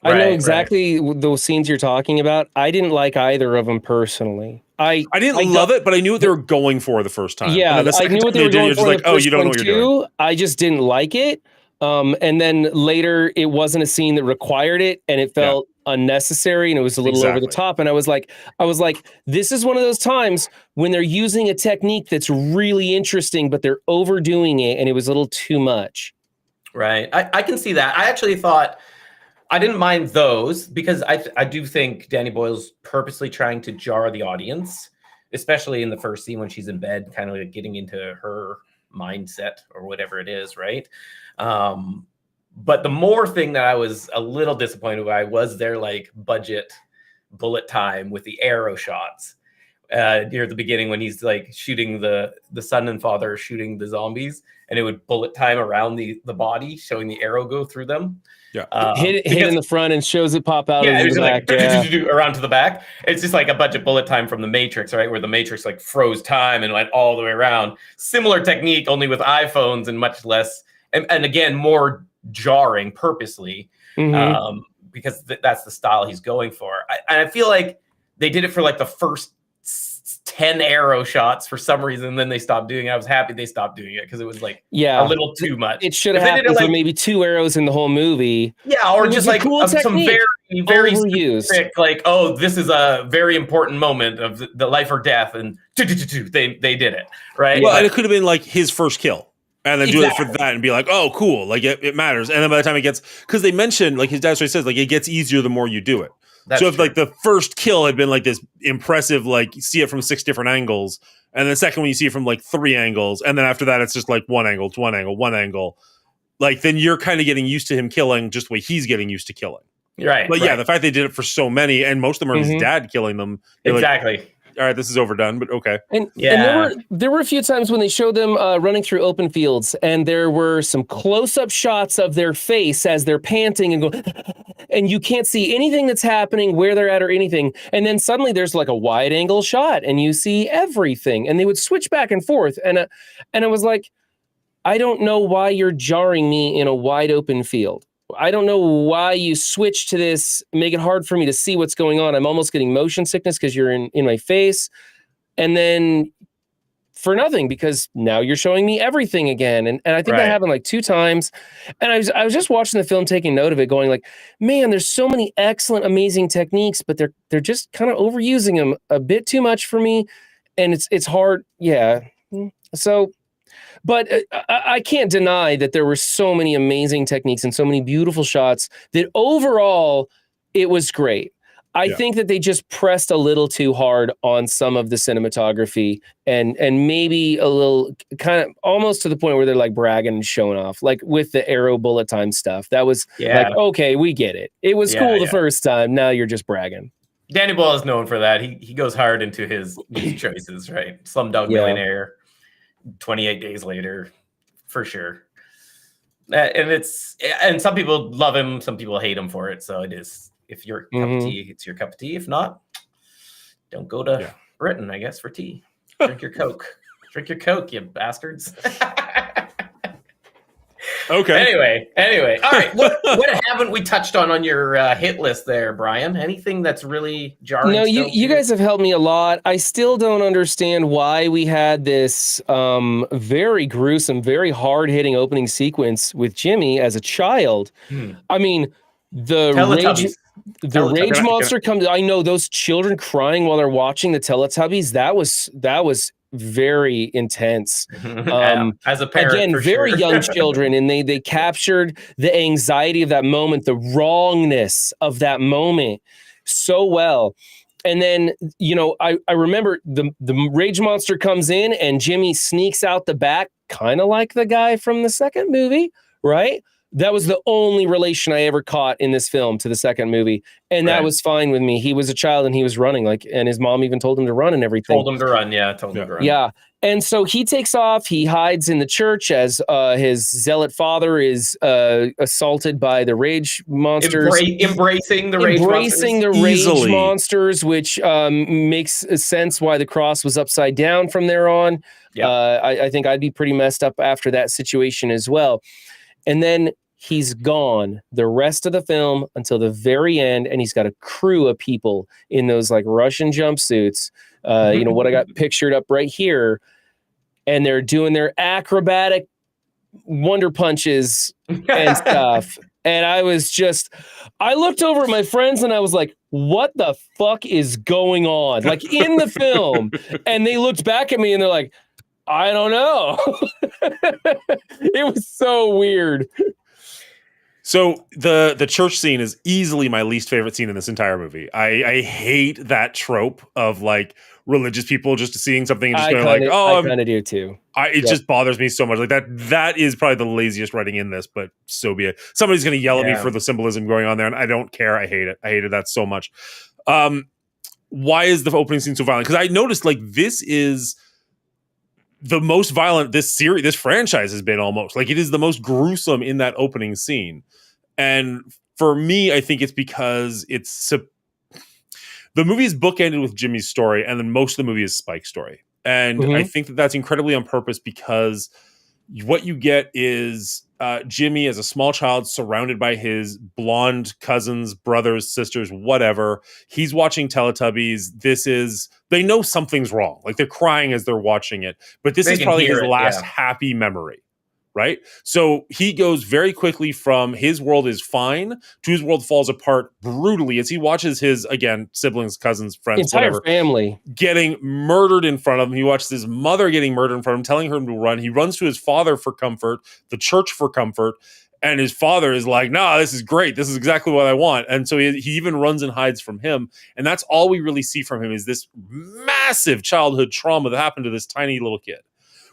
I know exactly those scenes you're talking about. I didn't like either of them personally. I didn't love it, but I knew what they were going for the first time. Yeah, I knew what they were going for. Like, oh, you don't know what you're doing. I just didn't like it. And then later, it wasn't a scene that required it, and it felt unnecessary, and it was a little over the top. And I was like, this is one of those times when they're using a technique that's really interesting, but they're overdoing it, and it was a little too much. Right, I can see that. I actually thought. I didn't mind those because I do think Danny Boyle's purposely trying to jar the audience, especially in the first scene when she's in bed, kind of like getting into her mindset or whatever it is, right? But the more thing that I was a little disappointed by was their like budget bullet time with the arrow shots near the beginning when he's like shooting the son and father shooting the zombies, and it would bullet time around the body, showing the arrow go through them. Yeah, hit in the front and shows it pop out. It's like around to the back. It's just like a budget bullet time from the Matrix, right? Where the Matrix like froze time and went all the way around. Similar technique, only with iPhones and much less, and again more jarring purposely, because that's the style he's going for. I feel like they did it for like the first 10 arrow shots for some reason, and then they stopped doing it. I was happy they stopped doing it because it was like a little too much. It should have happened for maybe 2 arrows in the whole movie. Yeah, or just like cool some very specific, like, oh, this is a very important moment of the life or death, and they did it, right? Well, and it could have been like his first kill. And then do it for that and be like, oh, cool. Like it matters. And then by the time it gets, because they mentioned, like his dad says, like it gets easier the more you do it. So if like the first kill had been like this impressive, like you see it from 6 different angles, and the second one you see it from like 3 angles, and then after that it's just like one angle, like then you're kind of getting used to him killing just the way he's getting used to killing. Right. But yeah, the fact they did it for so many, and most of them are his dad killing them. Exactly. Like, all right, this is overdone, but okay. And there were a few times when they showed them running through open fields, and there were some close-up shots of their face as they're panting and going, and you can't see anything that's happening, where they're at, or anything. And then suddenly there's like a wide-angle shot, and you see everything. And they would switch back and forth, and I was like, I don't know why you're jarring me in a wide-open field. I don't know why you switch to this, make it hard for me to see what's going on. I'm almost getting motion sickness because you're in my face. And then for nothing, because now you're showing me everything again. And I think that happened like 2 times. And I was just watching the film, taking note of it, going like, man, there's so many excellent, amazing techniques, but they're just kind of overusing them a bit too much for me. And it's hard. Yeah. So, but I can't deny that there were so many amazing techniques and so many beautiful shots that overall it was great. I think that they just pressed a little too hard on some of the cinematography and maybe a little kind of almost to the point where they're like bragging and showing off, like with the arrow bullet time stuff. That was like, okay, we get it. It was cool the first time. Now you're just bragging. Danny Boyle is known for that. He goes hard into his choices, right? Slumdog Millionaire, 28 Days Later, for sure. And some people love him, some people hate him for it. So it is. If your cup of tea, it's your cup of tea. If not, don't go to Britain, I guess, for tea. Drink your Coke. Drink your Coke, you bastards. Okay. Anyway. All right. What haven't we touched on your hit list there, Brian? Anything that's really jarring? No, you guys have helped me a lot. I still don't understand why we had this very gruesome, very hard-hitting opening sequence with Jimmy as a child. I mean, the rage monster comes. I know those children crying while they're watching the Teletubbies. That was very intense. As a parent, again, very young children, and they captured the anxiety of that moment, the wrongness of that moment so well. And then, I remember the rage monster comes in and Jimmy sneaks out the back, kind of like the guy from the second movie, right? That was the only relation I ever caught in this film to the second movie. And that was fine with me. He was a child and he was running, and his mom even told him to run and everything. Told him to run. Yeah. And so he takes off. He hides in the church as his zealot father is assaulted by the rage monsters. Embracing the rage monsters, which makes sense why the cross was upside down from there on. I think I'd be pretty messed up after that situation as well. And then he's gone the rest of the film until the very end, and he's got a crew of people in those like Russian jumpsuits. What I got pictured up right here, and they're doing their acrobatic wonder punches and stuff. And I looked over at my friends and I was like, what the fuck is going on? Like in the film. And they looked back at me and they're like, I don't know. It was so weird. So the church scene is easily my least favorite scene in this entire movie. I hate that trope of like religious people just seeing something and just going like, oh, I kind of do too. It just bothers me so much. Like that is probably the laziest writing in this, but so be it. Somebody's going to yell at me for the symbolism going on there, and I don't care. I hate it. I hated that so much. Why is the opening scene so violent? Because I noticed like this is the most violent this franchise has been almost. Like it is the most gruesome in that opening scene. And for me, I think it's because the movie is bookended with Jimmy's story, and then most of the movie is Spike's story. And I think that that's incredibly on purpose, because what you get is Jimmy as a small child surrounded by his blonde cousins, brothers, sisters, whatever. He's watching Teletubbies. They know something's wrong. Like they're crying as they're watching it, but this is probably his last happy memory. Right? So he goes very quickly from his world is fine to his world falls apart brutally as he watches his, again, siblings, cousins, friends, entire family getting murdered in front of him. He watches his mother getting murdered in front of him, telling him to run. He runs to his father for comfort, the church for comfort. And his father is like, nah, this is great. This is exactly what I want. And so he even runs and hides from him. And that's all we really see from him is this massive childhood trauma that happened to this tiny little kid.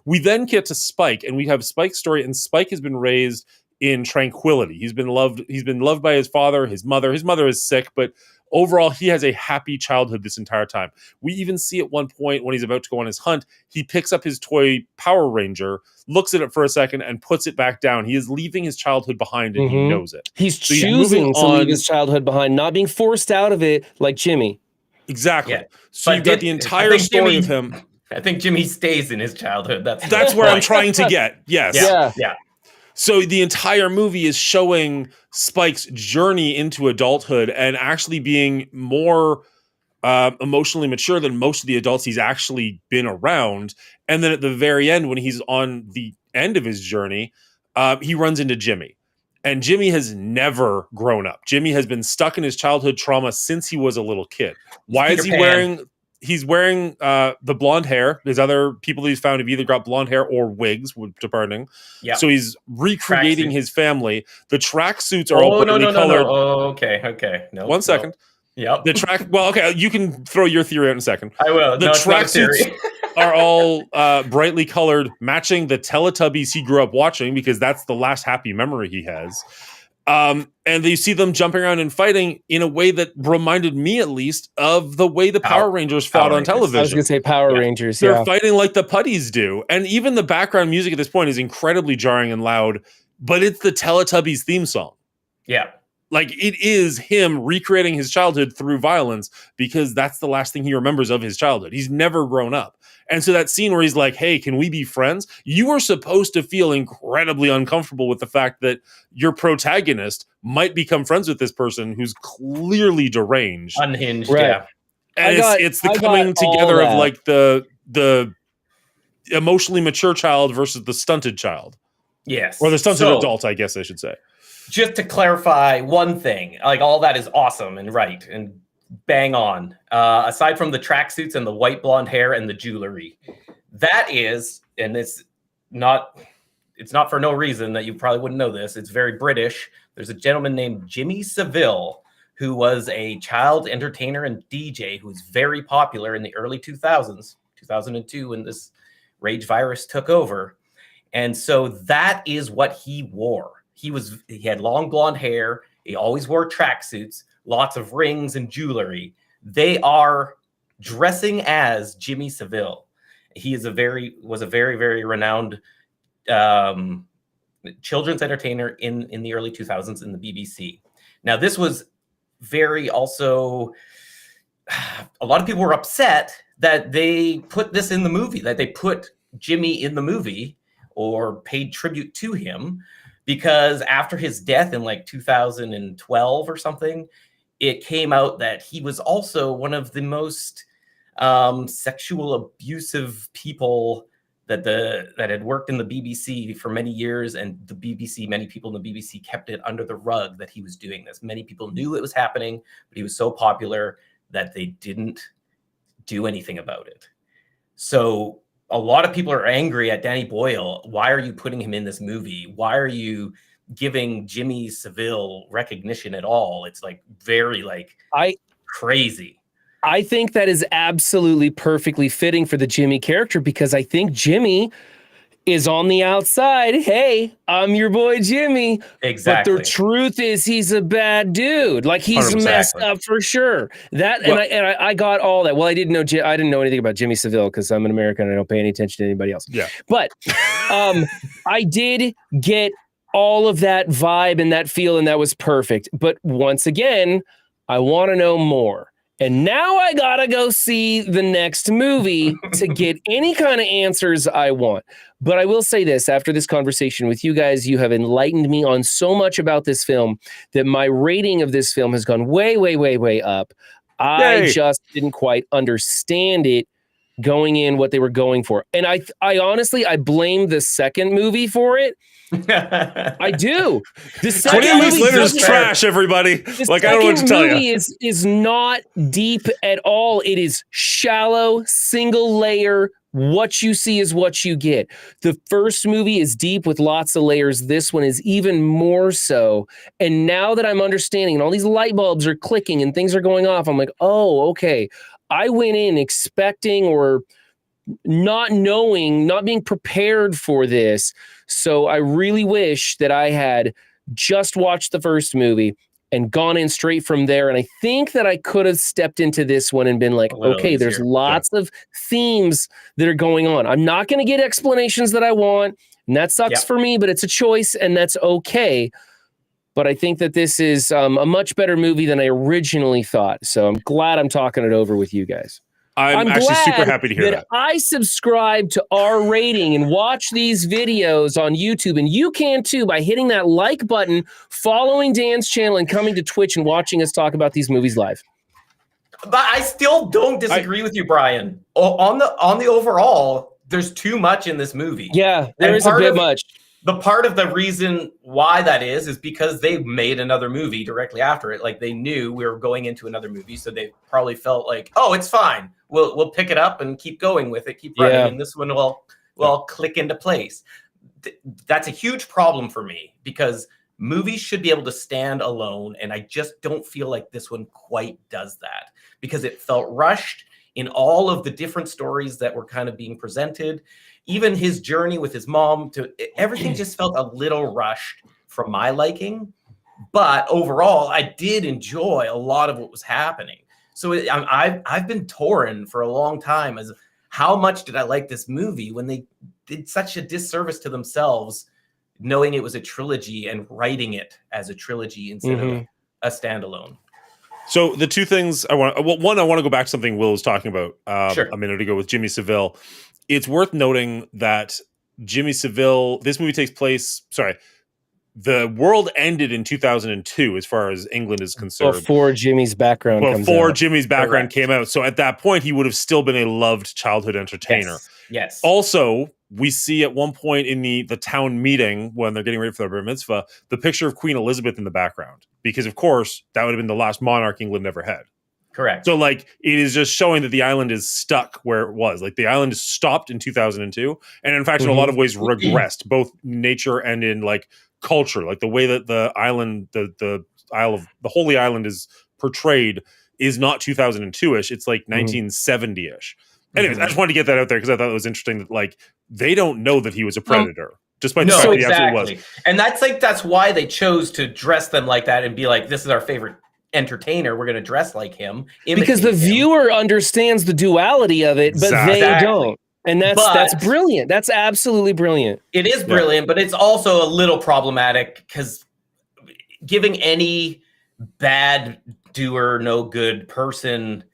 We then get to Spike, and we have Spike's story, and Spike has been raised in tranquility. He's been loved by his father, his mother. His mother is sick, but overall, he has a happy childhood this entire time. We even see at one point when he's about to go on his hunt, he picks up his toy Power Ranger, looks at it for a second, and puts it back down. He is leaving his childhood behind, and he knows it. He's choosing to leave his childhood behind, not being forced out of it like Jimmy. Exactly. Yeah. So you've got the entire story of him. I think Jimmy stays in his childhood. That's where I'm trying to get. Yes. Yeah. So the entire movie is showing Spike's journey into adulthood and actually being more emotionally mature than most of the adults he's actually been around. And then at the very end, when he's on the end of his journey, he runs into Jimmy. And Jimmy has never grown up. Jimmy has been stuck in his childhood trauma since he was a little kid. Why is he wearing... He's wearing the blonde hair. There's other people he's found have either got blonde hair or wigs, depending. Yeah. So he's recreating his family. The tracksuits are all brightly colored. Oh, okay. No. 1 second. Yep. Well, okay. You can throw your theory out in a second. I will. The tracksuits are all brightly colored, matching the Teletubbies he grew up watching, because that's the last happy memory he has. And you see them jumping around and fighting in a way that reminded me, at least, of the way the Power Rangers fought on television. I was going to say Power Rangers. They're fighting like the putties do. And even the background music at this point is incredibly jarring and loud, but it's the Teletubbies theme song. Yeah. Like, it is him recreating his childhood through violence, because that's the last thing he remembers of his childhood. He's never grown up. And so that scene where he's like, hey, can we be friends? You are supposed to feel incredibly uncomfortable with the fact that your protagonist might become friends with this person who's clearly deranged. Unhinged, right. yeah. And it's the coming together of like the emotionally mature child versus the stunted child. Yes. Or the stunted adult, I guess I should say. Just to clarify one thing, like, all that is awesome and right and bang on. Aside from the tracksuits and the white blonde hair and the jewelry, that is, and it's not for no reason that you probably wouldn't know this. It's very British. There's a gentleman named Jimmy Savile who was a child entertainer and DJ who was very popular in the early 2000s, 2002, when this rage virus took over. And so that is what he wore. He had long blonde hair. He always wore tracksuits, lots of rings and jewelry. They are dressing as Jimmy Savile. He is was a very, very renowned children's entertainer in the early 2000s in the BBC. Now, this was very also, a lot of people were upset that they put this in the movie, that they put Jimmy in the movie or paid tribute to him, because after his death in like 2012 or something, it came out that he was also one of the most sexual abusive people that had worked in the BBC for many years, and many people in the BBC kept it under the rug that he was doing this. Many people knew it was happening, but he was so popular that they didn't do anything about it. So a lot of people are angry at Danny Boyle. Why are you putting him in this movie? Why are you giving Jimmy Savile recognition at all? It's like very crazy. I think that is absolutely perfectly fitting for the Jimmy character, because I think Jimmy is on the outside. Hey, I'm your boy Jimmy. Exactly. But the truth is, he's a bad dude. Like, he's messed up for sure. I got all that. Well, I didn't know anything about Jimmy Savile because I'm an American and I don't pay any attention to anybody else. Yeah. But I did get all of that vibe and that feel, and that was perfect. But once again, I want to know more. And now I gotta go see the next movie to get any kind of answers I want. But I will say this, after this conversation with you guys, you have enlightened me on so much about this film that my rating of this film has gone way, way, way, way up. I just didn't quite understand it going in, what they were going for. And I honestly, I blame the second movie for it. I do. The second 20 minutes later is trash, everybody. Like, I don't know what to tell you. Is not deep at all. It is shallow, single layer. What you see is what you get. The first movie is deep with lots of layers. This one is even more so. And now that I'm understanding and all these light bulbs are clicking and things are going off, I'm like, oh, okay. I went in expecting or not knowing, not being prepared for this. So I really wish that I had just watched the first movie and gone in straight from there. And I think that I could have stepped into this one and been like, okay, there's lots of themes that are going on. I'm not going to get explanations that I want, and that sucks for me, but it's a choice and that's okay. But I think that this is a much better movie than I originally thought. So I'm glad I'm talking it over with you guys. I'm actually super happy to hear that. I subscribe to our rating and watch these videos on YouTube, and you can too by hitting that like button, following Dan's channel, and coming to Twitch and watching us talk about these movies live. But I still don't disagree with you, Brian. On the overall, there's too much in this movie. Yeah, there is a bit much. The part of the reason why that is because they made another movie directly after it. Like they knew we were going into another movie, so they probably felt like, oh, it's fine. We'll pick it up and keep going with it, keep running, and this one will click into place. That's a huge problem for me because movies should be able to stand alone, and I just don't feel like this one quite does that because it felt rushed in all of the different stories that were kind of being presented. Even his journey with his mom, everything just felt a little rushed from my liking. But overall, I did enjoy a lot of what was happening. So I've been torn for a long time as how much did I like this movie when they did such a disservice to themselves, knowing it was a trilogy and writing it as a trilogy instead of a standalone. So the two things I want to go back to something Will was talking about a minute ago with Jimmy Savile. It's worth noting that Jimmy Savile, this movie takes place, the world ended in 2002 as far as England is concerned. Before Jimmy's background came out. So at that point, he would have still been a loved childhood entertainer. Yes. Also, we see at one point in the town meeting when they're getting ready for the bar mitzvah, the picture of Queen Elizabeth in the background. Because, of course, that would have been the last monarch England ever had. Correct. So, like, it is just showing that the island is stuck where it was. Like, the island is stopped in 2002. And, in fact, in a lot of ways, regressed, both nature and in, like, culture. Like, the way that the island, the Holy Island is portrayed is not 2002-ish. It's, like, 1970-ish. Anyways, I just wanted to get that out there because I thought it was interesting that, like, they don't know that he was a predator. Despite the fact that he absolutely was. And that's why they chose to dress them like that and be like, this is our favorite entertainer, we're going to dress like him because the viewer understands the duality of it, but they don't, and that's brilliant. That's absolutely brilliant. It is brilliant, but it's also a little problematic because giving any bad doer, no good person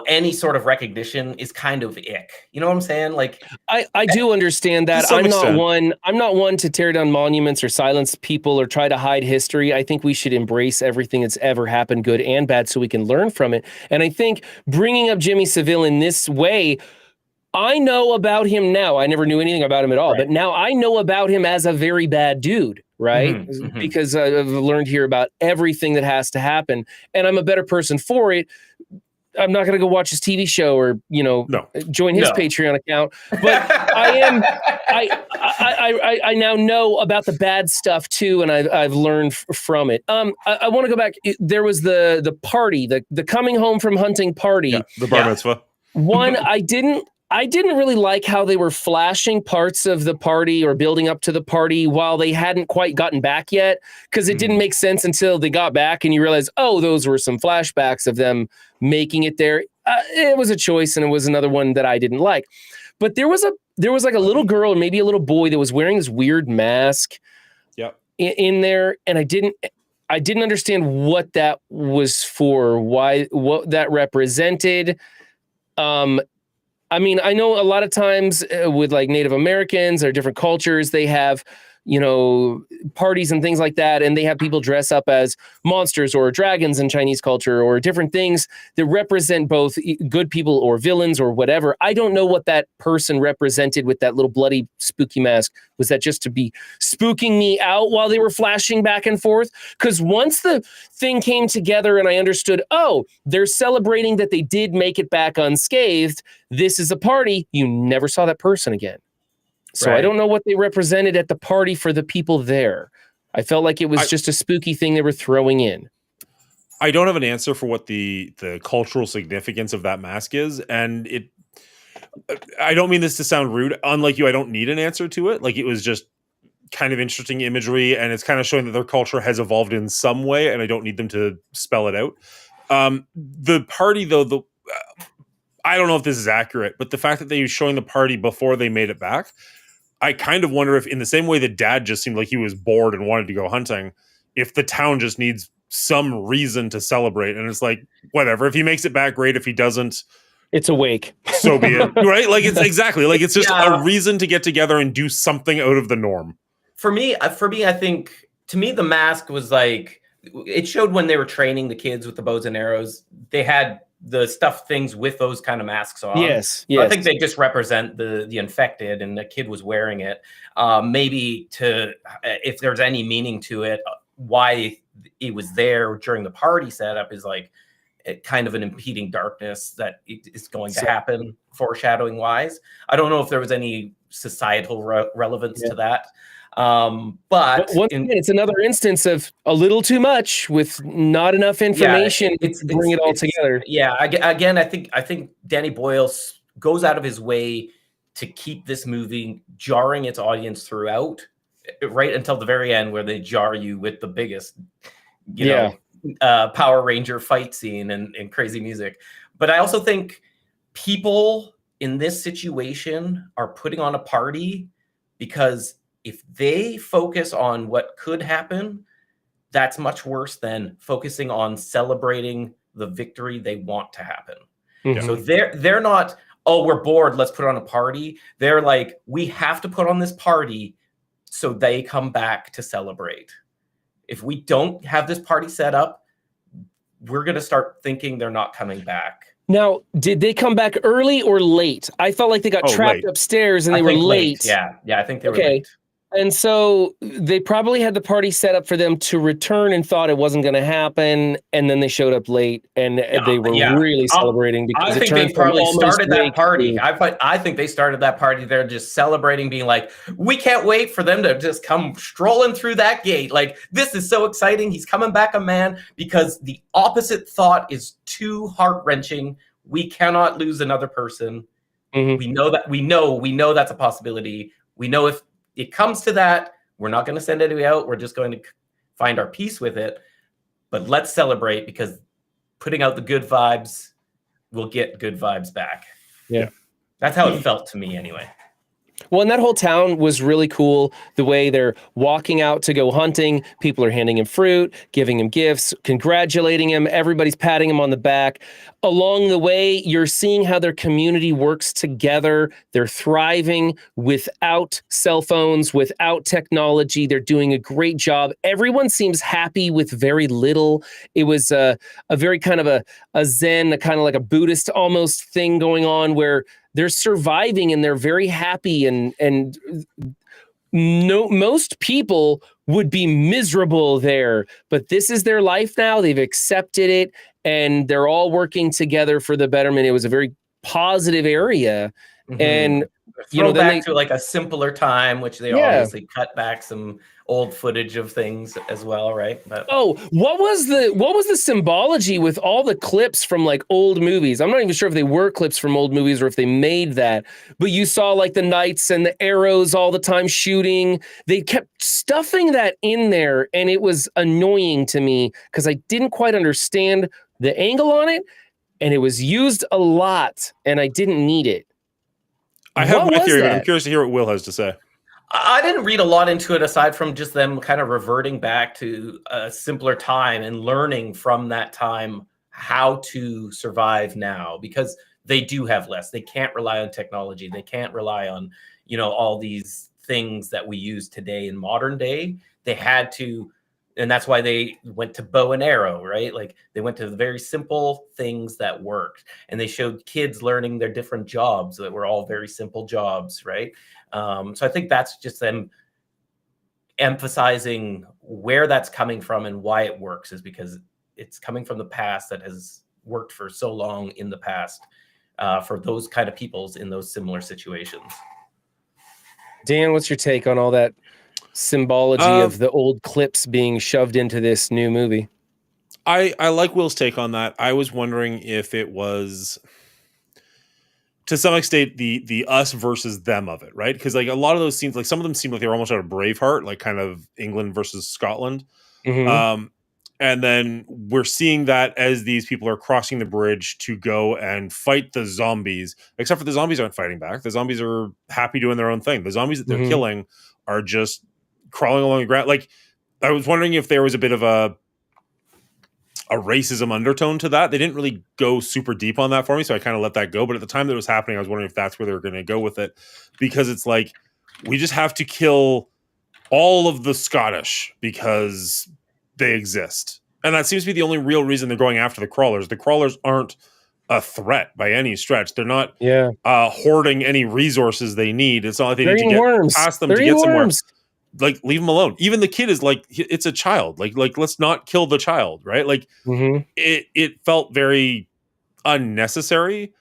any sort of recognition is kind of ick. You know what I'm saying? Like, I do understand that. I'm not one to tear down monuments or silence people or try to hide history. I think we should embrace everything that's ever happened, good and bad, so we can learn from it. And I think bringing up Jimmy Savile in this way, I know about him now. I never knew anything about him at all, but now I know about him as a very bad dude, right? Because I've learned here about everything that has to happen, and I'm a better person for it. I'm not going to go watch his TV show or, join his Patreon account, but I now know about the bad stuff too. And I've learned from it. I want to go back. There was the party, the coming home from hunting party, the bar mitzvah. One, I didn't really like how they were flashing parts of the party or building up to the party while they hadn't quite gotten back yet, because it didn't make sense until they got back and you realize, oh, those were some flashbacks of them making it there. It was a choice, and it was another one that I didn't like. But there was like a little girl and maybe a little boy that was wearing this weird mask in there, and I didn't understand what that was for, what that represented. I mean, I know a lot of times with like Native Americans or different cultures, they have, parties and things like that. And they have people dress up as monsters or dragons in Chinese culture or different things that represent both good people or villains or whatever. I don't know what that person represented with that little bloody spooky mask. Was that just to be spooking me out while they were flashing back and forth? Because once the thing came together and I understood, oh, they're celebrating that they did make it back unscathed. This is a party. You never saw that person again. So I don't know what they represented at the party for the people there. I felt like it was just a spooky thing they were throwing in. I don't have an answer for what the cultural significance of that mask is. And I don't mean this to sound rude. Unlike you, I don't need an answer to it. Like, it was just kind of interesting imagery, and it's kind of showing that their culture has evolved in some way, and I don't need them to spell it out. The party, though, I don't know if this is accurate, but the fact that they were showing the party before they made it back, I kind of wonder if, in the same way that Dad just seemed like he was bored and wanted to go hunting, if the town just needs some reason to celebrate. And it's like, whatever. If he makes it back, great. If he doesn't, it's a wake. So be it. Right? Like, it's exactly like, it's just a reason to get together and do something out of the norm. For me, I think, to me, the mask was like, it showed when they were training the kids with the bows and arrows, they had the stuffed things with those kind of masks on. Yes. So I think they just represent the infected, and the kid was wearing it. Maybe to, if there's any meaning to it, why it was there during the party setup is like kind of an impeding darkness that is going to happen, foreshadowing wise. I don't know if there was any societal relevance to that. But once again, it's another instance of a little too much with not enough information to bring it all together. Yeah, again, I think Danny Boyle goes out of his way to keep this movie jarring its audience throughout, right until the very end, where they jar you with the biggest, you know, Power Ranger fight scene and crazy music. But I also think people in this situation are putting on a party because if they focus on what could happen, that's much worse than focusing on celebrating the victory they want to happen. Mm-hmm. So they're not, oh, we're bored, let's put on a party. They're like, we have to put on this party so they come back to celebrate. If we don't have this party set up, we're going to start thinking they're not coming back. Now, did they come back early or late? I felt like they got trapped upstairs and they were late. Yeah, I think they were late. And so they probably had the party set up for them to return and thought it wasn't going to happen. And then they showed up late and they were really celebrating because I think they probably started that party. I think they started that party. They're just celebrating, being like, we can't wait for them to just come strolling through that gate. Like, this is so exciting. He's coming back a man, because the opposite thought is too heart-wrenching. We cannot lose another person. Mm-hmm. We know that's a possibility. We know if it comes to that, we're not going to send anybody out. We're just going to find our peace with it. But let's celebrate, because putting out the good vibes will get good vibes back. Yeah. That's how it felt to me anyway. Well, and that whole town was really cool. The way they're walking out to go hunting, people are handing him fruit, giving him gifts, congratulating him. Everybody's patting him on the back. Along the way, you're seeing how their community works together. They're thriving without cell phones, without technology. They're doing a great job. Everyone seems happy with very little. It was a very kind of a Zen, a kind of like a Buddhist almost thing going on, where they're surviving and they're very happy, and most people would be miserable there, but this is their life now. They've accepted it, and they're all working together for the betterment. It was a very positive area. Mm-hmm. And back to like a simpler time, which they obviously cut back some old footage of things as well, right? But what was the symbology with all the clips from like old movies? I'm not even sure if they were clips from old movies or if they made that, but you saw like the knights and the arrows all the time shooting. They kept stuffing that in there, and it was annoying to me because I didn't quite understand the angle on it, and it was used a lot, and I didn't need it. I have my theory, but I'm curious to hear what Will has to say. I didn't read a lot into it, aside from just them kind of reverting back to a simpler time and learning from that time how to survive now, because they do have less. They can't rely on technology. They can't rely on, all these things that we use today in modern day. They had to, and that's why they went to bow and arrow, right? Like, they went to the very simple things that worked, and they showed kids learning their different jobs that were all very simple jobs, right? So I think that's just them emphasizing where that's coming from and why it works, is because it's coming from the past that has worked for so long in the past for those kind of peoples in those similar situations. Dan, what's your take on all that symbology of the old clips being shoved into this new movie? I like Will's take on that. I was wondering if it was, to some extent, the us versus them of it, right? Because like a lot of those scenes, like some of them seem like they were almost out of Braveheart, like kind of England versus Scotland. Mm-hmm. And then we're seeing that as these people are crossing the bridge to go and fight the zombies, except for the zombies aren't fighting back. The zombies are happy doing their own thing. The zombies that they're killing are just crawling along the ground. Like, I was wondering if there was a bit of a racism undertone to that. They didn't really go super deep on that for me, so I kind of let that go. But at the time that it was happening, I was wondering if that's where they were going to go with it, because it's like, we just have to kill all of the Scottish because they exist. And that seems to be the only real reason they're going after the crawlers. The crawlers aren't a threat by any stretch. They're not hoarding any resources they need. It's not like they need to get past them to get somewhere. Like, leave them alone. Even the kid is like, it's a child. Like let's not kill the child, right? Like, it felt very unnecessary.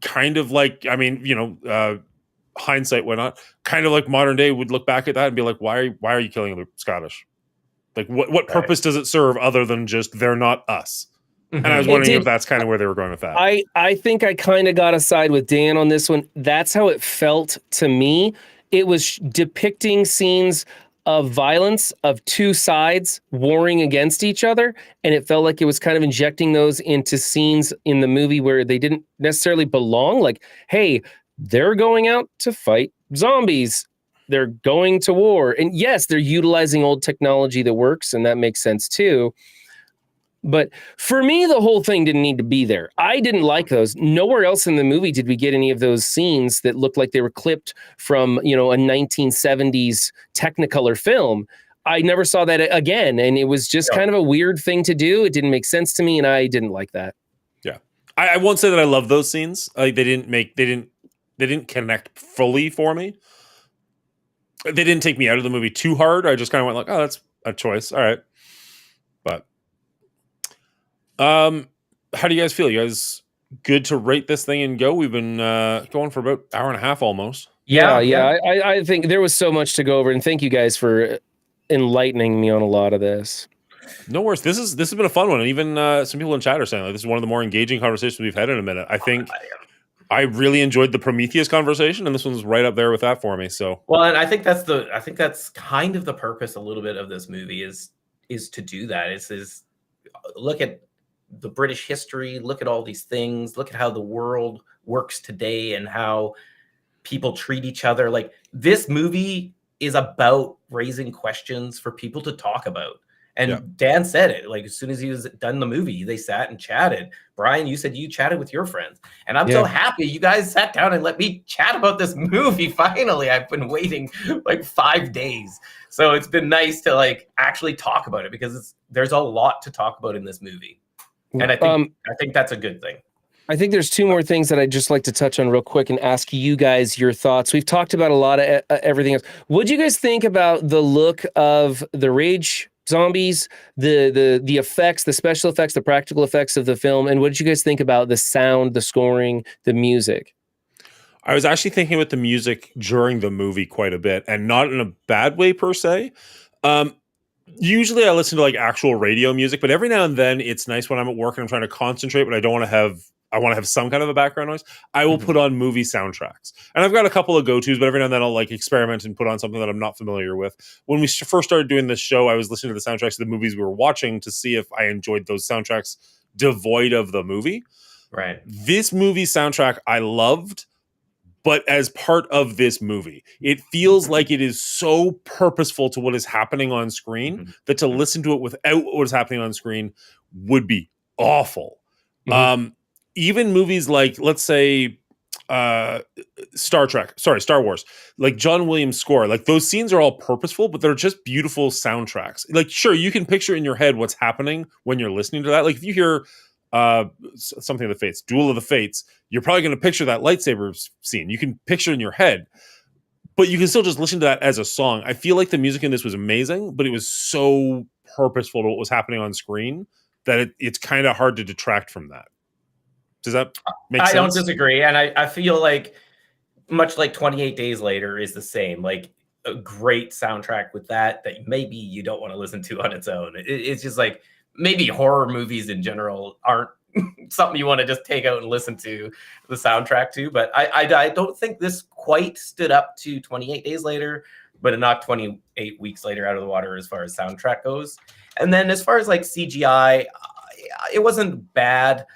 Kind of like, I mean, hindsight, why not? Kind of like modern day would look back at that and be like, why are you killing the Scottish? Like, what purpose does it serve other than just they're not us? And I was wondering if that's kind of where they were going with that. I think I kind of got a side with Dan on this one. That's how it felt to me. It was depicting scenes of violence of two sides warring against each other. And it felt like it was kind of injecting those into scenes in the movie where they didn't necessarily belong. Like, hey, they're going out to fight zombies. They're going to war. And yes, they're utilizing old technology that works, and that makes sense too. But for me, the whole thing didn't need to be there. I didn't like those. Nowhere else in the movie did we get any of those scenes that looked like they were clipped from, a 1970s Technicolor film. I never saw that again. And it was just kind of a weird thing to do. It didn't make sense to me, and I didn't like that. Yeah. I won't say that I love those scenes. They didn't connect fully for me. They didn't take me out of the movie too hard. I just kind of went like, oh, that's a choice. All right. But how do you guys feel? You guys good to rate this thing and go? We've been going for about an hour and a half almost. Yeah. I think there was so much to go over, and thank you guys for enlightening me on a lot of this. No worries. This has been a fun one, and even some people in chat are saying like this is one of the more engaging conversations we've had in a minute. I think I really enjoyed the Prometheus conversation, and this one's right up there with that for me. So well, and I think that's kind of the purpose a little bit of this movie is to do that. Is look at the British history, look at all these things, look at how the world works today and how people treat each other. Like, this movie is about raising questions for people to talk about. And Dan said it, like, as soon as he was done the movie, they sat and chatted. Brian, you said you chatted with your friends. And I'm so happy you guys sat down and let me chat about this movie. Finally, I've been waiting like 5 days. So it's been nice to like actually talk about it, because there's a lot to talk about in this movie. And I think that's a good thing. I think there's two more things that I'd just like to touch on real quick and ask you guys your thoughts. We've talked about a lot of everything else. What do you guys think about the look of the Rage zombies, the effects, the special effects, the practical effects of the film, and what did you guys think about the sound, the scoring, the music? I was actually thinking about the music during the movie quite a bit, and not in a bad way per se. Usually I listen to like actual radio music, but every now and then it's nice when I'm at work and I'm trying to concentrate, but I want to have some kind of a background noise. I will put on movie soundtracks, and I've got a couple of go-tos, but every now and then I'll like experiment and put on something that I'm not familiar with. When we first started doing this show, I was listening to the soundtracks of the movies we were watching to see if I enjoyed those soundtracks devoid of the movie. Right. This movie soundtrack I loved, but as part of this movie, it feels like it is so purposeful to what is happening on screen that to listen to it without what is happening on screen would be awful. Even movies like, let's say, Star Wars, like John Williams' score, like those scenes are all purposeful, but they're just beautiful soundtracks. Like, sure, you can picture in your head what's happening when you're listening to that. Like if you hear something of the Fates, Duel of the Fates, you're probably going to picture that lightsaber scene. You can picture in your head, but you can still just listen to that as a song. I feel like the music in this was amazing, but it was so purposeful to what was happening on screen that it's kind of hard to detract from that. Does that make sense? I don't disagree. And I feel like much like 28 Days Later is the same, like a great soundtrack with that maybe you don't want to listen to on its own. It's just like, maybe horror movies in general aren't something you want to just take out and listen to the soundtrack to. But I don't think this quite stood up to 28 Days Later, but it knocked 28 Weeks Later out of the water as far as soundtrack goes. And then as far as like CGI, it wasn't bad.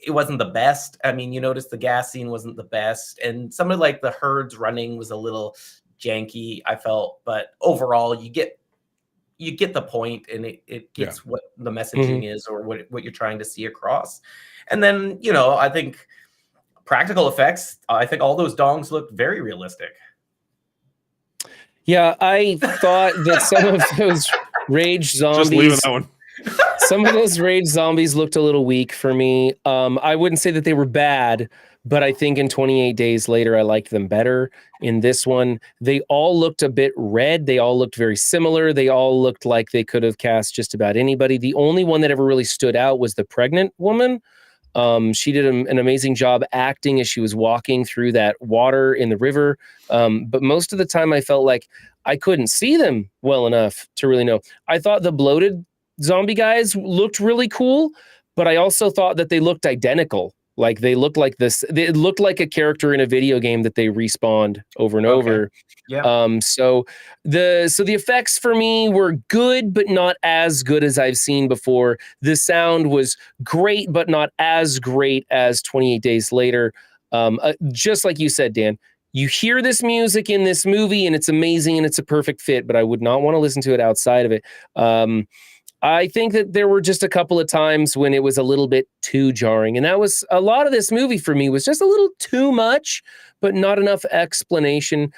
It wasn't the best. I mean, you notice the gas scene wasn't the best. And some of like the herds running was a little janky, I felt. But overall, you get the point, and it gets what the messaging is, or what you're trying to see across. And then, I think practical effects, I think all those dongs looked very realistic. Yeah, I thought that some of those Rage zombies, just leaving that one. Some of those rage zombies looked a little weak for me. I wouldn't say that they were bad, but I think in 28 Days Later, I liked them better. In this one, they all looked a bit red. They all looked very similar. They all looked like they could have cast just about anybody. The only one that ever really stood out was the pregnant woman. She did an amazing job acting as she was walking through that water in the river. But most of the time I felt like I couldn't see them well enough to really know. I thought the bloated zombie guys looked really cool, but I also thought that they looked identical. Like they looked like this. It looked like a character in a video game that they respawned over and over. Yeah. So the effects for me were good, but not as good as I've seen before. The sound was great, but not as great as 28 Days Later. Just like you said, Dan, you hear this music in this movie and it's amazing and it's a perfect fit, but I would not want to listen to it outside of it. I think that there were just a couple of times when it was a little bit too jarring. And that was a lot of this movie for me was just a little too much, but not enough explanation.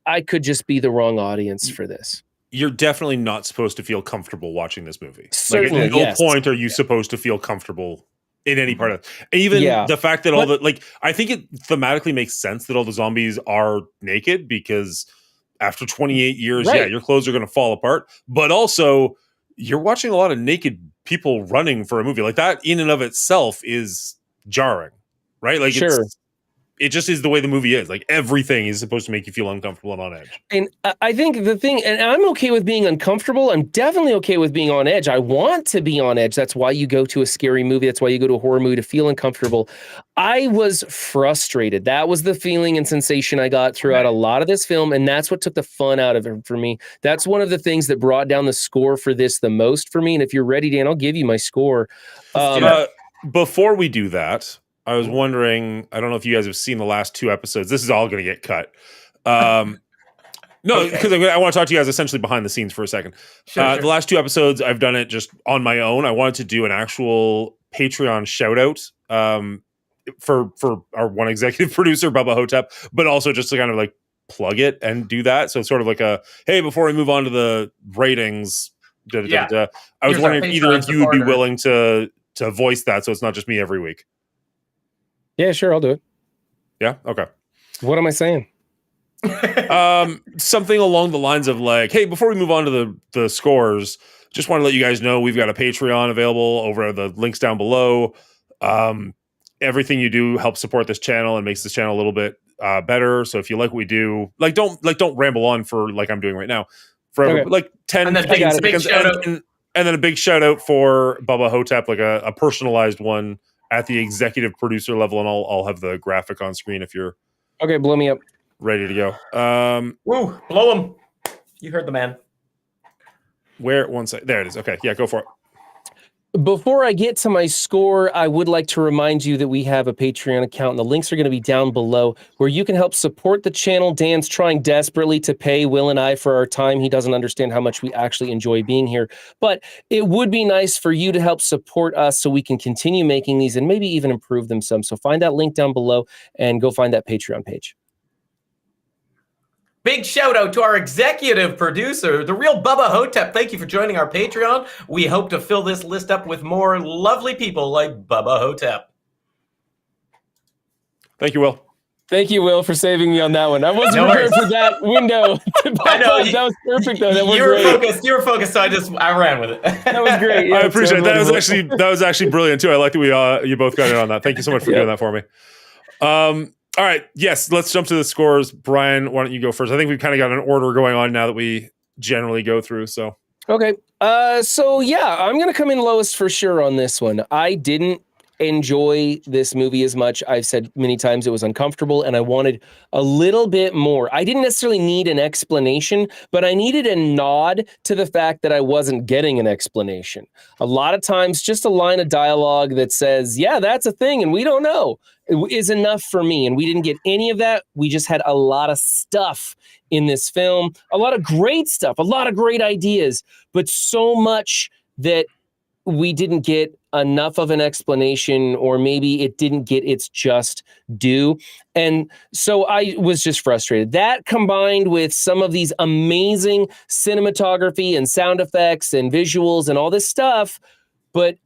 I could just be the wrong audience for this. You're definitely not supposed to feel comfortable watching this movie. Certainly, like at no yes. point are you supposed to feel comfortable in any part of it. Even the fact that all the, like, I think it thematically makes sense that all the zombies are naked because after 28 years, yeah, your clothes are going to fall apart. But also, you're watching a lot of naked people running for a movie. Like that in and of itself is jarring, right? Like it just is the way the movie is. Like everything is supposed to make you feel uncomfortable and on edge. And I think the thing, and I'm okay with being uncomfortable. I'm definitely okay with being on edge. I want to be on edge. That's why you go to a scary movie. That's why you go to a horror movie, to feel uncomfortable. I was frustrated. That was the feeling and sensation I got throughout a lot of this film. And that's what took the fun out of it for me. That's one of the things that brought down the score for this the most for me. And if you're ready, Dan, I'll give you my score. Before we do that, I was wondering, I don't know if you guys have seen the last 2 episodes. This is all going to get cut. No, because I want to talk to you guys essentially behind the scenes for a second. Sure. The last 2 episodes, I've done it just on my own. I wanted to do an actual Patreon shout out for our one executive producer, Bubba Hotep, but also just to kind of like plug it and do that. So it's sort of like a, hey, before we move on to the ratings, I was wondering if either of you would be willing to voice that so it's not just me every week. Yeah, sure, I'll do it. Yeah? Okay. What am I saying? Something along the lines of like, hey, before we move on to the scores, just want to let you guys know we've got a Patreon available over the links down below. Everything you do helps support this channel and makes this channel a little bit better. So if you like what we do, don't ramble on for like I'm doing right now. For like 10 and then seconds, and then a big shout out for Bubba Hotep, like a personalized one at the executive producer level, and I'll have the graphic on screen if you're blow me up, ready to go. Woo, blow him! You heard the man. Where one sec? There it is. Okay, yeah, go for it. Before I get to my score, I would like to remind you that we have a Patreon account, and the links are going to be down below, where you can help support the channel. Dan's trying desperately to pay Will and I for our time. He doesn't understand how much we actually enjoy being here, but it would be nice for you to help support us so we can continue making these and maybe even improve them some. So find that link down below and go find that Patreon page. Big shout out to our executive producer, the real Bubba Hotep. Thank you for joining our Patreon. We hope to fill this list up with more lovely people like Bubba Hotep. Thank you, Will. Thank you, Will, for saving me on that one. I wasn't prepared for that window. I know. That was perfect, though. That was great. You were focused, so I ran with it. That was great. Yeah, I appreciate it. That was actually brilliant, too. I like that you both got in on that. Thank you so much for doing that for me. All right. Yes, let's jump to the scores. Brian, why don't you go first? I think we've kind of got an order going on now that we generally go through. So okay. So yeah, I'm gonna come in lowest for sure on this one. I didn't enjoy this movie as much. I've said many times it was uncomfortable and I wanted a little bit more. I didn't necessarily need an explanation, but I needed a nod to the fact that I wasn't getting an explanation. A lot of times just a line of dialogue that says, yeah, that's a thing and we don't know, is enough for me. And we didn't get any of that. We just had a lot of stuff in this film, a lot of great stuff, a lot of great ideas, but so much that we didn't get enough of an explanation, or maybe it didn't get its just due. And so I was just frustrated. That combined with some of these amazing cinematography and sound effects and visuals and all this stuff but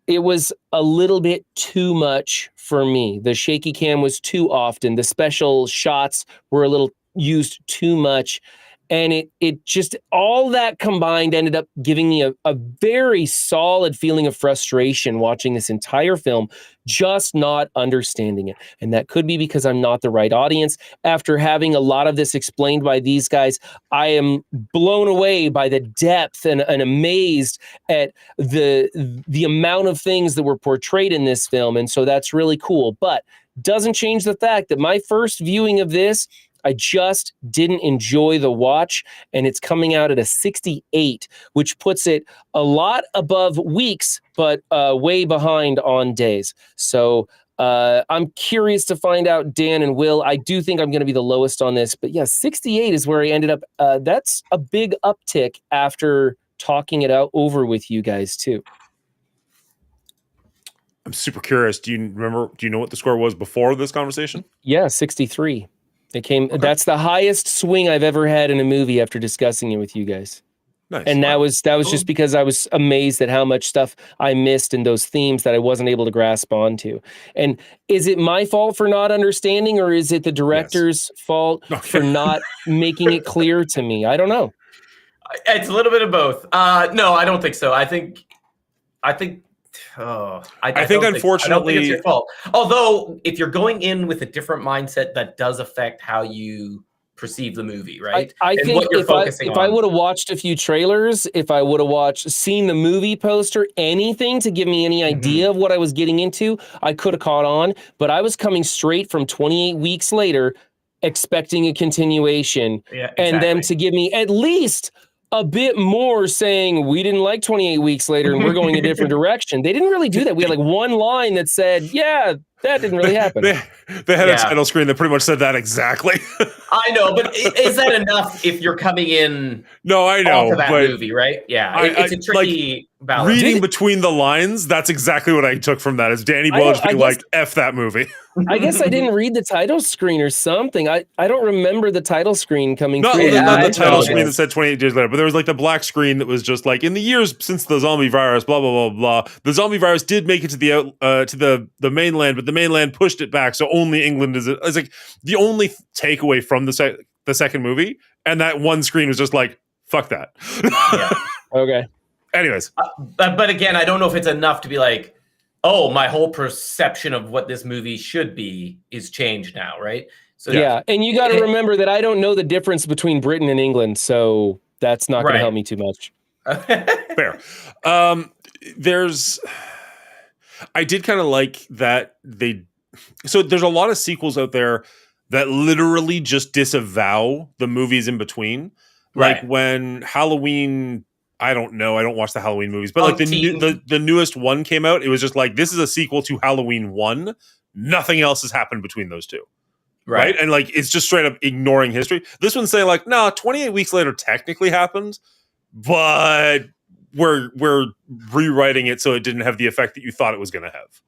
it was a little bit too much for me. The shaky cam was too often. The special shots were a little used too much. And it just, all that combined ended up giving me a very solid feeling of frustration watching this entire film, just not understanding it. And that could be because I'm not the right audience. After having a lot of this explained by these guys, I am blown away by the depth and amazed at the amount of things that were portrayed in this film. And so that's really cool. But doesn't change the fact that my first viewing of this, I just didn't enjoy the watch, and it's coming out at a 68, which puts it a lot above weeks, but way behind on days. So I'm curious to find out, Dan and Will. I do think I'm going to be the lowest on this, but yeah, 68 is where I ended up. That's a big uptick after talking it out over with you guys too. I'm super curious. Do you know what the score was before this conversation? Yeah, 63. It came. Okay. That's the highest swing I've ever had in a movie after discussing it with you guys. Nice. And that was just because I was amazed at how much stuff I missed in those themes that I wasn't able to grasp onto. And is it my fault for not understanding, or is it the director's fault for not making it clear to me? I don't know. It's a little bit of both. No, I don't think so. I think unfortunately, it's your fault. Although, if you're going in with a different mindset, that does affect how you perceive the movie, right? I think if I would have watched a few trailers, if I would have seen the movie poster, anything to give me any idea of what I was getting into, I could have caught on. But I was coming straight from 28 weeks later, expecting a continuation, and them to give me at least a bit more saying we didn't like 28 weeks later and we're going a different direction. They didn't really do that. We had like one line that said, yeah, that didn't really happen. They had a title screen that pretty much said that exactly. I know, but is that enough if you're coming in to that movie, right? Yeah, it's a tricky balance. Reading between the lines, that's exactly what I took from that, is Danny Boyle being like, F that movie. I guess I didn't read the title screen or something. I don't remember the title screen coming through. Not the title screen that said 28 days later, but there was like the black screen that was just like, in the years since the zombie virus, blah, blah, blah, blah. The zombie virus did make it to the mainland, but the mainland pushed it back, so only England is like the only takeaway from the second movie, and that one screen was just like, fuck that. Okay. Anyways. But again, I don't know if it's enough to be like, oh, my whole perception of what this movie should be is changed now, right? So yeah, and you got to remember that I don't know the difference between Britain and England, so that's not going to help me too much. Fair. I did kind of like that so there's a lot of sequels out there that literally just disavow the movies in between. Like when Halloween, I don't know, I don't watch the Halloween movies, but like the newest one came out, it was just like, this is a sequel to Halloween 1. Nothing else has happened between those two. Right? And like, it's just straight up ignoring history. This one's saying like, no, 28 weeks later technically happened, but we're rewriting it so it didn't have the effect that you thought it was going to have.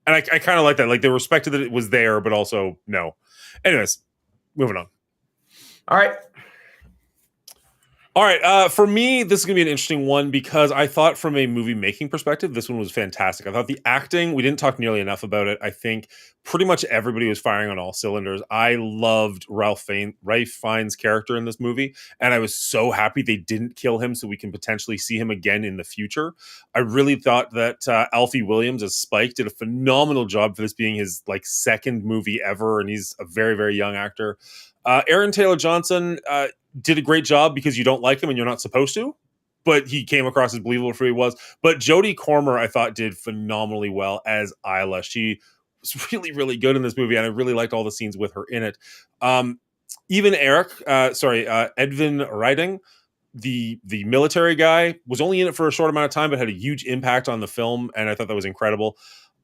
And I kind of like that. Like, they respected that it was there, but also no. Anyways, moving on. All right. For me, this is going to be an interesting one because I thought from a movie making perspective, this one was fantastic. I thought the acting, we didn't talk nearly enough about it. I think pretty much everybody was firing on all cylinders. I loved Ralph Fiennes' character in this movie, and I was so happy they didn't kill him so we can potentially see him again in the future. I really thought that Alfie Williams as Spike did a phenomenal job for this being his like second movie ever, and he's a very, very young actor. Aaron Taylor Johnson did a great job because you don't like him and you're not supposed to, but he came across as believable for who he was. But Jodie Comer, I thought, did phenomenally well as Isla. She was really, really good in this movie, and I really liked all the scenes with her in it. Even Edvin Riding, the military guy, was only in it for a short amount of time, but had a huge impact on the film, and I thought that was incredible.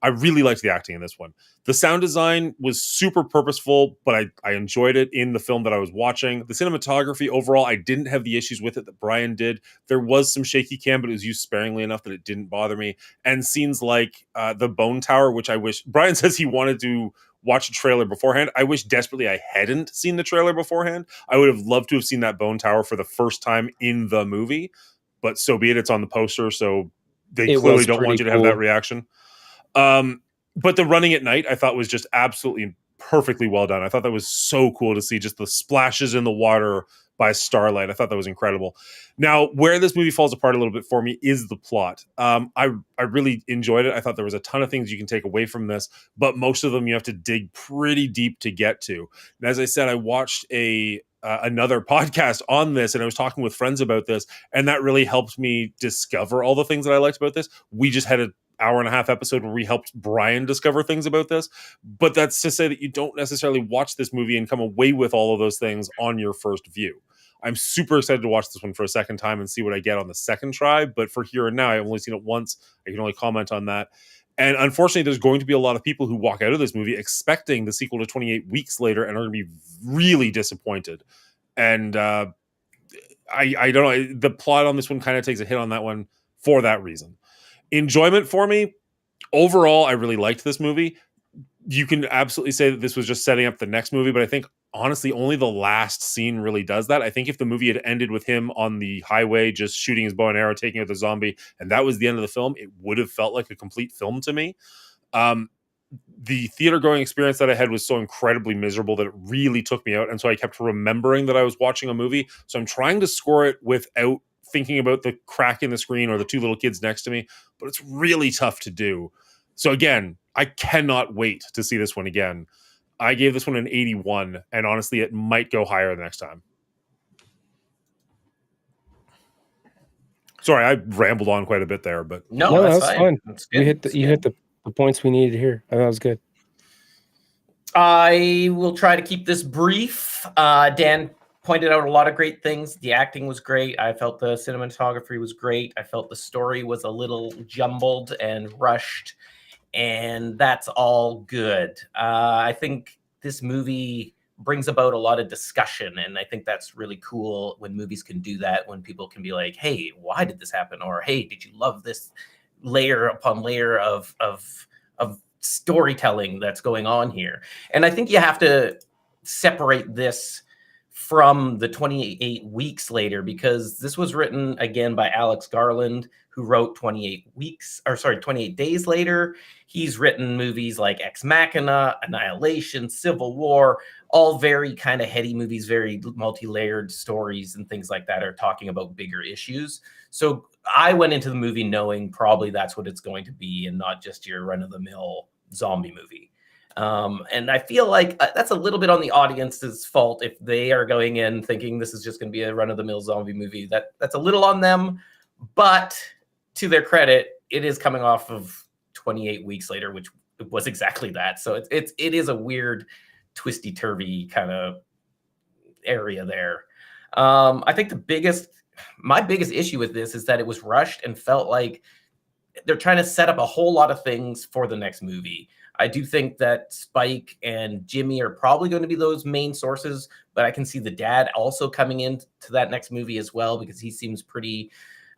I really liked the acting in this one. The sound design was super purposeful, but I enjoyed it in the film that I was watching. The cinematography overall, I didn't have the issues with it that Brian did. There was some shaky cam, but it was used sparingly enough that it didn't bother me. And scenes like the Bone Tower, which I wish... Brian says he wanted to watch a trailer beforehand. I wish desperately I hadn't seen the trailer beforehand. I would have loved to have seen that Bone Tower for the first time in the movie, but so be it. It's on the poster, so they It clearly was don't want pretty you to have that cool. reaction. But the running at night, I thought was just absolutely perfectly well done. I thought that was so cool to see, just the splashes in the water by starlight. I thought that was incredible. Now, where this movie falls apart a little bit for me is the plot. I really enjoyed it. I thought there was a ton of things you can take away from this, but most of them you have to dig pretty deep to get to. And as I said, I watched another podcast on this, and I was talking with friends about this, and that really helped me discover all the things that I liked about this. We just had an hour and a half episode where we helped Brian discover things about this, but that's to say that you don't necessarily watch this movie and come away with all of those things on your first view. I'm super excited to watch this one for a second time and see what I get on the second try, but for here and now, I've only seen it once. I can only comment on that. And unfortunately, there's going to be a lot of people who walk out of this movie expecting the sequel to 28 Weeks Later and are going to be really disappointed. And I don't know. The plot on this one kind of takes a hit on that one for that reason. Enjoyment for me, overall, I really liked this movie. You can absolutely say that this was just setting up the next movie, but I think honestly only the last scene really does that. I think if the movie had ended with him on the highway just shooting his bow and arrow, taking out the zombie, and that was the end of the film, it would have felt like a complete film to me. The theater going experience that I had was so incredibly miserable that it really took me out, and so I kept remembering that I was watching a movie. So I'm trying to score it without thinking about the crack in the screen or the two little kids next to me, but it's really tough to do. So again, I cannot wait to see this one again. I gave this one an 81, and honestly, it might go higher the next time. Sorry, I rambled on quite a bit there, but No, that's fine. You hit the points we needed to hear. I thought it was good. I will try to keep this brief. Dan pointed out a lot of great things. The acting was great. I felt the cinematography was great. I felt the story was a little jumbled and rushed, and that's all good. I think this movie brings about a lot of discussion, and I think that's really cool when movies can do that, when people can be like, hey, why did this happen? Or, hey, did you love this layer upon layer of storytelling that's going on here? And I think you have to separate this from the 28 Weeks Later, because this was written again by Alex Garland, who wrote 28 Days Later. He's written movies like Ex Machina, Annihilation, Civil War, all very kind of heady movies, very multi-layered stories and things like that, are talking about bigger issues. So I went into the movie knowing probably that's what it's going to be, and not just your run-of-the-mill zombie movie. And I feel like that's a little bit on the audience's fault if they are going in thinking this is just going to be a run-of-the-mill zombie movie. That's a little on them, but to their credit, it is coming off of 28 Weeks Later, which was exactly that. So it is a weird, twisty-turvy kind of area there. I think my biggest issue with this is that it was rushed and felt like they're trying to set up a whole lot of things for the next movie. I do think that Spike and Jimmy are probably going to be those main sources, but I can see the dad also coming into that next movie as well, because he seems pretty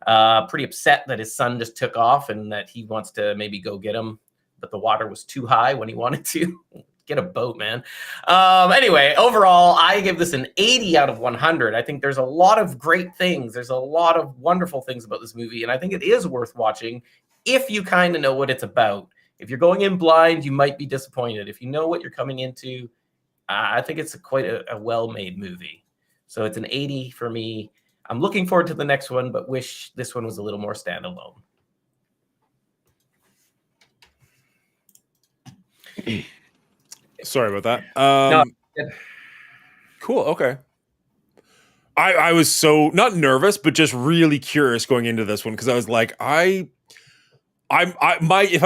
upset that his son just took off and that he wants to maybe go get him, but the water was too high when he wanted to. Get a boat, man. Anyway, overall, I give this an 80 out of 100. I think there's a lot of great things. There's a lot of wonderful things about this movie, and I think it is worth watching if you kind of know what it's about. If you're going in blind, you might be disappointed. If you know what you're coming into, I think it's quite a well-made movie. So it's an 80 for me. I'm looking forward to the next one, but wish this one was a little more standalone. sorry about that. No, Cool. Okay. I was so not nervous, but just really curious going into this one, because I was like, if I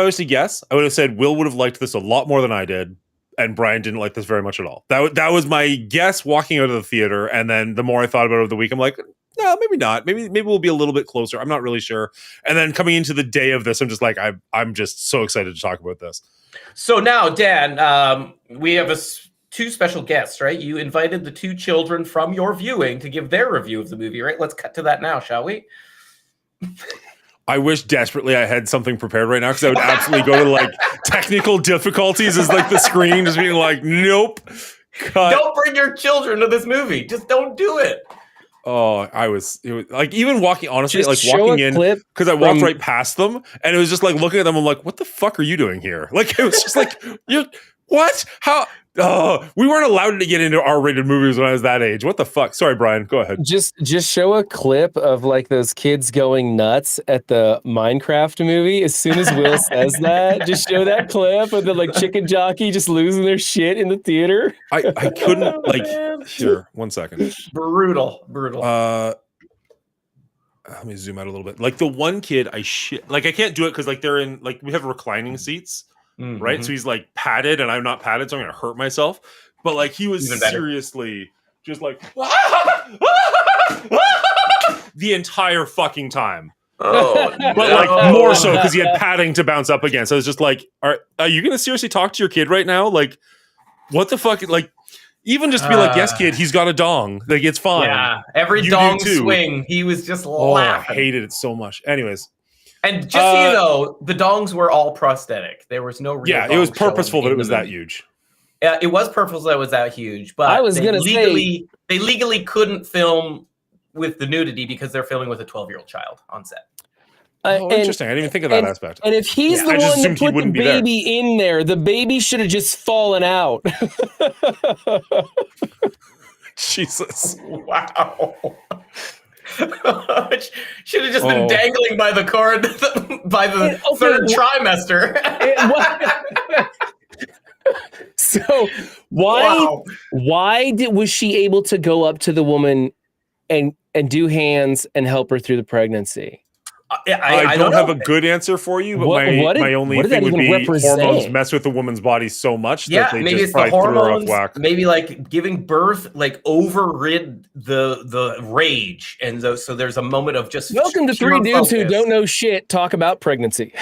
was to guess, I would have said Will would have liked this a lot more than I did, and Brian didn't like this very much at all. That was my guess walking out of the theater, and then the more I thought about it over the week, I'm like, no, maybe not. Maybe we'll be a little bit closer. I'm not really sure. And then coming into the day of this, I'm just like, I'm just so excited to talk about this. So now, Dan, we have two special guests, right? You invited the two children from your viewing to give their review of the movie, right? Let's cut to that now, shall we? I wish desperately I had something prepared right now, because I would absolutely go to like technical difficulties as like the screen just being like, nope. Cut. Don't bring your children to this movie. Just don't do it. Oh, it was like even walking, honestly, Just like show walking a in, clip because I walked from- right past them and it was just like looking at them. I'm like, what the fuck are you doing here? Like, it was just like, you're what? How? Oh, we weren't allowed to get into R-rated movies when I was that age. What the fuck? Sorry, Brian. Go ahead. Just show a clip of like those kids going nuts at the Minecraft movie. As soon as Will says that, just show that clip of the like chicken jockey just losing their shit in the theater. I couldn't Oh, like. man. Here, 1 second. Brutal. Let me zoom out a little bit. Like the one kid, I can't do it because like they're in like we have reclining seats, Mhm. right? So he's like padded and I'm not padded, so I'm gonna hurt myself. But like he was Even better. seriously just like the entire fucking time. Oh, But like more so because he had padding to bounce up again. So it's just like, are you gonna seriously talk to your kid right now? Like, what the fuck? Like, even just be like, yes, kid, he's got a dong. Like, it's fine. Yeah, every You dong do too. swing, he was just Oh, I laughing. hated it so much. Anyways, And just so you know, the dongs were all prosthetic. There was no real. yeah, it was dong showing purposeful that in it the was that movie. huge. It was purposeful that it was that huge, but I was they gonna say- they legally couldn't film with the nudity because they're filming with a 12-year-old child on set. Oh, interesting. I didn't even think of that aspect. And if he's Yeah, the I just one that assumed he put the wouldn't be there. baby in there, the baby should have just fallen out. Jesus. Wow. Should have just been Oh. dangling by the cord by the Okay, third wh- trimester. So why Wow. was she able to go up to the woman and do hands and help her through the pregnancy? I don't have a good answer for you, but my only what did thing that would even be represent? hormones mess with the woman's body so much Yeah, that they maybe just it's the probably threw her off hormones. whack. Maybe like giving birth like overrid the rage, and so there's a moment of just Welcome to pure three dudes who focus. don't know shit talk about pregnancy.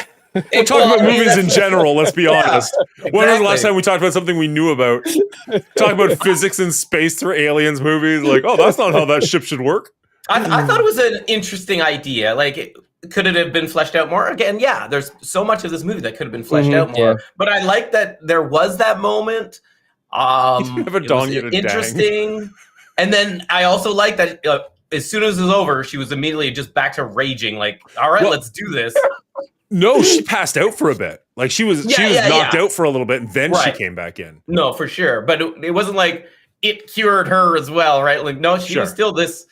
We'll talk about movies in general, let's be Yeah, honest. When was the last exactly. time we talked about something we knew about? Talk about physics and space through aliens movies. Like, oh, that's not how that ship should work. I thought it was an interesting idea. Like, could it have been fleshed out more? Again, yeah, there's so much of this movie that could have been fleshed out more. yeah. But I like that there was that moment. have a It dong, was you had a dang. interesting. And then I also like that as soon as it was over, she was immediately just back to raging. Like, all right, Well- let's do this. No, she passed out for a bit. Like she was knocked yeah. out for a little bit, and then she Right. came back in. No, for sure. But it wasn't like it cured her as well, right? Like, no, she was Sure. still this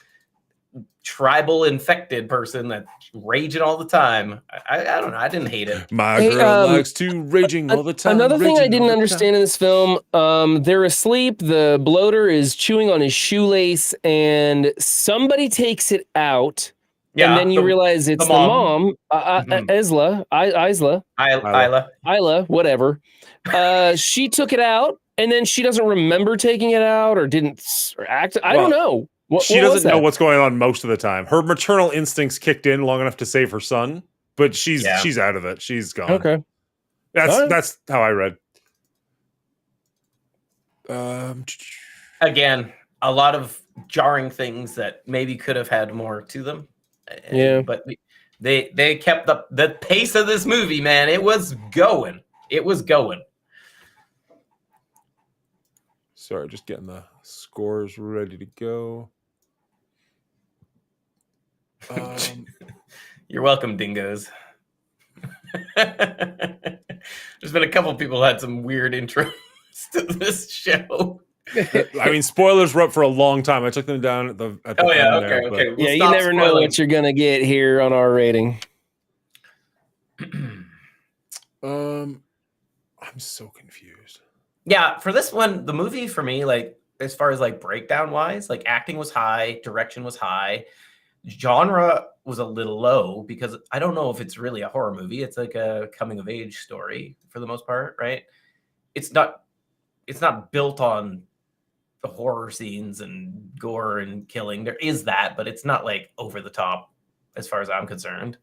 tribal infected person that's raging all the time. I don't know. I didn't hate it. My Hey, girl likes to raging all the time. Another thing I raging all didn't the understand in this film, they're asleep. The bloater is chewing on his shoelace, and somebody takes it out. Yeah. and then you realize it's the mom. mom, Mhm. Isla, whatever. She took it out, and then she doesn't remember taking it out or didn't or act. I don't know. She doesn't know what's going on most of the time. Her maternal instincts kicked in long enough to save her son, but she's out of it. She's gone. Okay. That's how I read. Again, a lot of jarring things that maybe could have had more to them. Yeah. But they kept up the pace of this movie, man. It was going. It was going. Sorry, just getting the scores ready to go. You're welcome, dingoes. There's been a couple people who had some weird intros to this show. I mean, spoilers were up for a long time. I took them down at the end Okay, there, but- okay. We'll Yeah, you stop never know spoiling. what you're gonna get here on our rating. I'm so confused. Yeah, for this one, the movie for me, like as far as like breakdown wise, like acting was high, direction was high, genre was a little low because I don't know if it's really a horror movie. It's like a coming of age story for the most part, right? It's not built on the horror scenes and gore and killing. There is that, but it's not like over the top as far as I'm concerned.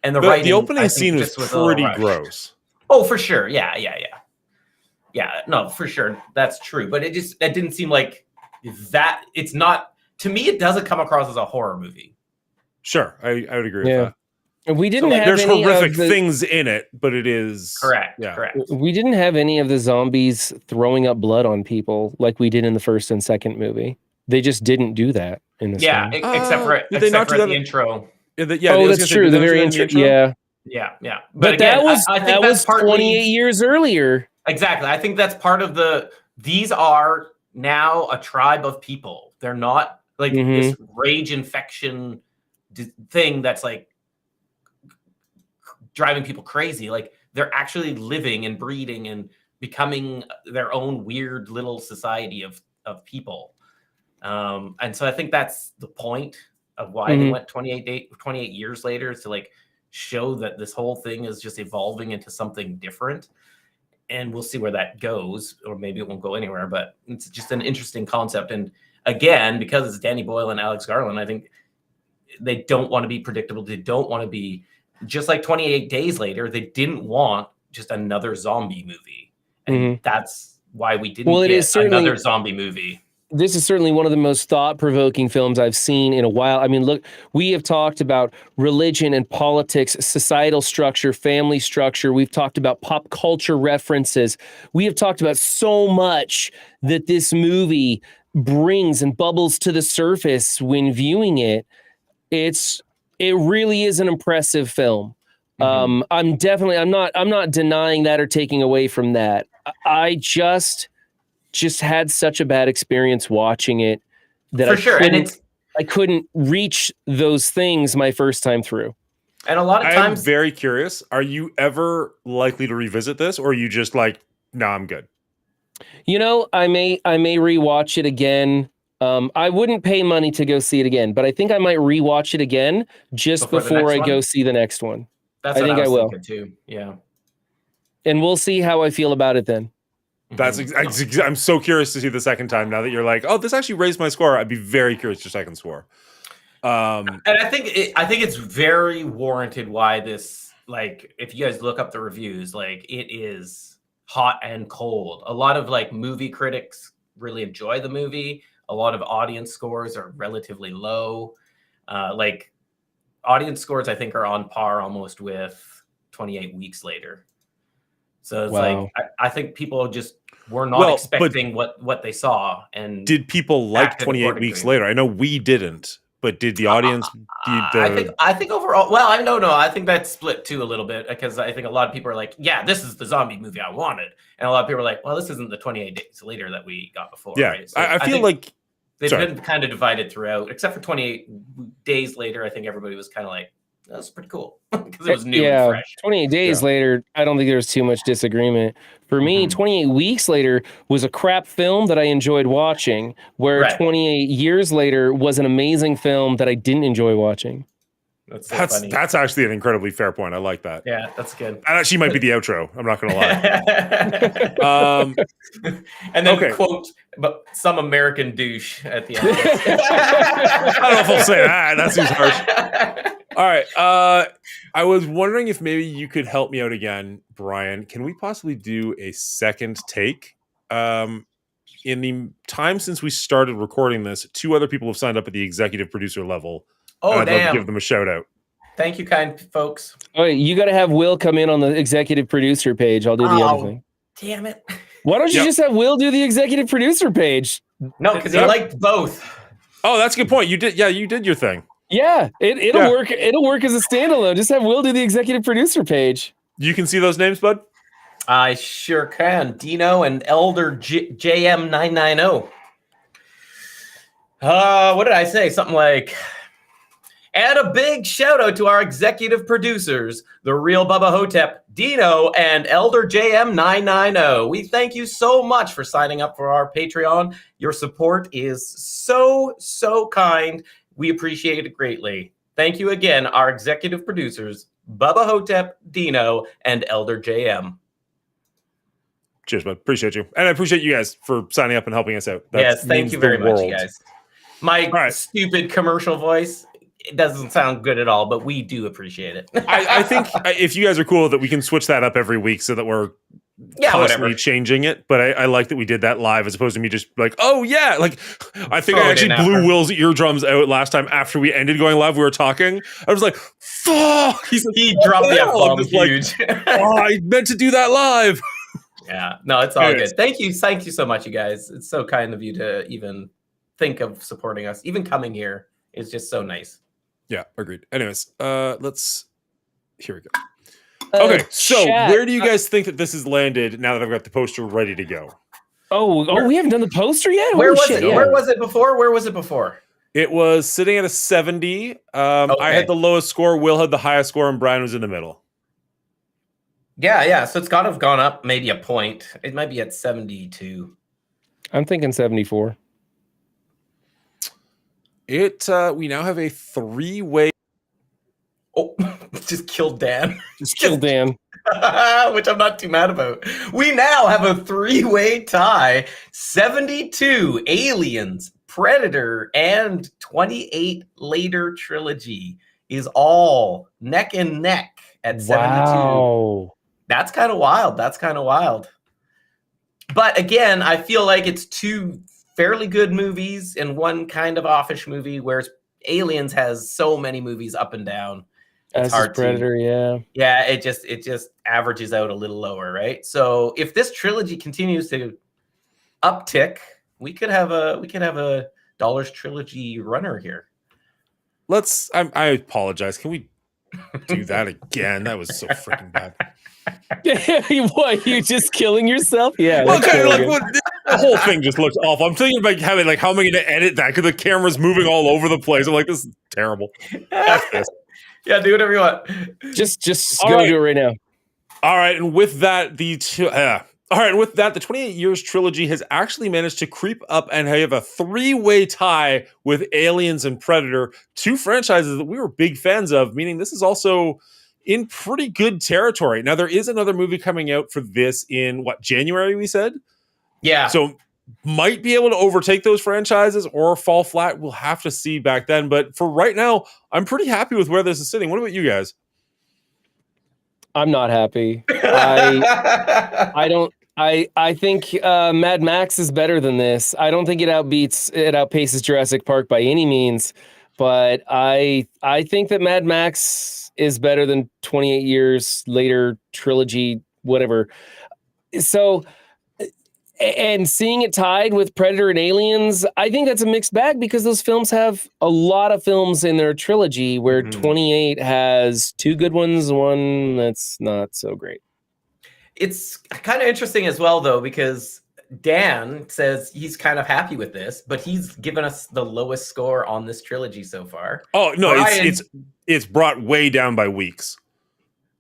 And the writing, The I opening think, scene was just a little pretty rushed. gross. Oh, for sure. Yeah. No, for sure. That's true. But it didn't seem like that. It's not, to me, it doesn't come across as a horror movie. Sure, I would agree with Yeah. that. And we didn't have There's any horrific of the, things in it, but it is Correct. Yeah. Correct. We didn't have any of the zombies throwing up blood on people like we did in the first and second movie. They just didn't do that in this Yeah, one. except for did they not except do for that? the intro. Yeah, I was Oh, gonna that's say, true. did The they do very that in intro. Yeah. Yeah. But again, that was I think that that's was partly 28 years earlier. exactly. I think that's part of these are now a tribe of people. They're not like this rage infection thing that's like driving people crazy. Like they're actually living and breeding and becoming their own weird little society of people. And so I think that's the point of why they went 28 years later, is to like show that this whole thing is just evolving into something different. And we'll see where that goes, or maybe it won't go anywhere, but it's just an interesting concept. And again, because it's Danny Boyle and Alex Garland, I think they don't want to be predictable. They don't want to be just like 28 Days Later. They didn't want just another zombie movie. And that's why we didn't get another zombie movie. This is certainly one of the most thought-provoking films I've seen in a while. I mean, look, we have talked about religion and politics, societal structure, family structure. We've talked about pop culture references. We have talked about so much that this movie brings and bubbles to the surface when viewing it. It really is an impressive film. I'm not denying that or taking away from that. I just had such a bad experience watching it that I couldn't reach those things my first time through. And a lot of times, I'm very curious. Are you ever likely to revisit this, or are you just like, no, I'm good? You know, I may rewatch it again. I wouldn't pay money to go see it again, but I think I might rewatch it again just before I go see the next one. That's what I think I will too. Yeah. And we'll see how I feel about it then. I'm so curious to see the second time now that you're like, oh, this actually raised my score. I'd be very curious your second score. And I think it's very warranted why this, like, if you guys look up the reviews, like it is hot and cold. A lot of like movie critics really enjoy the movie. A lot of audience scores are relatively low. Like audience scores, I think, are on par almost with 28 Weeks Later. So it's like, I think people just were not expecting what they saw. And did people like 28 Weeks Later? I know we didn't, but did the audience? I think overall, well, I don't know. I think that's split too a little bit, because I think a lot of people are like, yeah, this is the zombie movie I wanted. And a lot of people are like, well, this isn't the 28 Days Later that we got before. Yeah, right? So I feel like they've been kind of divided throughout, except for 28 Days Later. I think everybody was kind of like, that's pretty cool because it was new and fresh. 28 Days Later, I don't think there was too much disagreement. For me, 28 Weeks Later was a crap film that I enjoyed watching, where 28 Years Later was an amazing film that I didn't enjoy watching. That's funny. That's actually an incredibly fair point. I like that. Yeah, that's good. That actually might be the outro. I'm not going to lie. And then quote, but some American douche at the end. I don't know if I'll say that. That seems harsh. All right. I was wondering if maybe you could help me out again, Brian. Can we possibly do a second take? In the time since we started recording this, 2 other people have signed up at the executive producer level. Oh, I'd love to give them a shout out. Thank you, kind folks. Oh, you got to have Will come in on the executive producer page. I'll do the other thing. Damn it. Why don't you just have Will do the executive producer page? No, because he liked both. Oh, that's a good point. You did. Yeah, you did your thing. Yeah, it'll work. It'll work as a standalone. Just have Will do the executive producer page. You can see those names, bud? I sure can. Dino and Elder JM990. What did I say? Something like, and a big shout out to our executive producers, the real Bubba Hotep, Dino, and Elder JM990. We thank you so much for signing up for our Patreon. Your support is so kind. We appreciate it greatly. Thank you again, our executive producers, Bubba Hotep, Dino, and Elder JM. Cheers, bud. Appreciate you. And I appreciate you guys for signing up and helping us out. Yes, thank you very much, you guys. My stupid commercial voice, it doesn't sound good at all, but we do appreciate it. I think if you guys are cool that we can switch that up every week so that we're constantly changing it. But I like that we did that live as opposed to me just like, oh yeah. Like I think I actually blew Will's eardrums out last time after we ended going live. We were talking. I was like, fuck. He dropped the F-bomb huge. I meant to do that live. Yeah. No, it's all good. Thank you so much, you guys. It's so kind of you to even think of supporting us. Even coming here is just so nice. Yeah, agreed. Anyways, here we go. Okay, so chat, where do you guys think that this has landed now that I've got the poster ready to go? We haven't done the poster yet? Where Holy was shit, it? yeah. Where was it before? Where was it before? It was sitting at a 70. I had the lowest score. Will had the highest score, and Brian was in the middle. Yeah. So it's got to have gone up maybe a point. It might be at 72. I'm thinking 74. We now have a 3-way. Oh, just killed Dan. Just kill Dan. Which I'm not too mad about. We now have a 3-way tie. 72 Aliens, Predator, and 28 Later trilogy is all neck and neck at 72. Wow. That's kind of wild. But again, I feel like it's two fairly good movies and one kind of offish movie, whereas Aliens has so many movies up and down. It's hard Predator, yeah, it just averages out a little lower, right? So if this trilogy continues to uptick, we could have a Dollars trilogy runner here. I apologize. Can we do that again? That was so freaking bad. What, you just killing yourself? Yeah. Well, that's kind of really like good. the whole thing just looks awful. I'm thinking about having how am I going to edit that because the camera's moving all over the place. I'm like, this is terrible. F this. Yeah, do whatever you want. Just All go right. do it right now. All right, and with that, the 28 Years trilogy has actually managed to creep up and have a 3-way tie with Aliens and Predator, two franchises that we were big fans of, meaning this is also in pretty good territory. Now, there is another movie coming out for this in, January, we said? Yeah. So might be able to overtake those franchises or fall flat. We'll have to see back then. But for right now, I'm pretty happy with where this is sitting. What about you guys? I'm not happy. I think Mad Max is better than this. I don't think it outpaces Jurassic Park by any means, but I think that Mad Max is better than 28 Years Later trilogy, whatever. So, and seeing it tied with Predator and Aliens, I think that's a mixed bag because those films have a lot of films in their trilogy where 28 has two good ones, one that's not so great. It's kind of interesting as well, though, because Dan says he's kind of happy with this, but he's given us the lowest score on this trilogy so far. Oh, no, Brian, it's brought way down by weeks.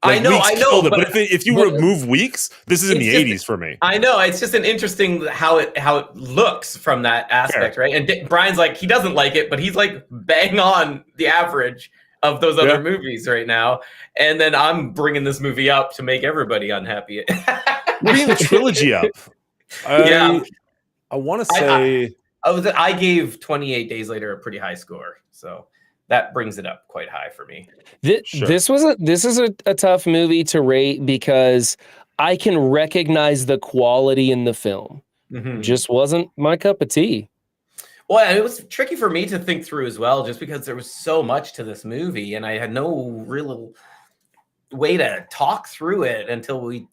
I know. But if you remove Weeks, this is in the 80s for me. I know. It's just an interesting how it looks from that aspect, right? And Brian's like, he doesn't like it, but he's like bang on the average of those other movies right now. And then I'm bringing this movie up to make everybody unhappy. Bringing the trilogy up. I want to say... I gave 28 Days Later a pretty high score, so... that brings it up quite high for me. This is a tough movie to rate because I can recognize the quality in the film. Mm-hmm. Just wasn't my cup of tea. Well, and it was tricky for me to think through as well, just because there was so much to this movie, and I had no real way to talk through it until we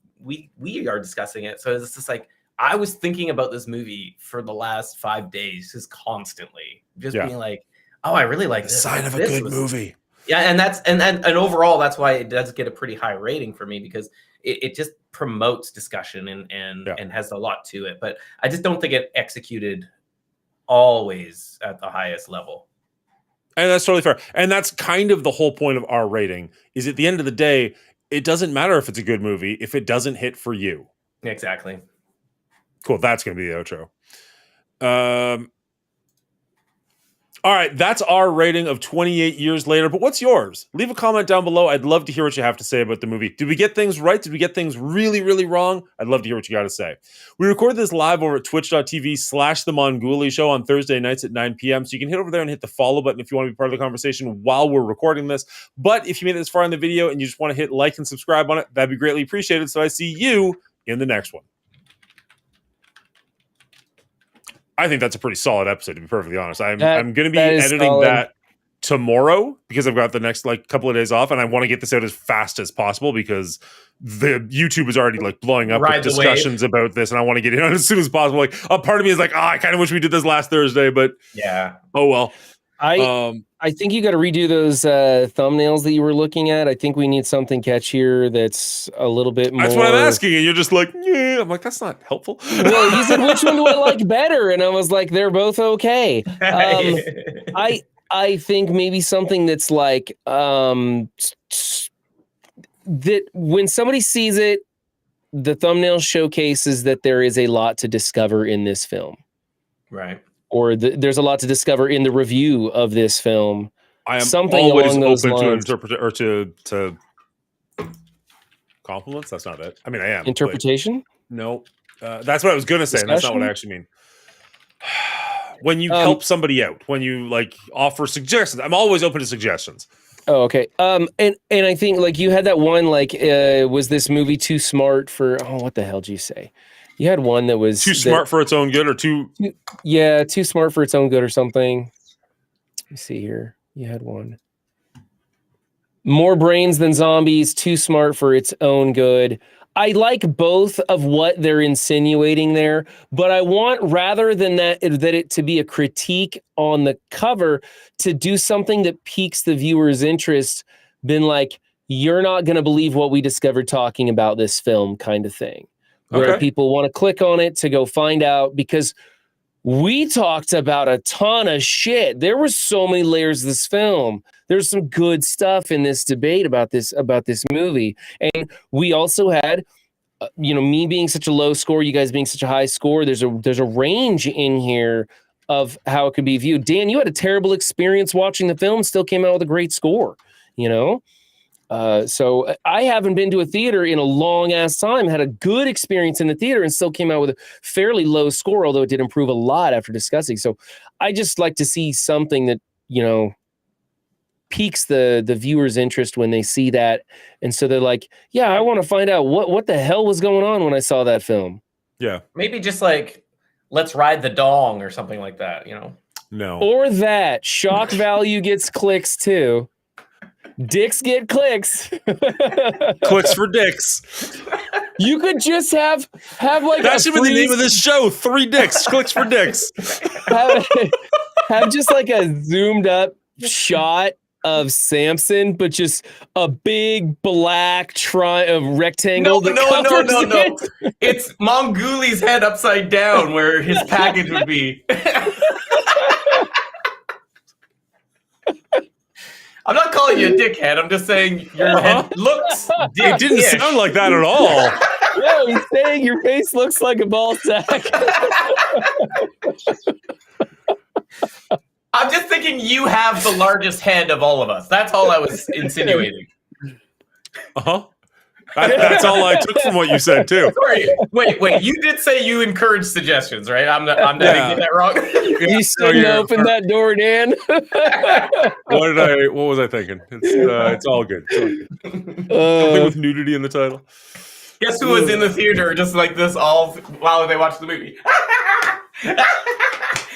are discussing it. So it's just like I was thinking about this movie for the last 5 days, just constantly, being like, oh, I really like this. Sign of a good movie. Yeah, and that's and overall, that's why it does get a pretty high rating for me because it just promotes discussion and has a lot to it. But I just don't think it executed always at the highest level. And that's totally fair. And that's kind of the whole point of our rating. Is at the end of the day, it doesn't matter if it's a good movie if it doesn't hit for you. Exactly. Cool. That's going to be the outro. All right, that's our rating of 28 Years Later. But what's yours? Leave a comment down below. I'd love to hear what you have to say about the movie. Did we get things right? Did we get things really, really wrong? I'd love to hear what you got to say. We record this live over at twitch.tv/The Mongoolie Show on Thursday nights at 9 p.m. So you can hit over there and hit the follow button if you want to be part of the conversation while we're recording this. But if you made it this far in the video and you just want to hit like and subscribe on it, that'd be greatly appreciated. So I see you in the next one. I think that's a pretty solid episode, to be perfectly honest. I'm going to be editing that tomorrow because I've got the next like couple of days off, and I want to get this out as fast as possible because the YouTube is already like blowing up with discussions about this, and I want to get in on it as soon as possible. Like a part of me is like, I kind of wish we did this last Thursday, but yeah. Oh well. I think you got to redo those thumbnails that you were looking at. I think we need something catchier that's a little bit more. That's what I'm asking, and you're just like, yeah. I'm like, that's not helpful. Well, you said which one do I like better, and I was like, they're both okay. I think maybe something that's like that when somebody sees it, the thumbnail showcases that there is a lot to discover in this film. Right. Or there's a lot to discover in the review of this film. I am something always along those open lines. to interpret or to compliments. That's not it. I mean, I am Interpretation. No, that's what I was gonna say. And that's not what I actually mean. When you help somebody out, when you like offer suggestions, I'm always open to suggestions. Oh, okay. And I think like you had that one like was this movie too smart for? Oh, what the hell did you say? You had one that was too smart for its own good, or too smart for its own good, or something. Let me see here. You had one. More brains than zombies. Too smart for its own good. I like both of what they're insinuating there, but I want rather than that it to be a critique on the cover, to do something that piques the viewer's interest. Been like, you're not going to believe what we discovered talking about this film, kind of thing. Where people want to click on it to go find out, because we talked about a ton of shit. There were so many layers of this film. There's some good stuff in this debate about this movie. And we also had, me being such a low score, you guys being such a high score. There's a range in here of how it could be viewed. Dan, you had a terrible experience watching the film, still came out with a great score, So I haven't been to a theater in a long ass time, had a good experience in the theater, and still came out with a fairly low score, although it did improve a lot after discussing. So I just like to see something that, piques the viewer's interest when they see that. And so they're like, yeah, I want to find out what the hell was going on when I saw that film. Yeah. Maybe just like, let's ride the dong or something like that, No. Or that shock value gets clicks too. Dicks get clicks. Clicks for dicks. You could just have like that should be the name of this show. 3 dicks. Clicks for dicks. Have just like a zoomed up shot of Samson, but just a big black rectangle. No. It's Mongooli's head upside down where his package would be. I'm not calling you a dickhead. I'm just saying your head looks dick. It didn't sound like that at all. No, he's saying your face looks like a ball sack. I'm just thinking you have the largest head of all of us. That's all I was insinuating. Uh-huh. That's all I took from what you said, too. Sorry. Wait. You did say you encourage suggestions, right? I'm not getting that wrong. You shouldn't open that door, Dan. What was I thinking? It's all good. Something with nudity in the title. Guess who was in the theater just like this all while they watched the movie?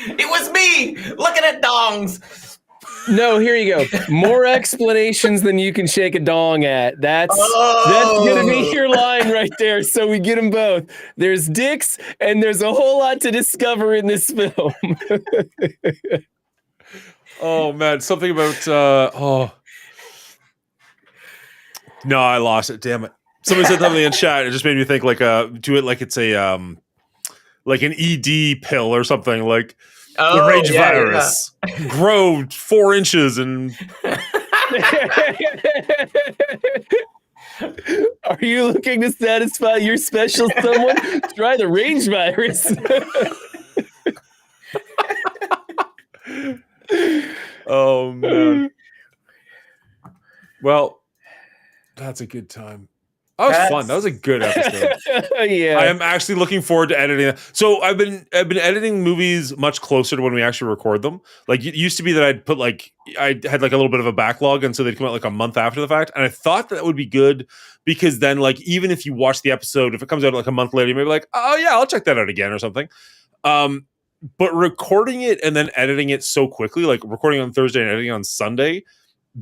It was me looking at dongs. No, here you go. More explanations than you can shake a dong at. That's gonna be your line right there. So we get them both. There's dicks, and there's a whole lot to discover in this film. Oh man, something about no, I lost it. Damn it! Somebody said something in chat. It just made me think like do it like it's a like an ED pill or something like. The rage virus grow 4 inches and. Are you looking to satisfy your special someone? Try the rage virus. Oh man. Well, that's a good time. That was fun. That was a good episode. Yeah. I am actually looking forward to editing. So I've been editing movies much closer to when we actually record them. Like it used to be that I had like a little bit of a backlog, and so they'd come out like a month after the fact. And I thought that would be good because then like even if you watch the episode, if it comes out like a month later, you may be like, oh yeah, I'll check that out again or something. but recording it and then editing it so quickly, like recording on Thursday and editing on Sunday,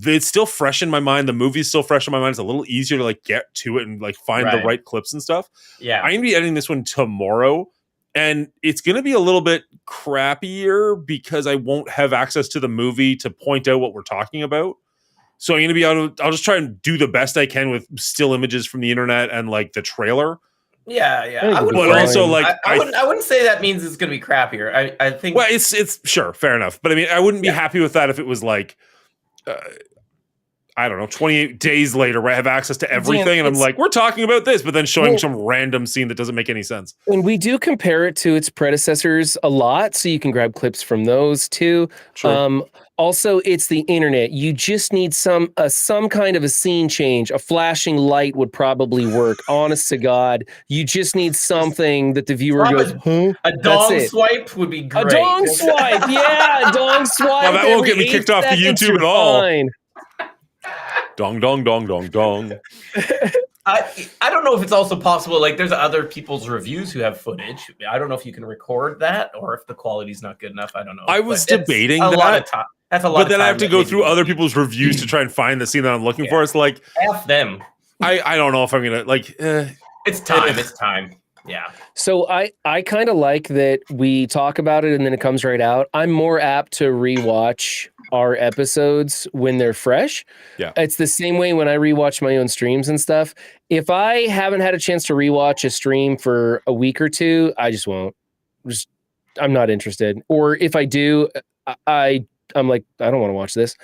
it's still fresh in my mind. The movie's still fresh in my mind. It's a little easier to like get to it and like find the right clips and stuff. Yeah. I'm gonna be editing this one tomorrow, and it's gonna be a little bit crappier because I won't have access to the movie to point out what we're talking about. So I'm gonna be able to, I'll just try and do the best I can with still images from the internet and like the trailer. Yeah. I wouldn't But mind. also, like, I wouldn't say that means it's going to be crappier. I think. Well, it's sure, fair enough. But I mean, I wouldn't be happy with that if it was like, I don't know, 28 days later where I have access to everything and I'm like, we're talking about this, but then showing some random scene that doesn't make any sense. And we do compare it to its predecessors a lot, so you can grab clips from those too. True. Also, it's the internet. You just need some kind of a scene change. A flashing light would probably work. Honest to God, you just need something that the viewer goes, "Huh?" A dong swipe would be great. A dong swipe, yeah, a dong swipe. Well, that won't get me kicked off the YouTube at all. Fine. Dong, dong, dong, dong, dong. I don't know if it's also possible. Like, there's other people's reviews who have footage. I don't know if you can record that or if the quality's not good enough. I don't know. I was But it's debating a that. lot of time. That's a lot. But then I have to go through other people's reviews to try and find the scene that I'm looking for. It's like, F them. I don't know if I'm gonna like. It's time. It's time. Yeah. So I kind of like that we talk about it and then it comes right out. I'm more apt to rewatch our episodes when they're fresh. Yeah. It's the same way when I rewatch my own streams and stuff. If I haven't had a chance to rewatch a stream for a week or two, I just won't. I'm not interested. Or if I do, I'm like, I don't want to watch this.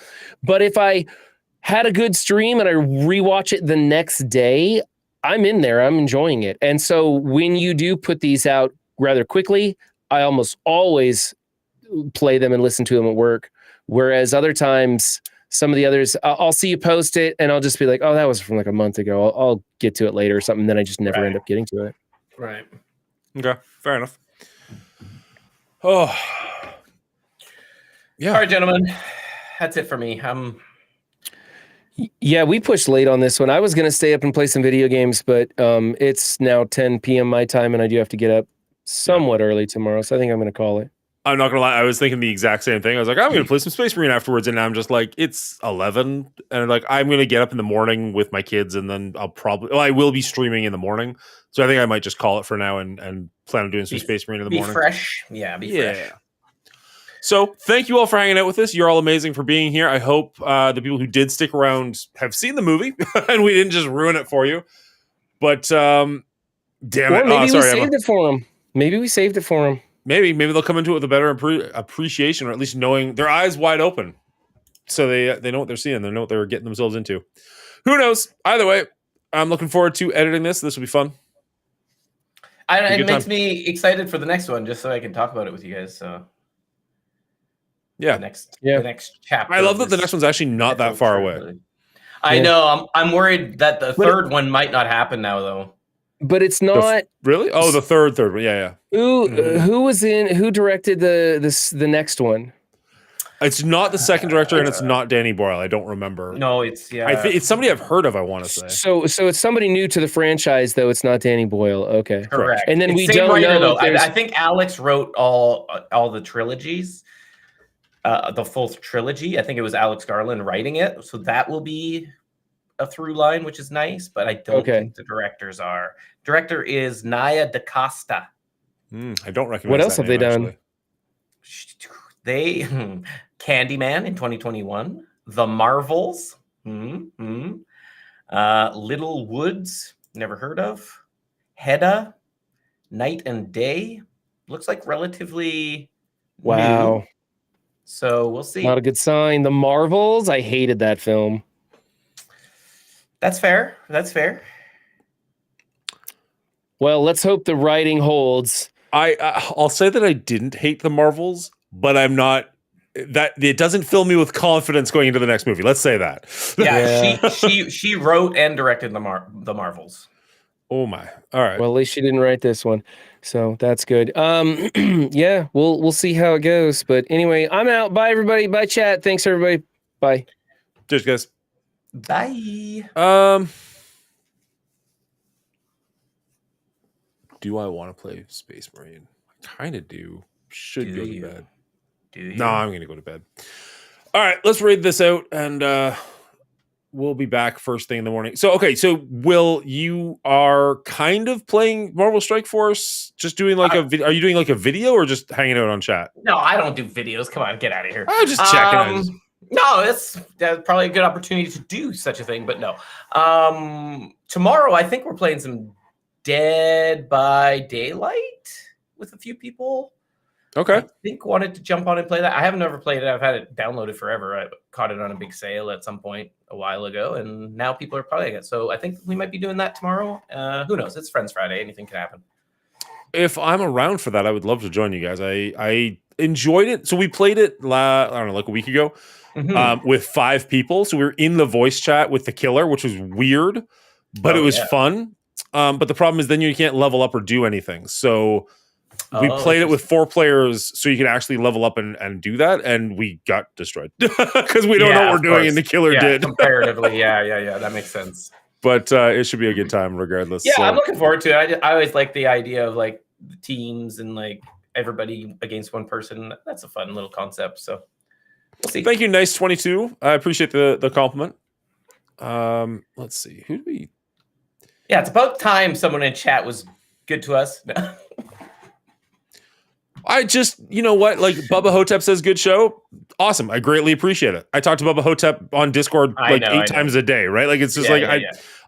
But if I had a good stream and I rewatch it the next day, I'm in there. I'm enjoying it. And so when you do put these out rather quickly, I almost always play them and listen to them at work. Whereas other times, some of the others, I'll see you post it and I'll just be like, oh, that was from like a month ago. I'll get to it later or something. Then I just never end up getting to it. Right. Okay, fair enough. Oh, yeah. All right, gentlemen. That's it for me. Yeah, we pushed late on this one. I was going to stay up and play some video games, but it's now 10 p.m. my time, and I do have to get up somewhat early tomorrow, so I think I'm going to call it. I'm not gonna lie. I was thinking the exact same thing. I was like, I'm gonna play some Space Marine afterwards, and I'm just like, it's 11, and like I'm gonna get up in the morning with my kids, and then I will be streaming in the morning. So I think I might just call it for now and plan on doing some Space Marine in the morning. Be fresh, yeah. Be fresh. So thank you all for hanging out with us. You're all amazing for being here. I hope the people who did stick around have seen the movie, and we didn't just ruin it for you. But damn it! Maybe we saved it for them. Maybe we saved it for them. Maybe they'll come into it with a better appreciation, or at least knowing their eyes wide open, so they know what they're seeing. They know what they're getting themselves into. Who knows? Either way, I'm looking forward to editing this. This will be fun. It makes me excited for the next one, just so I can talk about it with you guys. So yeah, the next chapter. I love that the next one's actually not that far away. I know. I'm worried that the third one might not happen now, though. But it's not really. Oh, the third one. Yeah. Who directed the next one? It's not the second director, and it's not Danny Boyle. I don't remember. No, it's I think it's somebody I've heard of. I want to say. So it's somebody new to the franchise, though. It's not Danny Boyle. Okay, correct. And then we don't know. Though. I think Alex wrote all the trilogies, the full trilogy. I think it was Alex Garland writing it, so that will be a through line, which is nice. But I don't think the directors are. Director is Naya DaCosta. I don't recognize. What else have they done? They Candyman in 2021, The Marvels, Little Woods, never heard of, Hedda, Night and Day, looks like relatively new. So we'll see. Not a good sign. The Marvels, I hated that film. That's fair. Well, let's hope the writing holds. I'll say that I didn't hate The Marvels, but I'm not. That it doesn't fill me with confidence going into the next movie. Let's say that. Yeah. She wrote and directed the Marvels. Oh my! All right. Well, at least she didn't write this one, so that's good. Yeah, we'll see how it goes. But anyway, I'm out. Bye, everybody. Bye, chat. Thanks, everybody. Bye. Cheers, guys. Bye. Do I want to play Space Marine? I kind of do. should Do go you? to bed. Do you? No, I'm gonna go to bed. All right, let's raid this out, and we'll be back first thing in the morning. So, okay, so Will, you are kind of playing Marvel Strike Force, just doing like a video. Are you doing like a video or just hanging out on chat? No, I don't do videos. Come on, get out of here. I'm just checking. No, that's probably a good opportunity to do such a thing, but no. Tomorrow, I think we're playing some Dead by Daylight with a few people. Okay. I think wanted to jump on and play that. I haven't ever played it. I've had it downloaded forever. I caught it on a big sale at some point a while ago, and now people are playing it. So I think we might be doing that tomorrow. Who knows? It's Friends Friday. Anything can happen. If I'm around for that, I would love to join you guys. I enjoyed it. So we played it, I don't know, like a week ago with 5 people. So we were in the voice chat with the killer, which was weird, but it was fun. But the problem is then you can't level up or do anything. So we played it with 4 players so you could actually level up and do that. And we got destroyed because we don't know what we're doing. And the killer did. Comparatively. Yeah. That makes sense. But it should be a good time regardless. Yeah, so. I'm looking forward to it. I always like the idea of like the teams and like everybody against one person. That's a fun little concept. So we'll see. Thank you, Nice22. I appreciate the compliment. Let's see. Who do we... Yeah, it's about time someone in chat was good to us. I just, you know what? Like Bubba Hotep says, good show. Awesome. I greatly appreciate it. I talk to Bubba Hotep on Discord like 8 times a day, right? Like it's just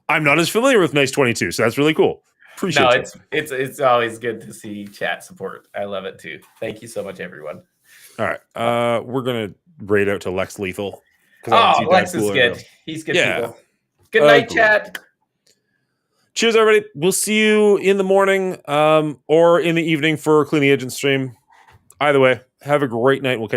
I'm not as familiar with Nice22, so that's really cool. Appreciate it. It's always good to see chat support. I love it too. Thank you so much, everyone. All right. We're gonna raid out to Lex Lethal. Oh, Lex is good. He's good people. Good night, chat. Cheers, everybody. We'll see you in the morning or in the evening for Cleaning Agent stream. Either way, have a great night. We'll catch you.